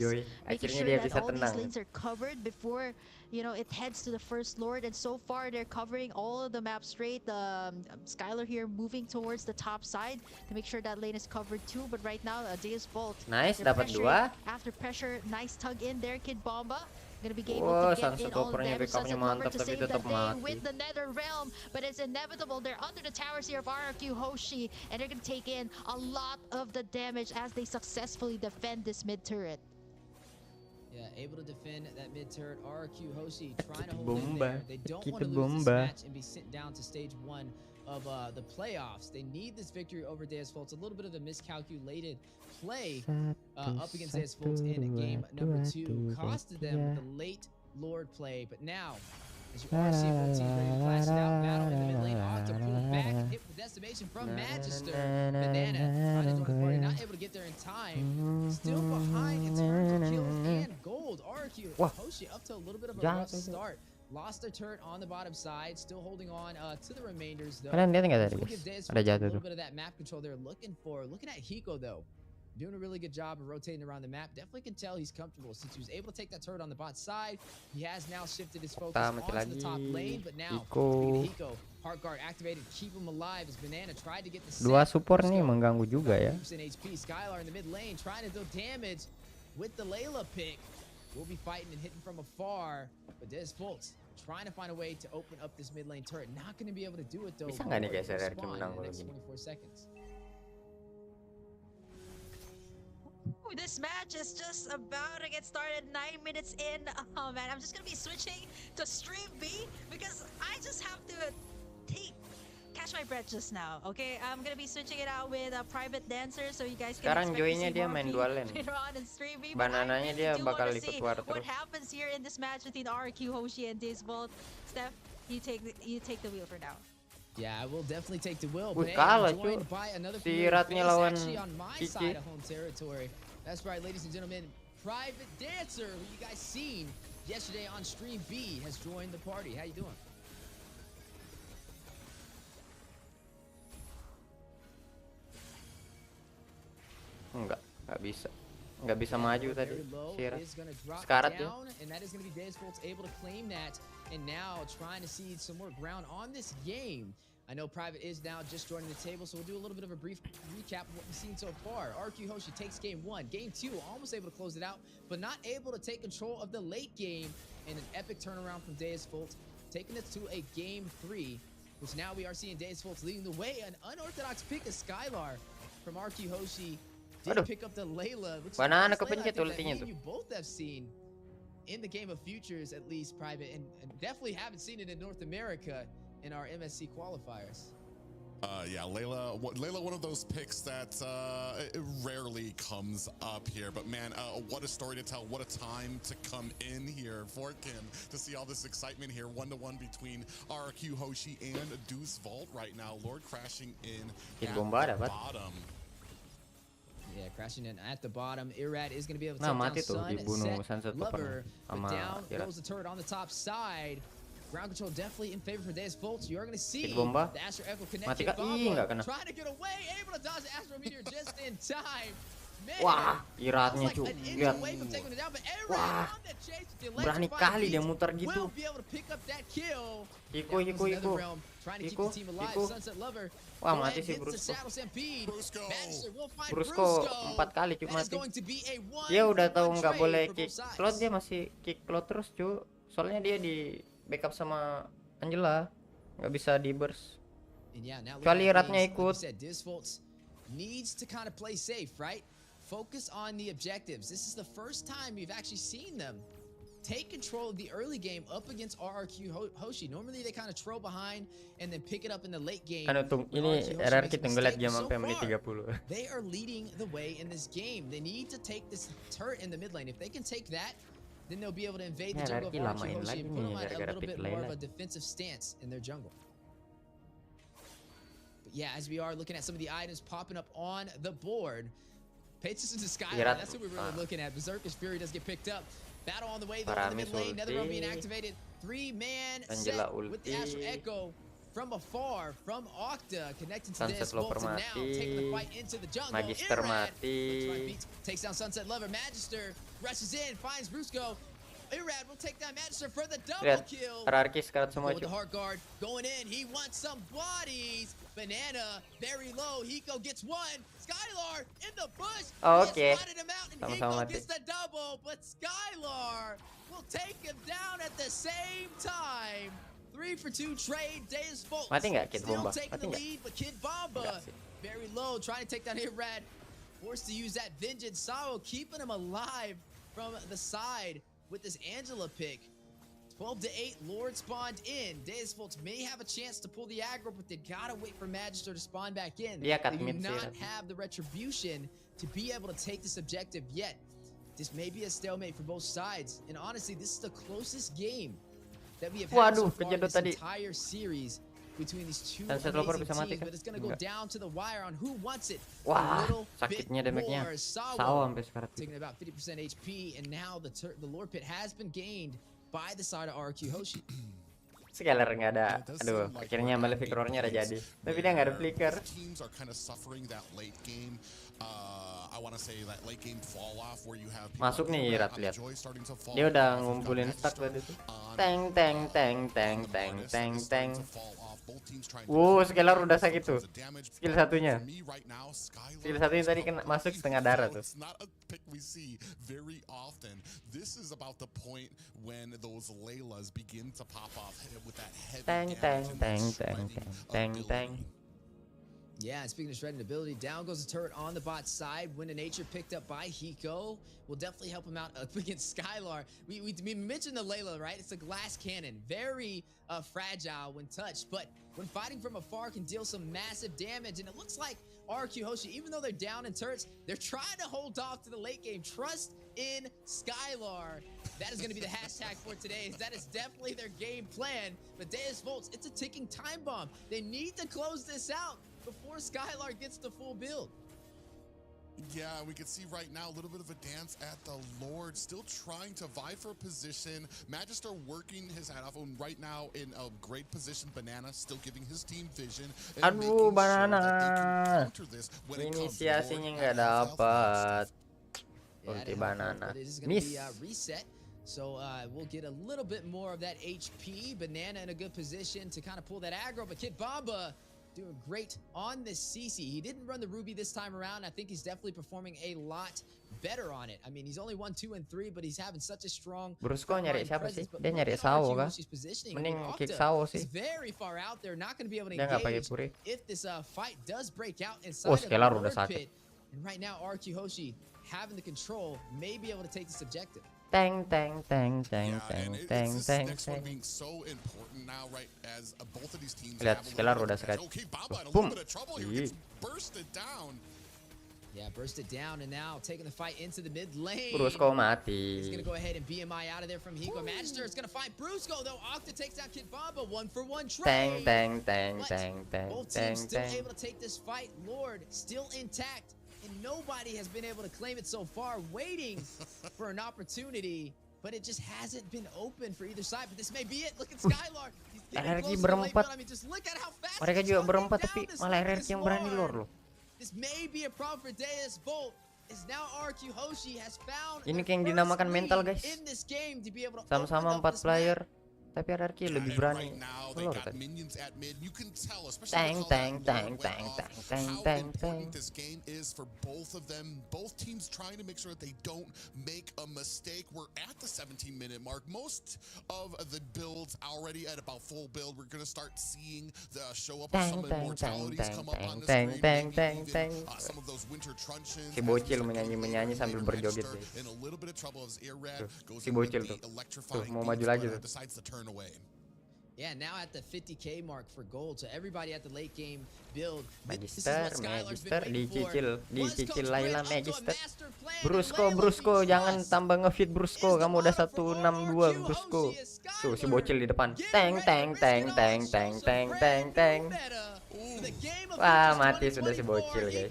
Joy, akhirnya dia bisa tenang. All these lanes are covered before it heads to the first lord, and so far they're covering all of the map straight. Skylar here moving towards the top side to make sure that lane is covered too, but right now Deusvult Nice, dapat 2. After pressure, nice tug in there. Kid Bomba gonna be able to get in all the damage. Sunset Lover to save the day with the Nether Realm, but it's inevitable. They're under the towers here of RRQ Hoshi, and they're gonna take in a lot of the damage as they successfully defend this mid turret. Yeah, able to defend that mid turret. RRQ Hoshi trying to hold in there. They don't want to lose this match and be sent down to stage 1 of the playoffs. They need this victory over Deusvult. It's a little bit of a miscalculated play up against Deusvult in game number 2. Costed them the late Lord play, but now, as you are seeing both teams ready to clash it out, battle in the mid lane, Octa pull back, hit with decimation from Magister. Banana trying to join the party, not able to get there in time. Still behind in terms of kills and gold. RRQ Hoshi up to a little bit of a rough start. Lost their turret on the bottom side, still holding on to the remainders though. Kalian lihat nggak tadi? Ada jatuh A little tuh. bit of that map control they're looking for. Looking at Hiko though, doing a really good job of rotating around the map. Definitely can tell he's comfortable since he was able to take that turret on the bot side. He has now shifted his focus onto the top lane, but now Hiko, Heart Guard activated, keep him alive as Banana tried to get the 2 support nih mengganggu juga ya. HP. Skylar in the mid lane trying to do damage with the Layla pick. We'll be fighting and hitting from afar, but Deusvult trying to find a way to open up this mid lane turret. Not going to be able to do it though. Bisa nggak nih guys RRQ menang in the kalau next gini? 24 seconds. Ooh, this match is just about to get started. 9 minutes in. Oh man, I'm just gonna be switching to stream B because I just have to catch my breath just now. Okay, I'm gonna be switching it out with a private dancer, so you guys can Sekarang Joy-nya dia main dual lane. Banananya dia bakal ikut war terus. What happens here in this match between RRQ Hoshi and Deusvult? Steph, you take the wheel for now. Yeah, I will definitely take the wheel. Wih, kalah cuy. Si Ratnya lawan Kiki. That's right, ladies and gentlemen. Private Dancer, who you guys seen yesterday on Stream B, has joined the party. How you doing? Nggak bisa maju tadi. Sekarat ya. And that is going to be Deusvult able to claim that, and now trying to see some more ground on this game. I know Private is now just joining the table, so we'll do a little bit of a brief recap of what we've seen so far. RRQ Hoshi takes game 1. Game 2, almost able to close it out, but not able to take control of the late game, and an epic turnaround from Deusvult, taking us to a game 3, which now we are seeing Deusvult leading the way. An unorthodox pick of Skylar from RRQ Hoshi. Did pick up the Layla, which Banana is the kepencet Layla ultinya that tuh. you both have seen in the game of futures, at least Private, and definitely haven't seen it in North America in our MSC qualifiers. Yeah, Layla, one of those picks that it rarely comes up here. But man, what a story to tell. What a time to come in here for Kim to see all this excitement here. 1-1 between RRQ Hoshi and Deusvult right now. Lord crashing in at the bottom. Yeah, crashing in at the bottom. Irad is going to be able to Nah, take mati down tuh, dibunuh Sunset Sunset Lover, but sama down Irad. goes the turret on the top side. Ground control definitely in favor for Deusvult. You're going to see Hit bomba. the Astro Echo Mati connected. kah? Ih, nggak kena. Trying to get away, able to dodge the Astro Meteor just in time. Man, Wah, Iradnya like cuy. an inch Lihat. away from taking it down, but Irad Wah, on that chase with the berani electrifying kali dia beats muter gitu. will be able to pick up that kill. Iko, Down goes Iko, another Iko. realm, trying to keep Iko, the team alive. Iko. Sunset Lover. Wah, Go mati ahead, sih hits the Brusco. Shadow Stampede. Magister will find Brusco 4 kali cuy That is mati. going to be a Dia udah tahu 1-1 nggak trade boleh for kick both sides. cloud, dia masih kick cloud terus cuy. Soalnya dia di backup sama Angela, nggak bisa di burst. And yeah, now Kecuali Iradnya like you ikut. said, Deusvult needs to kind of play safe, right? Focus on the objectives. This is the first time you've actually seen them take control of the early game up against RRQ Hoshi. Normally they kind of troll behind and then pick it up in the late game. Ini RRQ tunggu lihat jam sampai menit 30. They are leading the way in this game. They need to take this turret in the mid lane. If they can take that, then they'll be able to invade the jungle of RRQ Hoshi and put them at a little bit more of a defensive stance in their jungle. But yeah, as we are looking at some of the items popping up on the board, pay attention to Skyline. That's what we're really looking at. Berserker's Fury does get picked up. Battle on the way though in the mid lane. Netherrealm being activated. 3-man set with the Astro Echo from afar from Octa connecting to this Deusvult and now taking the fight into the jungle. Magister mati. Takes down Sunset Lover. Magister rushes in, finds Brusco. Irad will take down Magister for the double kill. RRQ sekarat semua With the cuy. heart guard going in, he wants some bodies. Banana very low. Hiko gets one. Skylar in the bush. Oh, He okay. has spotted him out, and Sama-sama Hiko mati. gets the double. But Skylar will take him down at the same time. 3 for 2 trade. Deusvult Mati nggak Kid still Bomba? taking Mati the nggak? lead, but Kid Bomba Nggak sih. very low, trying to take down Irad. Forced to use that Vengeance. Sawo keeping him alive from the side with this Angela pick. 12-8, Lord spawned in. Deusvult may have a chance to pull the aggro, but they gotta wait for Magister to spawn back in. Dia cut They do mid sih, not Rat. have the retribution to be able to take this objective yet. This may be a stalemate for both sides, and honestly, this is the closest game that we have had so Waduh, far in kejedot this tadi. entire series between these two Sunset Lover amazing bisa mati teams, kah? but it's gonna go Enggak. down to the wire on who wants it. Wah, a little sakitnya bit damage-nya. more. Sawo Sawo sampai sekarat. taking about 50% HP, and now the Lord Pit has been gained by the side of RRQ Hoshi. Scaler nggak ada. Aduh, akhirnya Malefic Roar-nya udah jadi. Tapi dia nggak ada flicker. Teams are kind of suffering that late game. I want to say that late game fall off where you have people Masuk like nih, Irad Rat, on lihat. Joy starting to fall Dia udah off. We've got ngumpulin Magister stack tadi tuh. on Teng teng teng teng teng bonus teng is teng. starting to fall off. Both teams trying to Wow, cover Scaler the udah sakit tuh. tons of damage. Skill satunya. For me right now, Skylar Skill satunya tadi is kena the masuk only setengah darah foul. tuh. It's not a pick we see very often. This is about the point when those Laylas begin to pop off with that heavy Teng damage teng and that teng teng shredding teng teng teng. ability. Yeah, and speaking of shredding ability, down goes the turret on the bot side. Wind of Nature picked up by Hiko will definitely help him out up against Skylar. We mentioned the Layla, right? It's a glass cannon, very fragile when touched, but when fighting from afar can deal some massive damage. And it looks like RRQ Hoshi, even though they're down in turrets, they're trying to hold off to the late game. Trust in Skylar. That is going to be the hashtag for today. That is definitely their game plan. But Deusvult, it's a ticking time bomb. They need to close this out before Skylar gets the full build. Yeah, we can see right now a little bit of a dance at the Lord, still trying to vie for a position. Magister working his hat off, and right now in a great position. Banana still giving his team vision. And making Aduh, sure Banana. that they can counter this when it comes. Inisiasinya Lord nggak at his dapat. Yeah, Ulti that Banana. but it is going to be Miss. reset. So we'll get a little bit more of that HP. Banana in a good position to kind of pull that aggro, but Kid Bomba doing great on this CC. He didn't run the Ruby this time around. I think he's definitely performing a lot better on it. I mean, he's only 1, 2, and 3, but he's having such a strong Brusco nyari frontline siapa sih? presence. But Dia look nyari at Sawo RRQ kah? Hoshi's positioning. Mending I mean, kick Octa Sawo is sih. very far out there, not going to be able to Dia nggak pakai engage puri. if this fight does break out inside Oh, of the Scalar udah Lord sakit. Pit. And right now, RRQ Hoshi having the control may be able to take this objective. Teng teng teng teng Yeah, teng and teng it's this teng next one teng. being so important now, right? As both of these teams Lihat have a skelar little udah bit of seret. okay, Baba in a Boom. little bit of trouble here. Gets bursted down. Yeah, burst it down and now taking the fight into the mid lane. Brusco He's mati. gonna go ahead and BMI out of there from Higo. Magister is gonna find Brusco though. Octa takes out Kid Bamba, 1-for-1 trade. Teng teng teng But teng teng both teng teams still teng. able to take this fight. Lord still intact, and nobody has been able to claim it so far. Waiting for an opportunity, but it just hasn't been open for either side. But this may be it. Look at Skylar. He's getting RRQ close to the late berempat. field. I mean, just look at how fast Mereka he's juga chugging berempat down tapi this malah Lucas RRQ yang berani lor loh. This may be a problem for Deusvult. Is now RRQ Hoshi has found Ini their kayak yang first dinamakan lead mental, guys. in this game to be able to Sama-sama open up 4 this player, map. tapi RRQ lebih And berani. right now they Lor got kan. minions at mid. You can tell, especially Teng with how teng that teng ward teng went teng off, teng how teng important teng. this game is for both of them. Both teams trying to make sure that they don't make a mistake. We're at the 17-minute mark. Most of the builds already at about full build. We're gonna start seeing the show up of Teng some teng immortalities teng come up on the teng screen. teng Maybe teng even, teng. some of those winter truncheons. Si bocil menyanyi-menyanyi sambil berjoget, guys. In a little bit of trouble as Irrad goes si in with bocil the tuh. electrifying Tuh, mau beats, maju lagi but, tuh. decides to turn away. Yeah, now at the 50k mark for gold. So everybody at the late game build. Magister, dicicil Laila Magister. Brusco, jangan tambah ngefit Brusco. Kamu udah 162 Brusco. Tuh si bocil di depan. Teng teng teng teng teng teng teng teng. Wah, mati sudah si bocil, guys.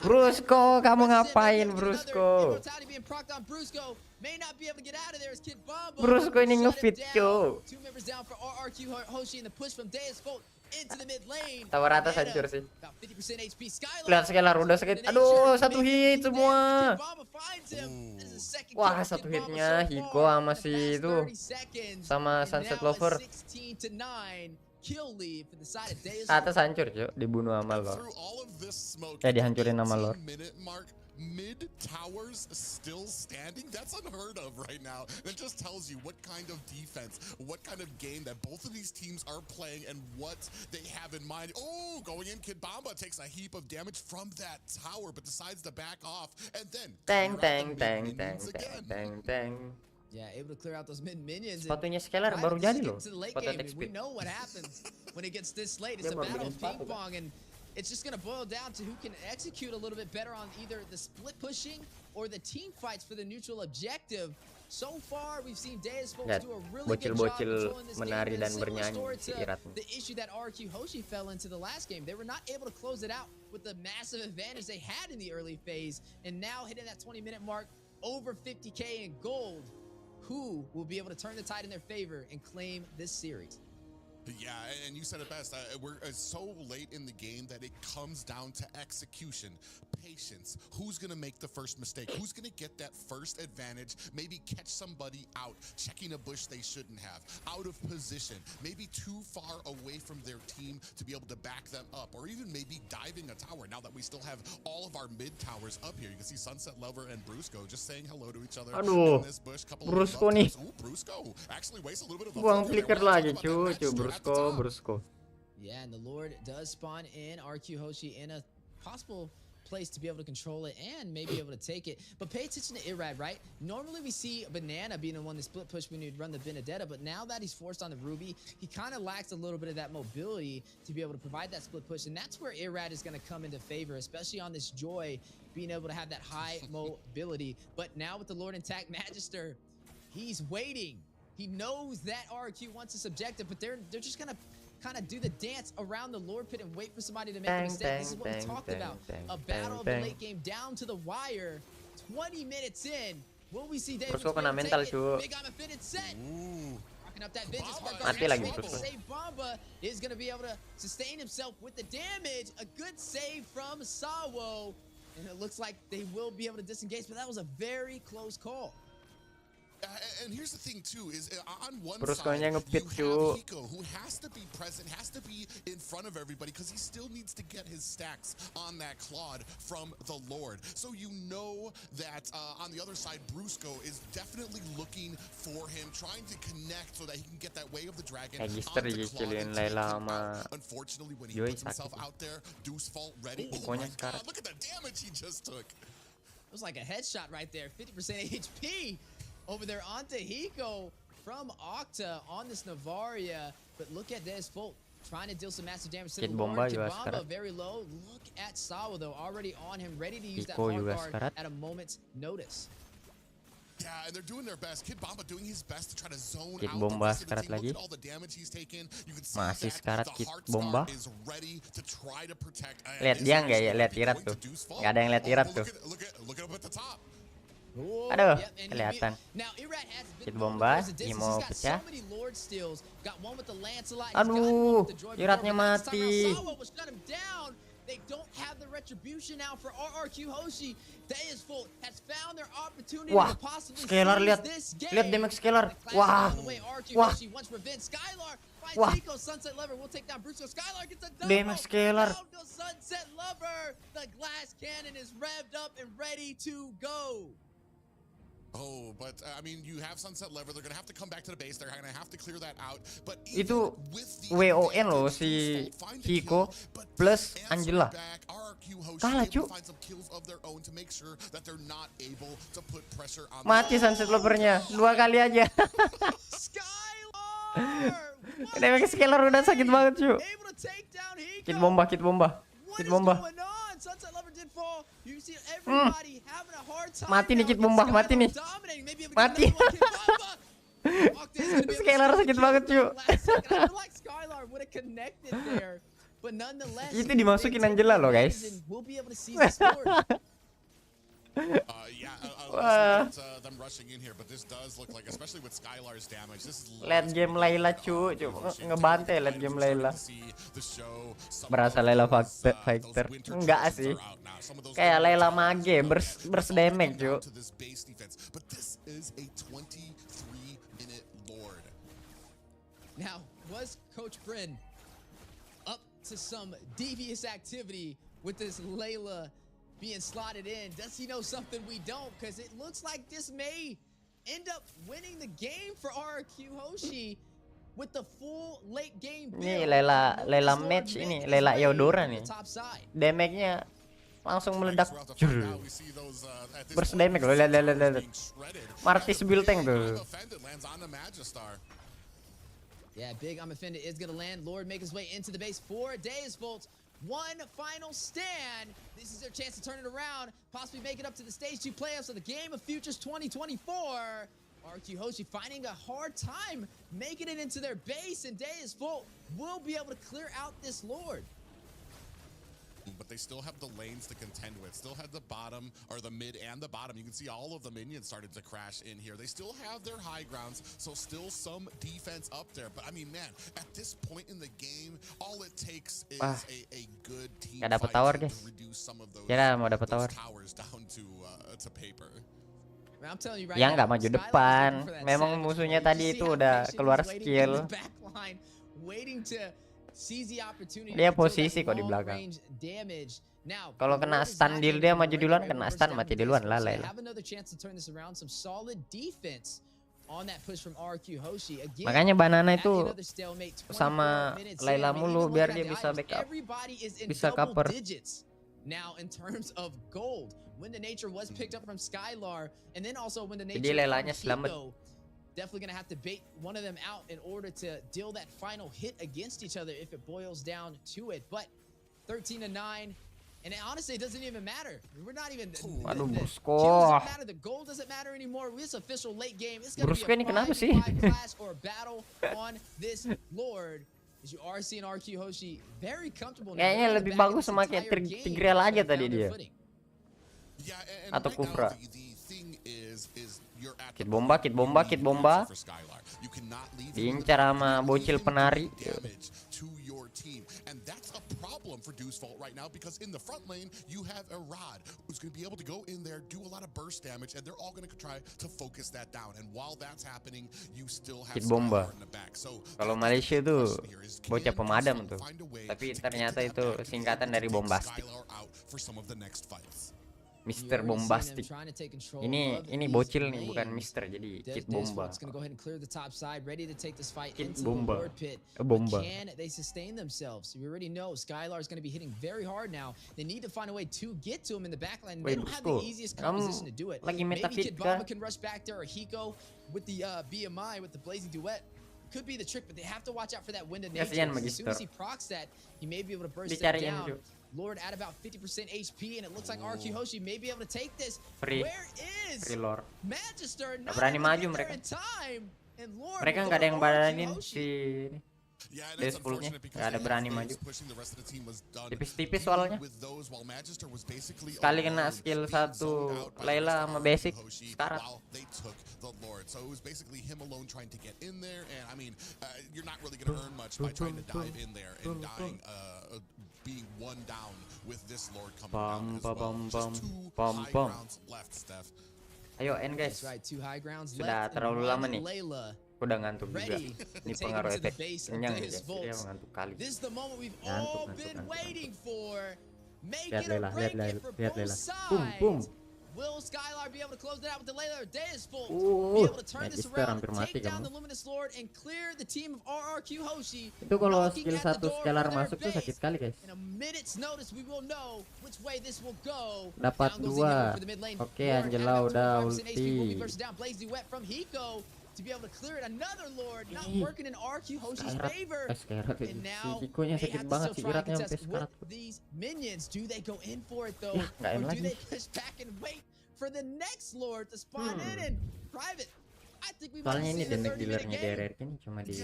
Brusco, kamu ngapain Brusco? Brusco ini ngefit, cuy. Tower atas hancur sih. Lihat skelar udah sakit. Aduh, satu hit semua. Wah, satu hitnya Hiko sama si itu, sama Sunset Lover. Atas hancur, cuy. Dibunuh sama Lord. Ya, dihancurin sama Lord. Mid towers still standing. That's unheard of right now. That just tells you what kind of defense, what kind of game that both of these teams are playing and what they have in mind. Oh, going in, Kid Bamba takes a heap of damage from that tower, but decides to back off and then Teng teng teng teng teng teng teng. Yeah, able to clear out those mid minions. Sepatunya Scalar baru jadi loh. Sepatu attack We speed. know what happens when it gets this late. It's a battle of ping pong, and it's just going to boil down to who can execute a little bit better on either the split pushing or the team fights for the neutral objective. So far, we've seen Deusvult do a really good job controlling this game. And a similar story to the issue that RRQ Hoshi fell into the last game. They were not able to close it out with the massive advantage they had in the early phase. And now hitting that 20-minute mark, over 50k in gold. Who will be able to turn the tide in their favor and claim this series? Yeah, and you said it best. We're so late in the game that it comes down to execution, patience. Who's going to make the first mistake? Who's going to get that first advantage? Maybe catch somebody out, checking a bush they shouldn't have, out of position, maybe too far away from their team to be able to back them up, or even maybe diving a tower. Now that we still have all of our mid towers up here, you can see Sunset Lover and Brusco just saying hello to each other in this bush. Brusco nih. Brusco actually wastes a little bit of a buang flicker lagi, cuy. Brusco. Yeah, and the Lord does spawn in RQ Hoshi in a possible place to be able to control it and maybe able to take it. But pay attention to Irrad, right? Normally we see Banana being the one to split push when you'd run the Benedetta, but now that he's forced on the Ruby, he kind of lacks a little bit of that mobility to be able to provide that split push, and that's where Irrad is going to come into favor, especially on this Joy, being able to have that high mobility. But now with the Lord intact Magister, he's waiting. He knows that RRQ wants this objective, but they're just going to kind of do the dance around the Lord Pit and wait for somebody to make a mistake. This is what we talked about. A battle of the late game down to the wire. 20 minutes in. Will we see David mental, cuy. Big Arm fitted set. Rocking up that vengeance. Mati lagi Save Bamba is going to be able to sustain himself with the damage. A good save from Sawo. And it looks like they will be able to disengage, but that was a very close call. And here's the thing too, is on one Brusco side, you have ngepit, Hiko, who has to be present, has to be in front of everybody, because he still needs to get his stacks on that Claude from the Lord. So you know that on the other side, Brusco is definitely looking for him, trying to connect so that he can get that way of the dragon onto Claude and take him out. Unfortunately, when he puts himself out there, Deusvult ready. Oh my God, look at the damage he just took. It was like a headshot right there, 50% HP. over there onto Hiko from Octa on this Navaria. But look at Deusvult trying to deal some massive damage to the Lord. Kid Bomba very low. Look at Sawa though, already on him, ready to use that hard guard at a moment's notice. Yeah, and they're doing their best. Kid Bomba doing his best to try to zone Kid out Bomba the rest of the sekarat team. lagi. Look at all the damage he's taken. You can see Masih that sekarat the Kid Heart Bomba. Star is ready to try to protect. Lihat dia nggak ya? Lihat Irat tuh. Nggak ada yang lihat Irat tuh. Look up at the top. Aduh, kelihatan. Kid Bomba, Imo pecah. Aduh, Iratnya mati. They don't have the retribution now for RRQ Hoshi. Deusvult has found their opportunity Wah, to possibly Scalar lihat. Lihat damage Scalar. Wah. Wah. Wah. Damage Scalar. Sunset Lover. The glass cannon is revved up and ready to go. Oh, but I mean, you have Sunset Lever. They're gonna have to come back to the base. They're gonna have to clear that out. But itu WON loh si Hiko plus Angela. Kalah cu. Mati Sunset Lovernya 2 kali aja. Damage Scalar udah sakit banget cu. Kid Bomba, Kid Bomba, Kid Bomba. Mati nih Kid Bomba, mati nih. Mati. Scalar sakit banget cuy. Itu dimasukin Angela loh guys. Wah. Lihat game Layla cu, ngebantai lihat game Layla. Berasa Layla fighter. Enggak sih. Kayak Layla mage burst damage cu. Now, was Coach Bryn up to some devious activity with this Layla being slotted in? Does he know something we don't? Because it looks like this may end up winning the game for RRQ Hoshi with the full late game build. Ini Layla match ini, Layla Eudora nih. Damage-nya langsung meledak. Burst damage loh, lihat. Martis build tank tuh. Yeah, big I'm offended is gonna land. Lord make his way into the base for Deusvult. One final stand. This is their chance to turn it around, possibly make it up to the stage 2 playoffs of the Game of Futures 2024. RRQ Hoshi finding a hard time making it into their base, and Deusvult will be able to clear out this Lord. But they still have the lanes to contend with. Still have the bottom, or the mid and the bottom. You can see all of the minions started to crash in here. They still have their high grounds, so still some defense up there. But I mean, man, at this point in the game, all it takes is a good team fight to reduce some of those towers down to paper. Ya nggak maju depan. Memang musuhnya tadi itu udah keluar skill. Dia posisi kok di belakang. Kalau kena stun deal dia maju duluan, kena stun mati duluan lah Layla. Makanya Banana itu sama Layla mulu biar dia bisa backup, bisa cover. Jadi Laylanya selamat. Definitely gonna have to bait one of them out in order to deal that final hit against each other if it boils down to it. But 13-9, and honestly, it doesn't even matter. We're not even. Aduh, Brusco. Doesn't matter. The goal doesn't matter anymore. This official late game. It's gonna Brusco be ini a kenapa sih? clash or battle on this Lord. As you are seeing RRQ Hoshi very comfortable. Kayaknya lebih bagus semakin Tigreal aja tadi dia. Atau Kufra. Kid Bomba, Kid Bomba, Kid Bomba. Diincar sama bocil penari. And that's a problem for Deusvult right now, because in the front lane you have a Rod who's going to be able to go in there, do a lot of burst damage, and they're all going to try to focus that down. And while that's happening, you still have Kid Bomba. in the back. So kalau Malaysia tuh bocah pemadam tuh, tapi ternyata itu singkatan dari bombastik. Mister Bombastic. Ini bocil nih, bukan Mister, jadi Kid Bomba. Kid Bomba. Bomba. Can they sustain themselves? We already know Skylar is going to be hitting very hard now. They need to find a way to get to him in the backline. They don't have the easiest composition to do it. Maybe Kid Bomba can rush back there, or Hiko with the BMI with the Blazing Duet. Could be the trick, but they have to watch out for that wind of nature. As soon as he procs that, he may be able to burst it down. Lord at about 50% HP, and it looks like RRQ Hoshi may be able to take this. Where is Magister? Not berani maju mereka. Mereka nggak ada yang baranin si Deusvultnya, nggak ada berani maju. Tipis-tipis soalnya. Sekali kena skill 1 Layla sama basic sekarat. So it was basically him alone trying to get in there, and I mean, you're not really going to earn much by trying to dive in there and dying, being one down with this Lord coming down as well. Just 2 high grounds left, Steph. Ayo end guys, sudah terlalu lama nih. Udah ngantuk juga. Ini pengaruh efek kenyang guys, dia ngantuk kali. Ngantuk. Lihat Layla. Boom. Will Skylar be able to close it out with the Layla? Deusvult be able to turn this around, take down the Luminous Lord, and clear the team of RRQ Hoshi. Itu kalau skill 1 Scalar masuk tuh sakit sekali guys. In a minute's notice, we will know which way this will go. Dapat 2. Oke, Angela udah ulti. To be able to clear it, another Lord not working in RRQ Hoshi's favor. And now Hikonya sakit banget sih, iratnya sampai sekarat. These minions, do they go in for it though, or do they push back and wait for the next Lord to spawn in private? I think we soalnya ini damage dealernya di RRQ ini cuma di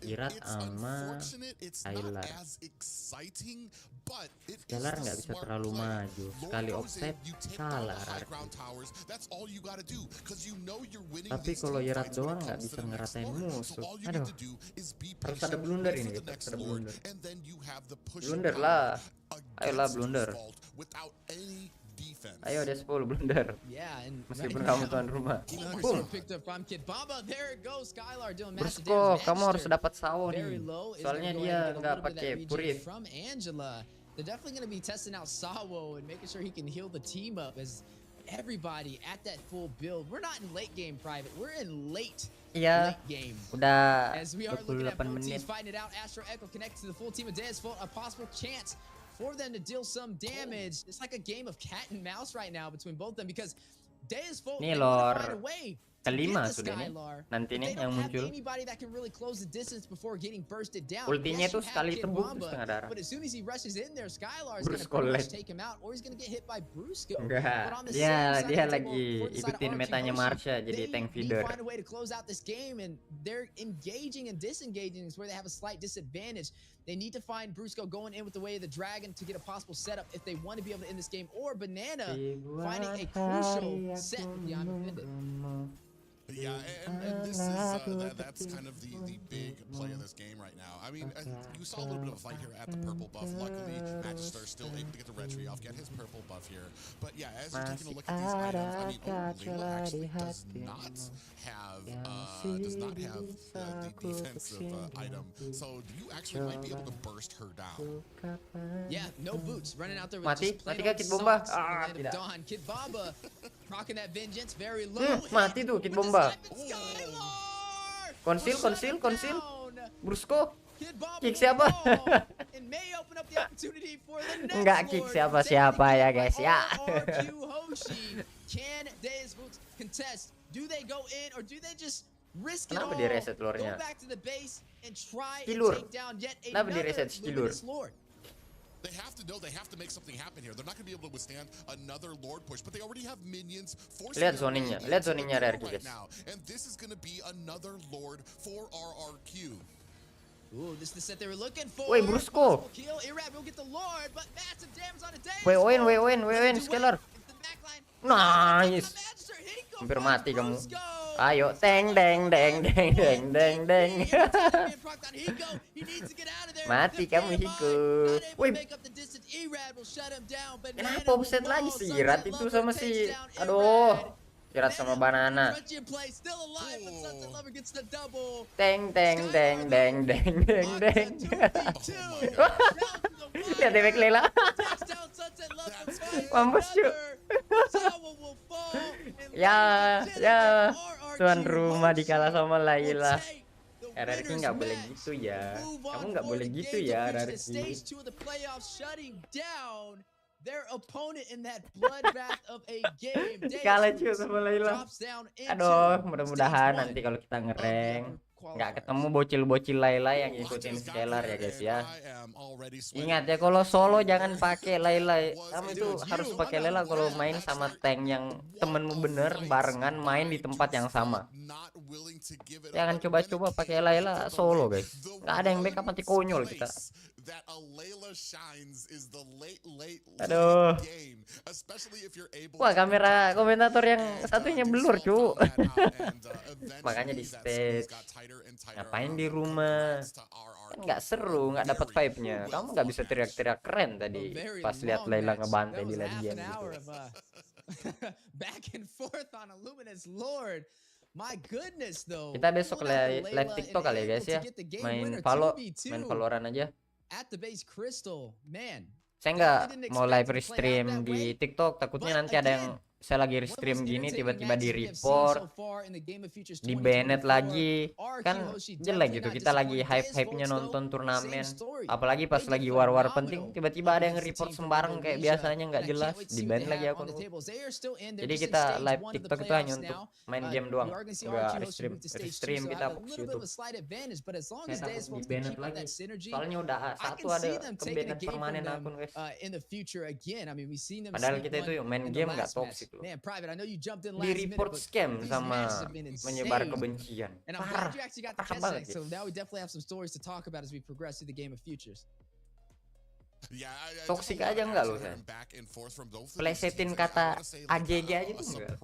Irat sama Skylar. Skylar nggak bisa terlalu maju, sekali offset kalah RRQ. Tapi kalau Irat doang nggak bisa ngeratain musuh. Aduh, harus ada blunder ini gitu, harus ada blunder. Blunder lah, ayolah blunder. Ayo Deusvult blunder. Meskipun kamu tuan rumah. Boom. Brusko, kamu harus dapat sawo nih. Soalnya dia nggak pakai purit. They're definitely going to be testing out Sawo and making sure he can heal the team up as everybody at that full build. We're not in late game private. We're in late game. Udah as we are looking at 28 both teams menit. fighting it out. Astro Echo connected to the full team of Deusvult. A possible chance for them to deal some damage. It's like a game of cat and mouse right now between both of them because Deusvult Nih Lord kelima sudah nih nanti nih yang muncul. Ultinya tuh sekali tembus terus setengah darah. Brusko led. Enggak, dia lagi ikutin metanya Marsha jadi tank feeder. They need to find Brusco going in with the way of the dragon to get a possible setup if they want to be able to end this game, or Banana finding a crucial set with the undefended. Yeah, and this is that's kind of the big play of this game right now. I mean, you saw a little bit of a fight here at the purple buff. Luckily, Magister still able to get the red tree off, get his purple buff here. But yeah, as you're taking a look at these items, I mean, Layla actually does not have the defensive item. So you actually might be able to burst her down. Yeah, no boots, running out there with Mati, just mati plain kah old Kid Bomba? socks in the land of Dawn. Kid Bomba rocking that vengeance very low. Mati tuh Kid Bomba. Konsil. Brusko. Kick siapa? Enggak kick siapa-siapa ya guys ya. Kenapa dia reset lore-nya? Skillur. Kenapa dia reset skillur? They have to know they have to make something happen here. They're not going to be able to withstand another Lord push, but they already have minions forcing. Lihat zoningnya RRQ guys. And this is going to be another Lord for RRQ. Ooh, this is the set they were looking for. Woi, Brusko. Win, Scalar. Nice. Hampir mati kamu. Ayo, deng. Mati kamu Hiko. Woi. Kenapa offset lagi sih Irat itu sama si aduh. Irat sama Banana. Deng. Lihat damage Layla. Mampus cuy. Ya, tuan rumah dikalah sama Layla. RRQ nggak boleh gitu ya. Kamu nggak boleh gitu ya, RRQ. Kalah cuy sama Layla. Aduh, mudah-mudahan nanti kalau kita ngereng nggak ketemu bocil-bocil Layla yang ikutin scalar ya guys ya. Ingat ya, kalau solo jangan pakai Layla. Kamu itu harus pakai Layla kalau main sama tank yang temenmu bener barengan main di tempat yang sama. Jangan coba-coba pakai Layla solo guys. Nggak ada yang backup, nanti konyol kita. Aduh. Wah, kamera komentator yang satunya blur cu. Makanya di stage. Ngapain di rumah? Kan nggak seru, nggak dapat vibe-nya. Kamu nggak bisa teriak-teriak keren tadi pas lihat Layla ngebantai di lane game gitu. Kita besok live TikTok kali ya guys ya. Main Valorant aja. Saya nggak mau live stream di TikTok, takutnya nanti ada yang saya lagi stream gini tiba-tiba di report, di banned lagi, kan jelek gitu. Kita lagi hype-hypenya nonton turnamen, apalagi pas lagi war-war penting tiba-tiba ada yang report sembarang kayak biasanya nggak jelas, di ban lagi akun. Jadi kita live TikTok itu hanya untuk main game doang, nggak restream kita fokus YouTube. Saya takut di banned lagi, soalnya udah satu ada ke-banned permanen akun guys. Padahal kita itu main game nggak toxic. Di report scam sama menyebar kebencian. Parah banget gitu. Toxic aja enggak loh saya. Plesetin kata AGG aja tuh enggak.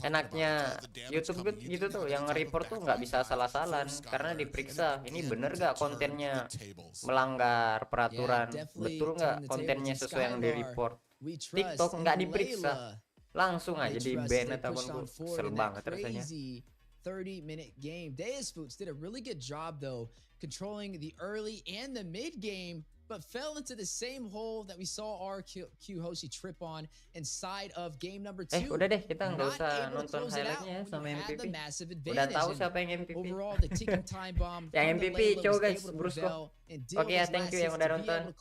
Enaknya YouTube gitu tuh, yang report tuh nggak bisa salah-salan karena diperiksa ini bener nggak kontennya melanggar peraturan, betul nggak kontennya sesuai yang di report. TikTok nggak diperiksa, langsung aja di ban ataupun kesel banget rasanya. 30-minute game. Deusvult did a really good job though controlling the early and the mid game, but fell into the same hole that we saw RRQ Hoshi trip on inside of game number 2. Udah deh, kita nggak usah nonton highlightnya sama MVP. Udah tahu siapa yang MVP. Yang MVP cowok guys, Brusco. Oke ya, thank you yang udah nonton.